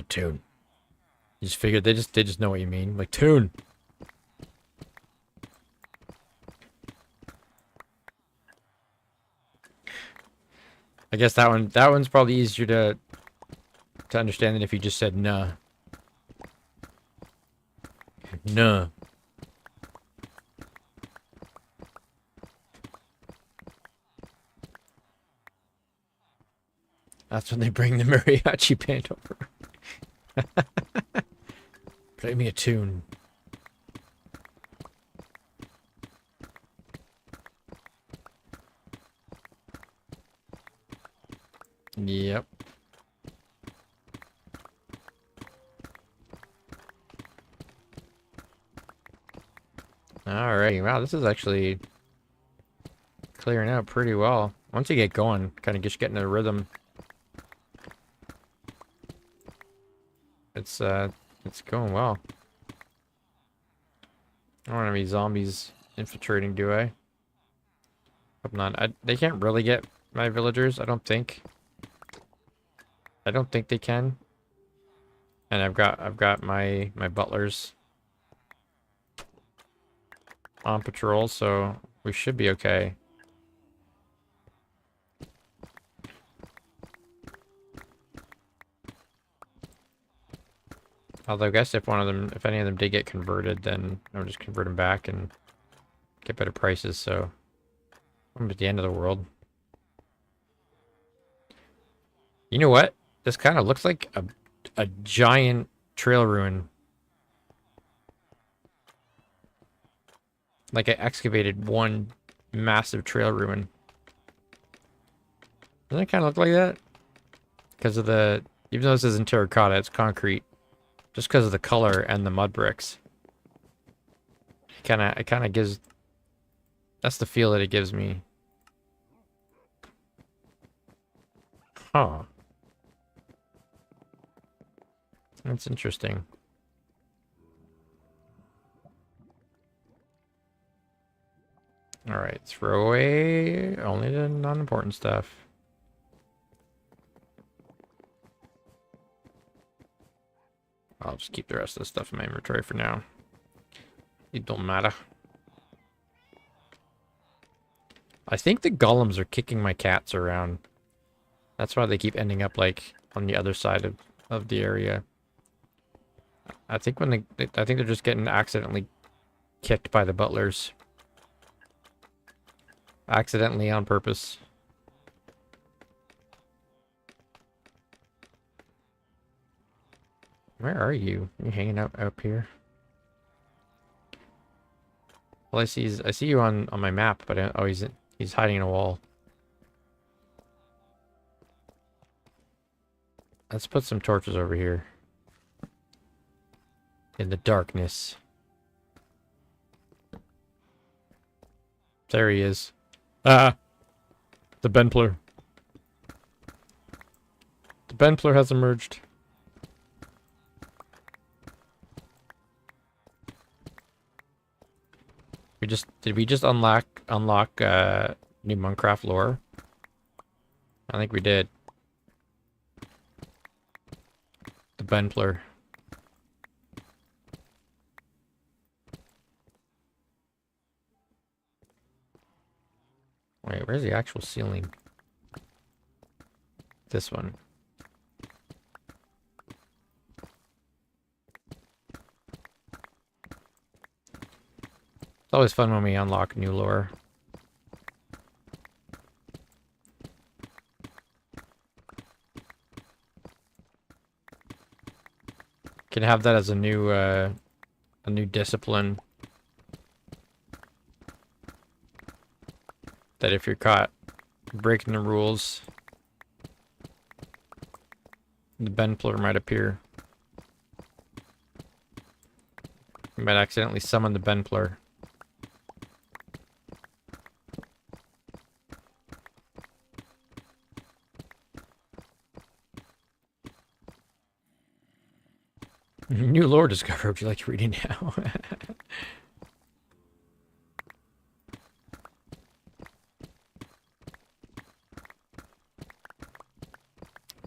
Tune. You just figured they just know what you mean. Like tune. I guess that one's probably easier to understand than if you just said nah. Nah. That's when they bring the mariachi band over. Play me a tune. Yep. Alrighty, wow, this is actually clearing out pretty well. Once you get going, kind of just getting a rhythm. It's going well. I don't have any zombies infiltrating, do I? Hope not. They can't really get my villagers, I don't think. I don't think they can. And I've got my butlers on patrol, so we should be okay. Although I guess if any of them did get converted, then I'll just convert them back and get better prices, so I'm at the end of the world. You know what? This kind of looks like a giant trail ruin. Like I excavated one massive trail ruin. Doesn't it kind of look like that? Because of the... Even though this isn't terracotta, it's concrete. Just because of the color and the mud bricks. It kind of gives... That's the feel that it gives me. Huh. That's interesting. Alright, throw away only the non-important stuff. I'll just keep the rest of the stuff in my inventory for now. It don't matter. I think the golems are kicking my cats around. That's why they keep ending up, like, on the other side of the area. I think I think they're just getting accidentally kicked by the butlers. Accidentally on purpose. Where are you? You hanging out up here? All I see is I see you on my map, but oh, he's hiding in a wall. Let's put some torches over here. In the darkness. There he is. Ah! The Benpler. The Benpler has emerged. Did we just unlock new Monkraft lore? I think we did. The Benpler. Wait, where's the actual ceiling? This one. It's always fun when we unlock new lore. Can have that as a new discipline. That if you're caught breaking the rules, the Benpler might appear. You might accidentally summon the Benpler. New lore discovered. Would you like to read it now?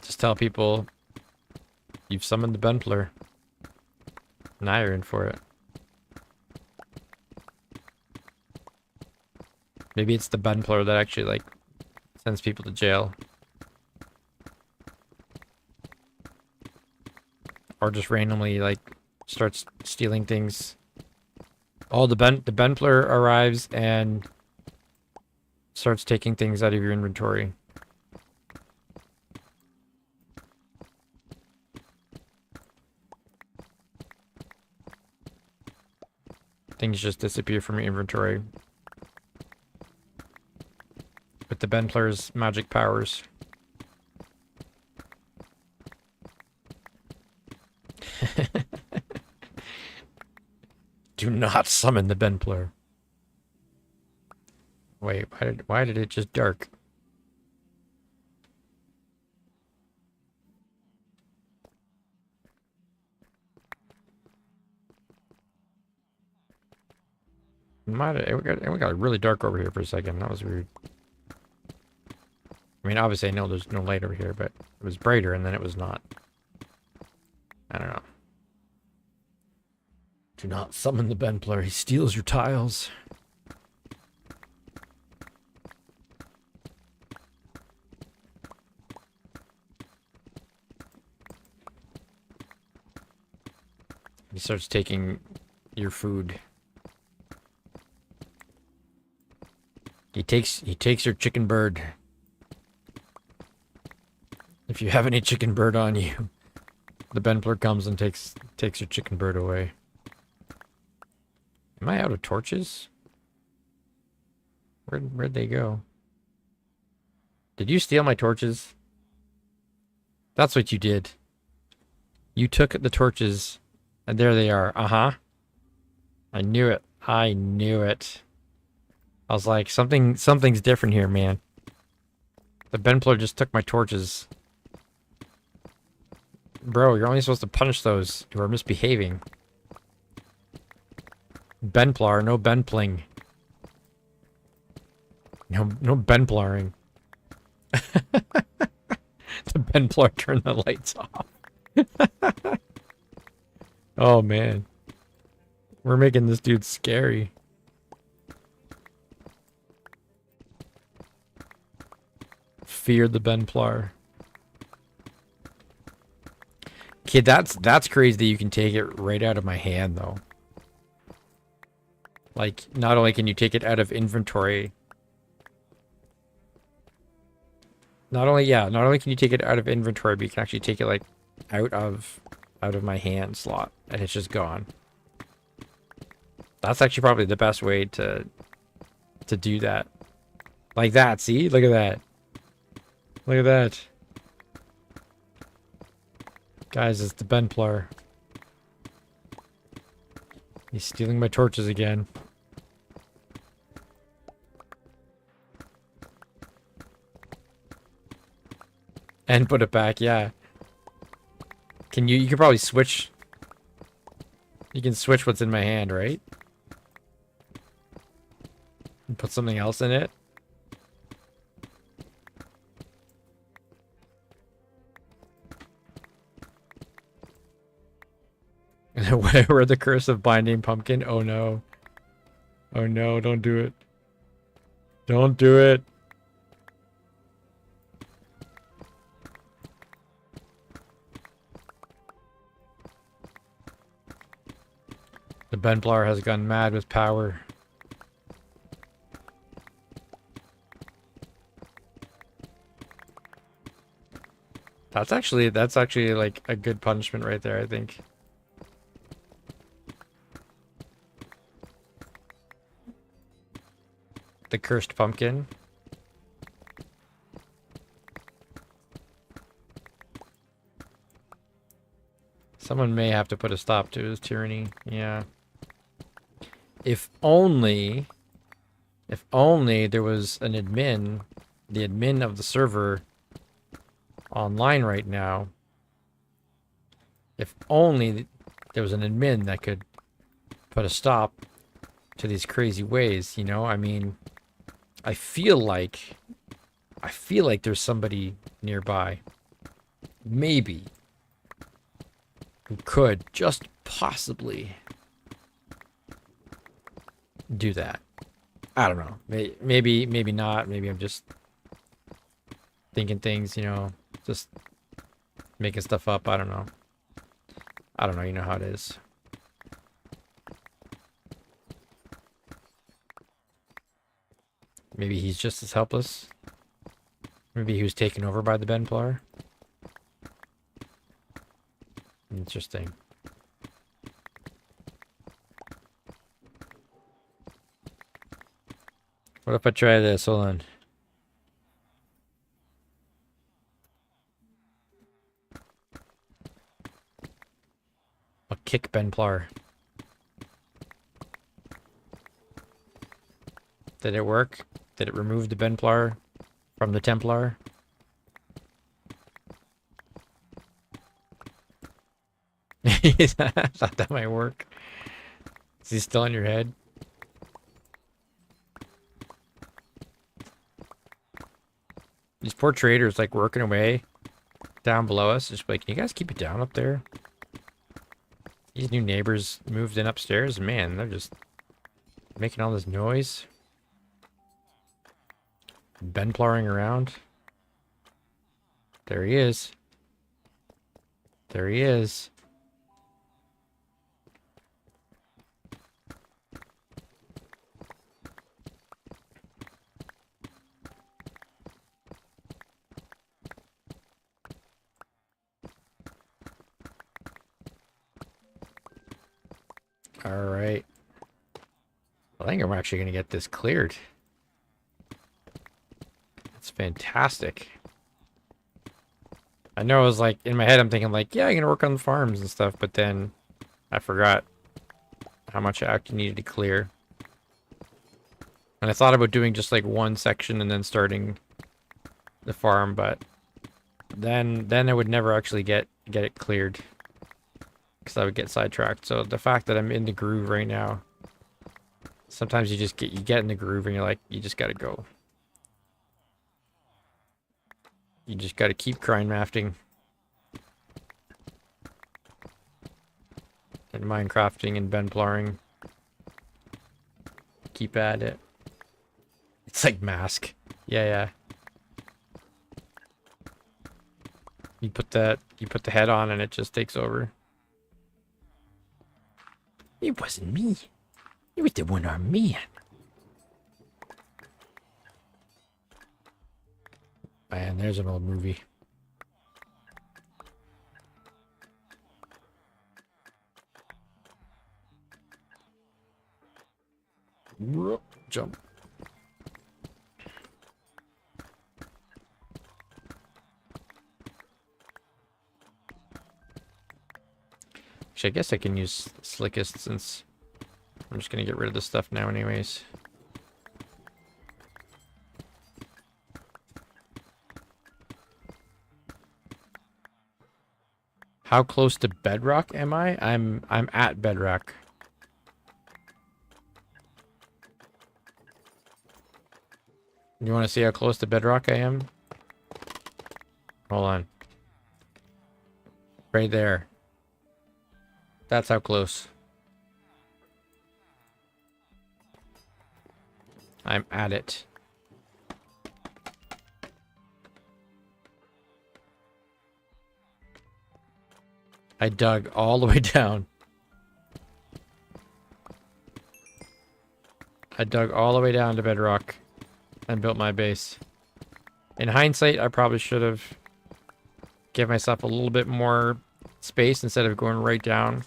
Just tell people you've summoned the Benpler. Now you're in for it. Maybe it's the Benpler that actually, like, sends people to jail. Or just randomly, like, starts stealing things. Oh, the Benpler arrives and starts taking things out of your inventory. Things just disappear from your inventory. With the Benpler's magic powers. Do not summon the Benpler. Wait, why did it just dark? It got really dark over here for a second. That was weird. I mean, obviously I know there's no light over here, but it was brighter and then it was not. I don't know. Do not summon the Benpler. He steals your tiles. He starts taking your food. He takes your chicken bird. If you have any chicken bird on you, the Benpler comes and takes your chicken bird away. Am I out of torches? Where'd they go? Did you steal my torches? That's what you did. You took the torches, and there they are. Uh-huh. I knew it. I knew it. I was like, something's different here, man. The Benpler just took my torches. Bro, you're only supposed to punish those who are misbehaving. Benplar, no Benpling. No Benplaring. The Benplar turned the lights off. Oh, man. We're making this dude scary. Fear the Benplar. Kid, that's crazy that you can take it right out of my hand, though. Like, not only can you take it out of inventory. Not only can you take it out of inventory, but you can actually take it, like, out of my hand slot, and it's just gone. That's actually probably the best way to do that. Like that, see? Look at that. Look at that. Guys, it's the Benplar. He's stealing my torches again. And put it back, yeah. You can probably switch. You can switch what's in my hand, right? And put something else in it. Where the curse of binding pumpkin? Oh no. Oh no, don't do it. Don't do it. The Benplar has gone mad with power. That's actually like a good punishment right there, I think. The cursed pumpkin. Someone may have to put a stop to his tyranny. Yeah. If only there was an admin, the admin of the server online right now. If only there was an admin that could put a stop to these crazy ways, you know? I mean, I feel like there's somebody nearby, maybe, who could just possibly do that. I don't know. Maybe not. Maybe I'm just thinking things, you know, just making stuff up. I don't know. I don't know. You know how it is. Maybe he's just as helpless. Maybe he was taken over by the Benplar. Interesting. What if I try this? Hold on. I'll kick Benplar. Did it work? Did it remove the Benplar from the Templar? I thought that might work. Is he still in your head? These poor traders like working away down below us. Just like, can you guys keep it down up there? These new neighbors moved in upstairs. Man, they're just making all this noise. Ben ploughing around. There he is. There he is. All right. I think I'm actually going to get this cleared. That's fantastic. I know I was like, in my head, I'm thinking like, yeah, I'm going to work on the farms and stuff, but then I forgot how much I actually needed to clear. And I thought about doing just like one section and then starting the farm, but then I would never actually get it cleared because I would get sidetracked. So the fact that I'm in the groove right now, sometimes you get in the groove and you're like, you just got to go. You just got to keep crime rafting and Minecrafting and Ben ploughing. Keep at it. It's like Mask. Yeah, yeah. You put the head on and it just takes over. It wasn't me. It was the one-armed man. Man, there's an old movie. Jump. Actually, I guess I can use Slickest since I'm just gonna get rid of this stuff now anyways. How close to bedrock am I? I'm at bedrock. You want to see how close to bedrock I am? Hold on. Right there. That's how close. I'm at it. I dug all the way down. I dug all the way down to bedrock and built my base. In hindsight, I probably should have given myself a little bit more space instead of going right down.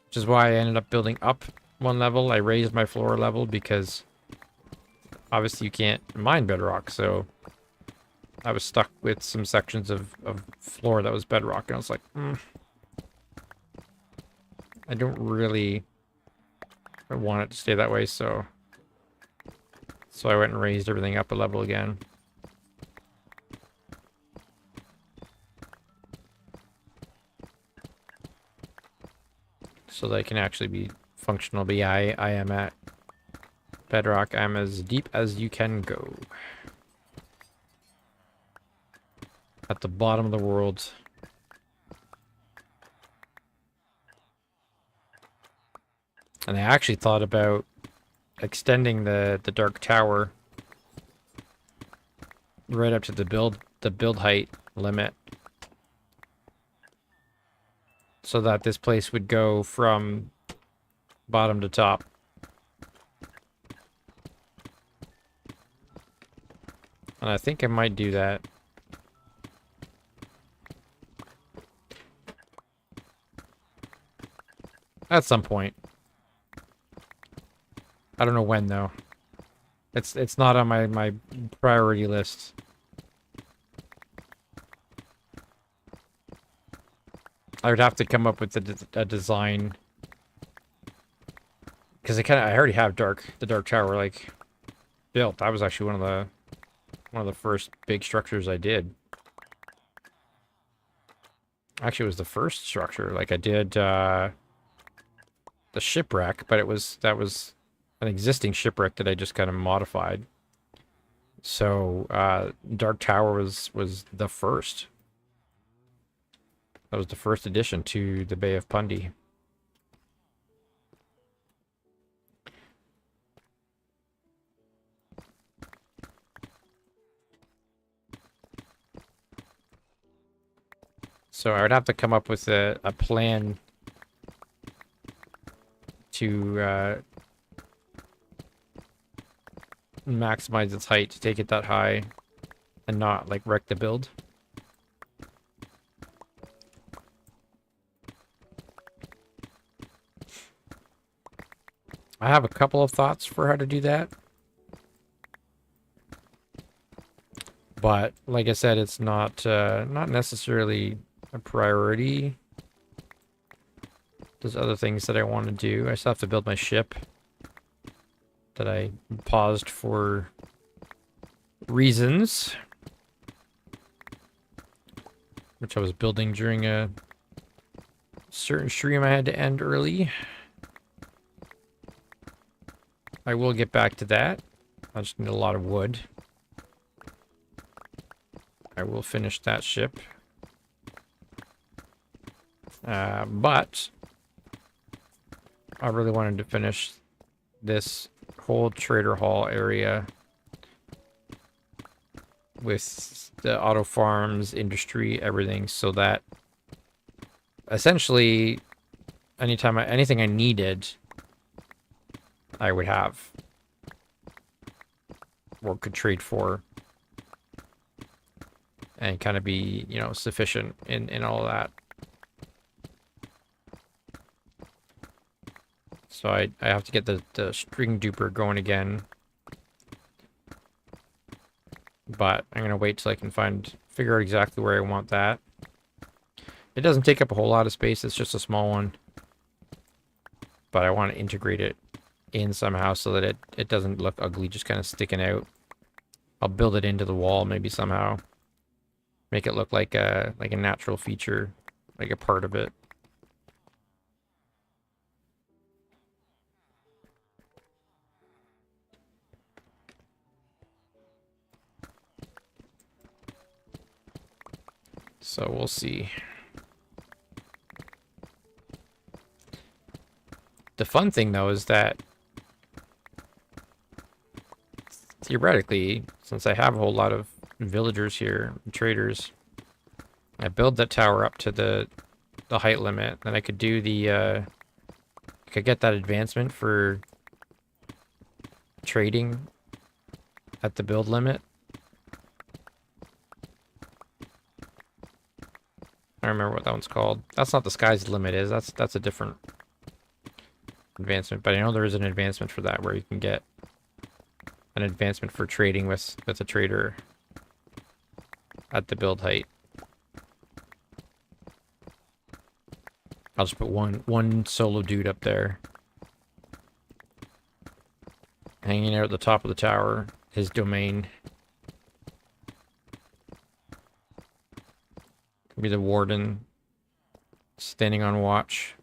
Which is why I ended up building up one level. I raised my floor level because obviously you can't mine bedrock, so I was stuck with some sections of floor that was bedrock, and I was like, I don't really want it to stay that way, so I went and raised everything up a level again. So they can actually be functional, but yeah, I am at bedrock. I'm as deep as you can go. At the bottom of the world. And I actually thought about extending the dark tower right up to the build height limit, so that this place would go from bottom to top. And I think I might do that. At some point. I don't know when though. It's not on my priority list. I would have to come up with a design, because I already have the dark tower like built. That was actually one of the first big structures I did. Actually, it was the first structure. Like I did the shipwreck, but that was an existing shipwreck that I just kind of modified. So Dark Tower was the first. That was the first addition to the Bay of Fundy. So I would have to come up with a plan to maximize its height to take it that high and not like wreck the build. I have a couple of thoughts for how to do that. But like I said, it's not necessarily a priority. There's other things that I want to do. I still have to build my ship that I paused for reasons, which I was building during a certain stream I had to end early. I will get back to that. I just need a lot of wood. I will finish that ship. But I really wanted to finish this whole trader hall area with the auto farms, industry, everything, so that essentially anytime anything I needed, I would have or could trade for and kind of be, you know, sufficient in all of that. So I have to get the string duper going again. But I'm going to wait till I can figure out exactly where I want that. It doesn't take up a whole lot of space. It's just a small one. But I want to integrate it in somehow so that it doesn't look ugly, just kind of sticking out. I'll build it into the wall maybe somehow. Make it look like a natural feature, like a part of it. So we'll see. The fun thing though is that theoretically, since I have a whole lot of villagers here, traders, I build that tower up to the height limit, then I could do the could get that advancement for trading at the build limit. I don't remember what that one's called. That's not the sky's limit, is that's a different advancement, but I know there is an advancement for that where you can get an advancement for trading with a trader at the build height. I'll just put one solo dude up there, hanging out at the top of the tower, his domain. Could be the warden, standing on watch.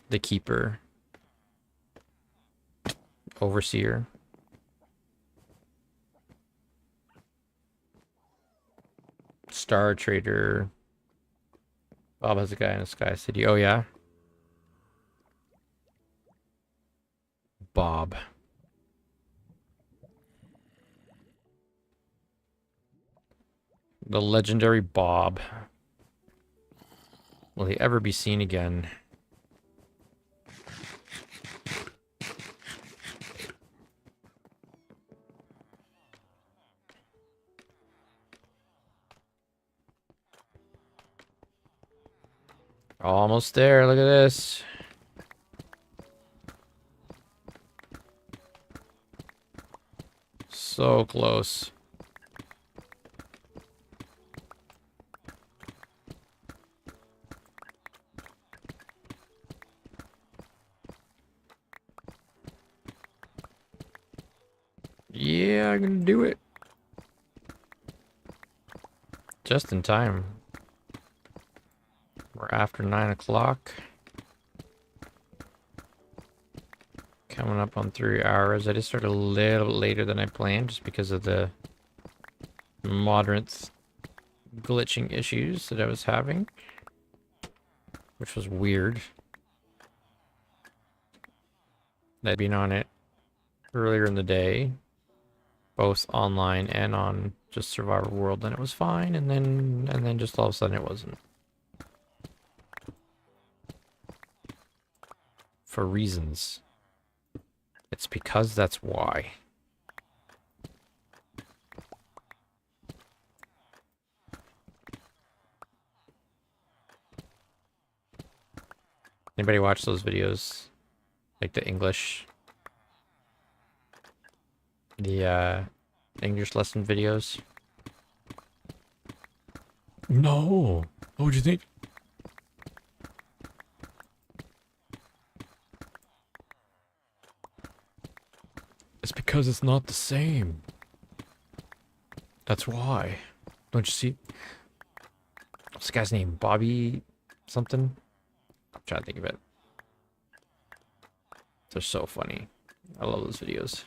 The keeper. Overseer. Star trader. Bob has a guy in a Sky City. Oh, yeah? Bob. The legendary Bob. Will he ever be seen again? Almost there. Look at this. So close. Yeah, I'm gonna do it. Just in time. We're after 9 o'clock. Coming up on 3 hours. I just started a little bit later than I planned just because of the moderate glitching issues that I was having, which was weird. I'd been on it earlier in the day, both online and on just Survivor World, and it was fine, and then just all of a sudden it wasn't. For reasons. It's because that's why. Anybody watch those videos? Like the English lesson videos? No. What would you think? It's because it's not the same. That's why. Don't you see? What's the guy's name? Bobby something? I'm trying to think of it. They're so funny. I love those videos.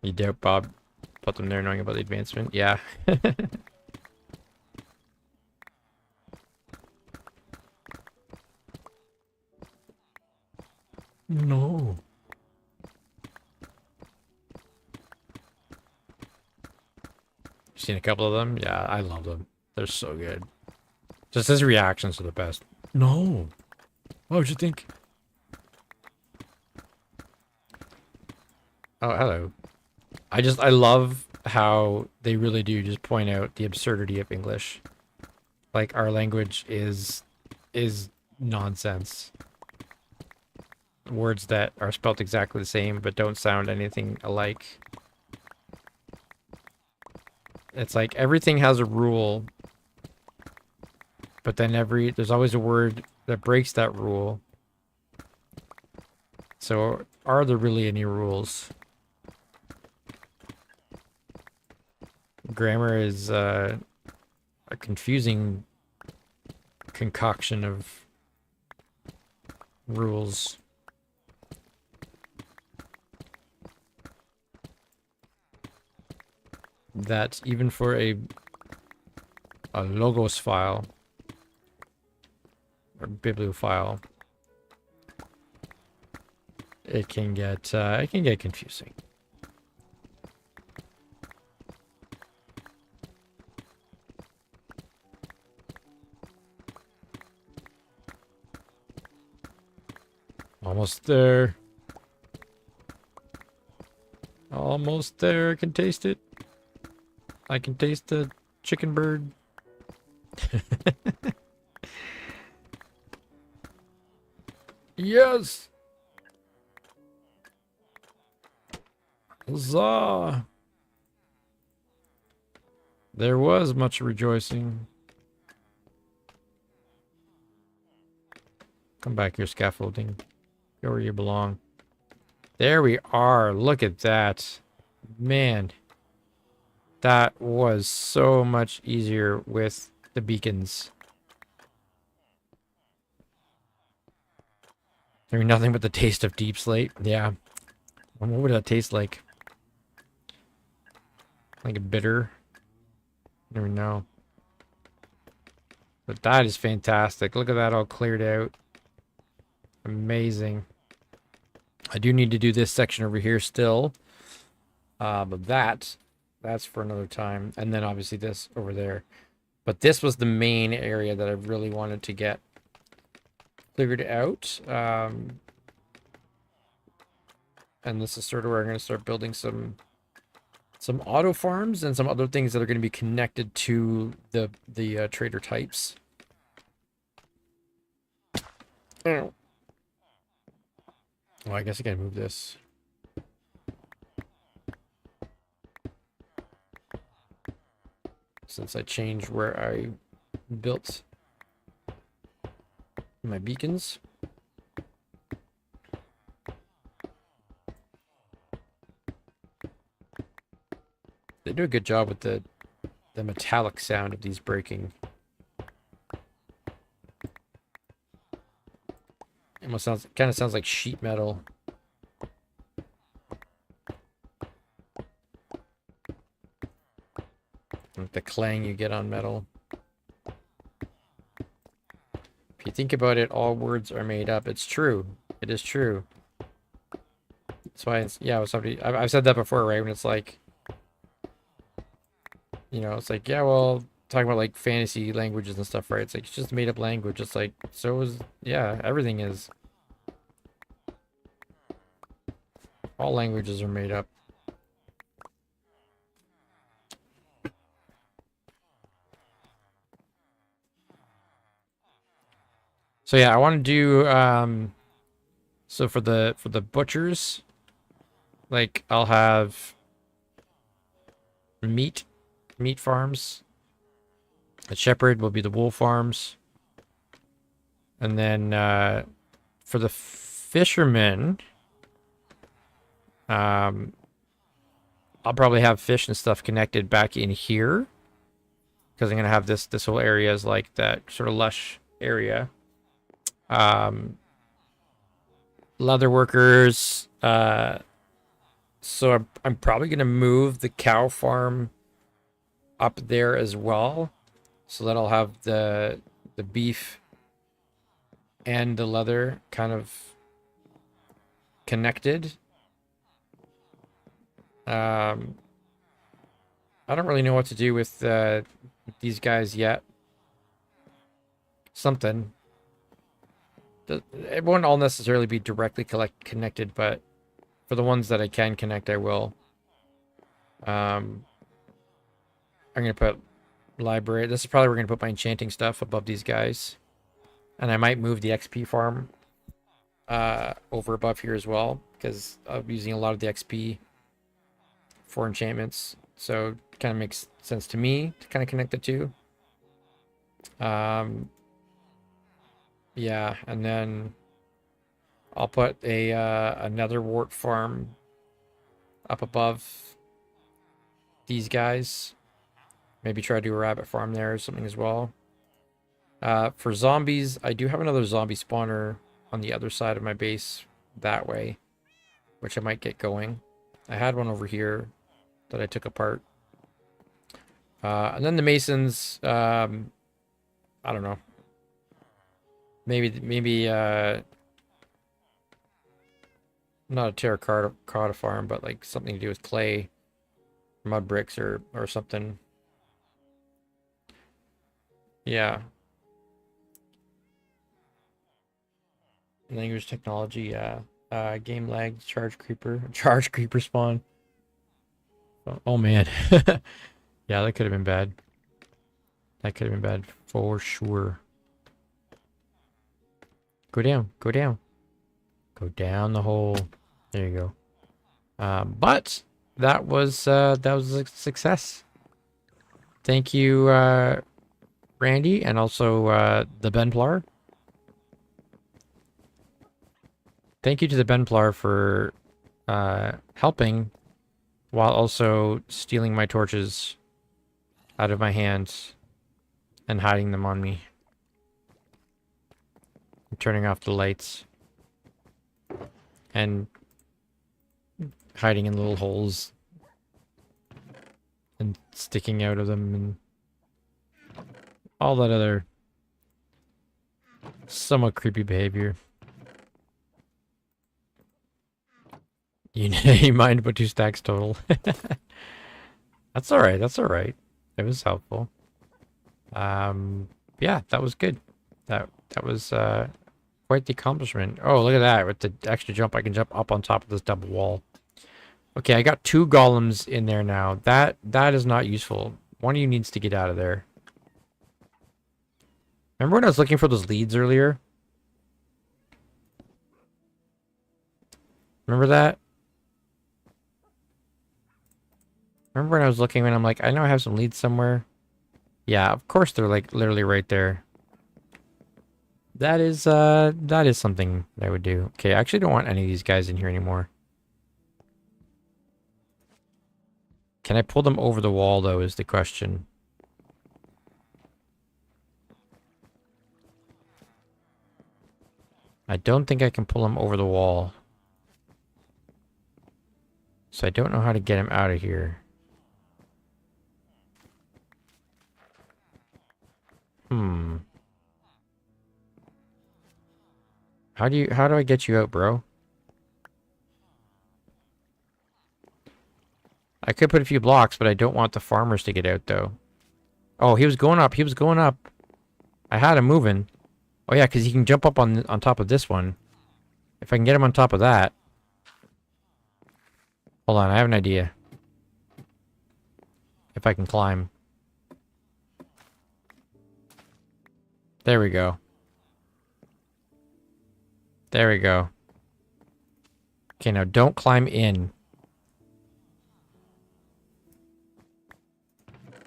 You doubt Bob put them there knowing about the advancement? Yeah. No. You've seen a couple of them? Yeah, I love them. They're so good. Just his reactions are the best. No. What would you think? Oh, hello. I love how they really do just point out the absurdity of English. Like, our language is nonsense. Words that are spelt exactly the same but don't sound anything alike. It's like everything has a rule, but then there's always a word that breaks that rule. So are there really any rules? Grammar is a confusing concoction of rules. That even for a logos file or bibliophile, it can get confusing. Almost there. Almost there. I can taste it. I can taste the chicken bird. Yes! Huzzah! There was much rejoicing. Come back here, scaffolding. Go where you belong. There we are. Look at that. Man. That was so much easier with the beacons. There's nothing but the taste of deep slate. Yeah. What would that taste like? Like a bitter? Never know. But that is fantastic. Look at that all cleared out. Amazing. I do need to do this section over here still. But that's for another time. And then obviously this over there. But this was the main area that I really wanted to get cleared out. And this is sort of where I'm going to start building some auto farms and some other things that are going to be connected to the trader types. Oh. Well, I guess I gotta move this. Since I changed where I built my beacons. They do a good job with the metallic sound of these breaking. Almost sounds, kind of sounds like sheet metal. Like the clang you get on metal. If you think about it, all words are made up. It's true. It is true. That's why it's, yeah, somebody, I've said that before, right? When it's like, you know, it's like, yeah, well, talking about like fantasy languages and stuff, right? It's like, it's just made up language. It's like, so is, yeah, everything is. All languages are made up. So yeah, I want to do, so for the butchers, like I'll have meat farms. The shepherd will be the wool farms. And then for the fishermen, I'll probably have fish and stuff connected back in here. Because I'm gonna have this whole area is like that sort of lush area. Leather workers, so I'm probably gonna move the cow farm up there as well, so that I'll have the beef and the leather kind of connected. I don't really know what to do with these guys yet. Something. It won't all necessarily be directly connected, but for the ones that I can connect, I will. I'm gonna put library. This is probably where we're gonna put my enchanting stuff above these guys, and I might move the XP farm over above here as well, because I'm using a lot of the XP for enchantments. So it kind of makes sense to me to kind of connect the two. Yeah, and then I'll put a another wart farm up above these guys. Maybe try to do a rabbit farm there or something as well. For zombies, I do have another zombie spawner on the other side of my base that way, which I might get going. I had one over here that I took apart. And then the masons, I don't know. Maybe not a terracotta farm, but like something to do with clay, mud bricks or something. Yeah. Language technology, yeah. Game lag, charge creeper spawn. Oh man. Yeah, that could have been bad. That could have been bad for sure. Go down, go down. Go down the hole. There you go. But that was a success. Thank you, Randy, and also the Benplar. Thank you to the Benplar for helping while also stealing my torches out of my hands and hiding them on me. I'm turning off the lights and hiding in little holes and sticking out of them and all that other somewhat creepy behavior. You mind about 2 stacks total. That's alright, that's alright. It was helpful. Yeah, that was good. That was quite the accomplishment. Oh, look at that. With the extra jump, I can jump up on top of this double wall. Okay, I got 2 golems in there now. That is not useful. One of you needs to get out of there. Remember when I was looking for those leads earlier? Remember that? Remember when I was looking and I'm like, I know I have some leads somewhere. Yeah, of course they're like literally right there. That is something that I would do. Okay, I actually don't want any of these guys in here anymore. Can I pull them over the wall though is the question. I don't think I can pull him over the wall. So I don't know how to get him out of here. Hmm. How do I get you out, bro? I could put a few blocks, but I don't want the farmers to get out, though. Oh, he was going up. He was going up. I had him moving. Oh, yeah, because he can jump up on top of this one. If I can get him on top of that. Hold on, I have an idea. If I can climb. There we go. There we go. Okay, now don't climb in.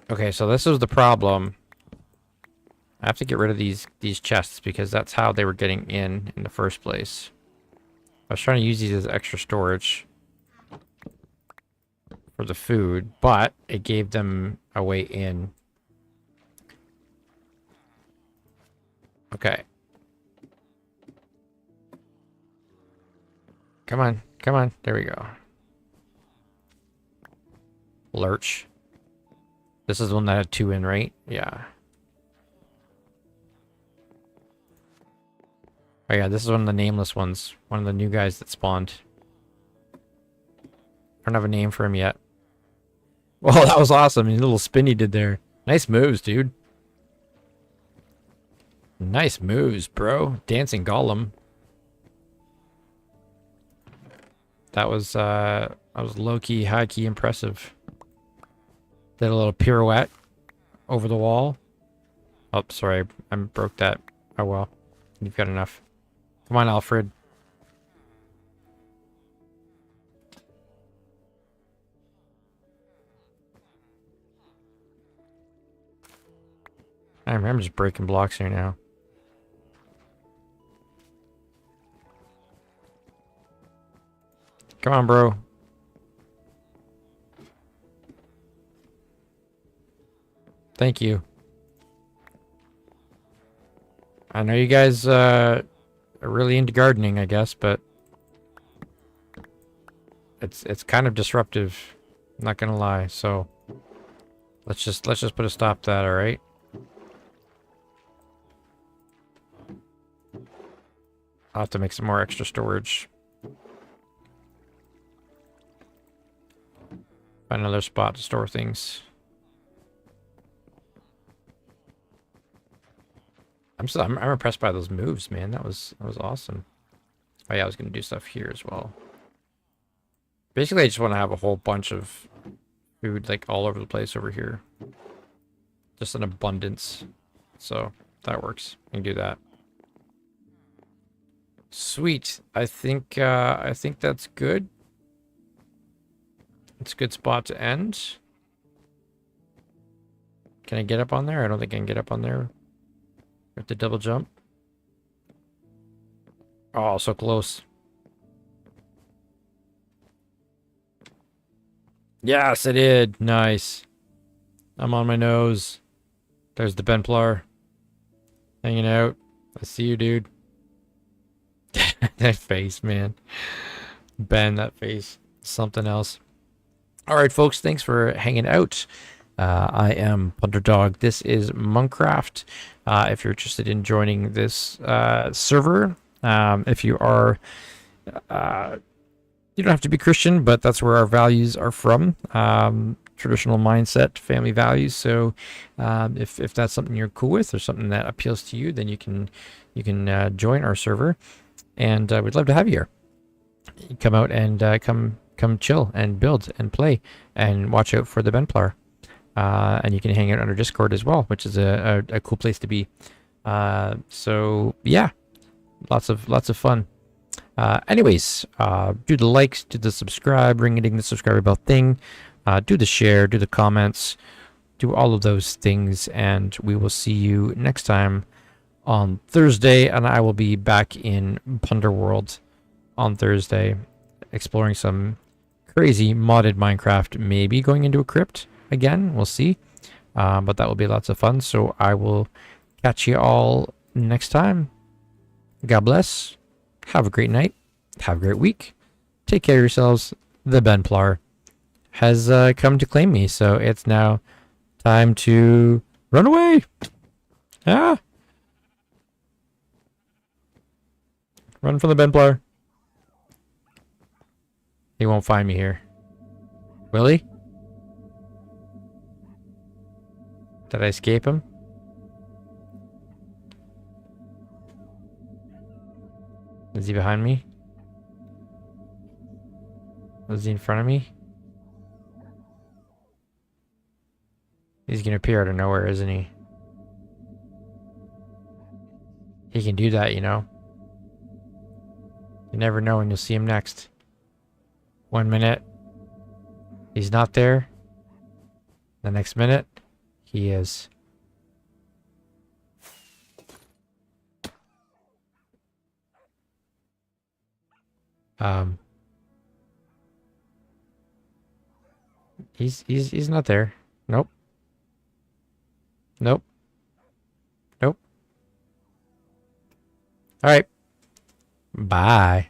Okay, so this is the problem. I have to get rid of these chests because that's how they were getting in the first place. I was trying to use these as extra storage for the food, but it gave them a way in. Okay. Come on, come on. There we go. Lurch. This is the one that had 2 in, right? Yeah. Oh yeah, this is one of the nameless ones. One of the new guys that spawned. I don't have a name for him yet. Well, that was awesome. His little spin he did there. Nice moves, dude. Nice moves, bro. Dancing Golem. That was low-key, high-key impressive. Did a little pirouette over the wall. Oh, sorry. I broke that. Oh, well. You've got enough. Come on, Alfred. I'm just breaking blocks here now. Come on, bro. Thank you. I know you guys are really into gardening, I guess, but it's kind of disruptive. I'm not gonna lie. So let's just put a stop to that. All right. I'll have to make some more extra storage. Find another spot to store things. I'm impressed by those moves, man. That was awesome. Oh yeah, I was gonna do stuff here as well. Basically, I just want to have a whole bunch of food like all over the place over here. Just an abundance. So that works. We can do that. Sweet. I think that's good. It's a good spot to end. Can I get up on there? I don't think I can get up on there. I have to double jump. Oh, so close. Yes, I did. Nice. I'm on my nose. There's the Benplar. Hanging out. I see you, dude. That face, man. Ben, that face. Something else. Alright, folks. Thanks for hanging out. I am Punderdog. This is Monkraft. If you're interested in joining this server, if you are, you don't have to be Christian, but that's where our values are from. Traditional mindset, family values. So if that's something you're cool with or something that appeals to you, then you can join our server, and we'd love to have you here. Come out and come chill and build and play and watch out for the Benplar. And you can hang out on our Discord as well, which is a cool place to be. So yeah, lots of fun. Anyways, do the likes, do the subscribe, ring-a-ding the subscriber bell thing, do the share, do the comments, do all of those things, and we will see you next time on Thursday. And I will be back in Punderworld on Thursday, exploring some crazy modded Minecraft, maybe going into a crypt. Again, we'll see. But that will be lots of fun. So I will catch you all next time. God bless. have a great night. Have a great week. Take care of yourselves. The Benplar has come to claim me, so it's now time to run away. Ah! Run from the Benplar. He won't find me here. Will he? Did I escape him? Is he behind me? Is he in front of me? He's gonna appear out of nowhere, isn't he? He can do that, you know. You never know when you'll see him next. 1 minute, he's not there. The next minute, he is. He's not there. Nope. Nope. Nope. All right. Bye.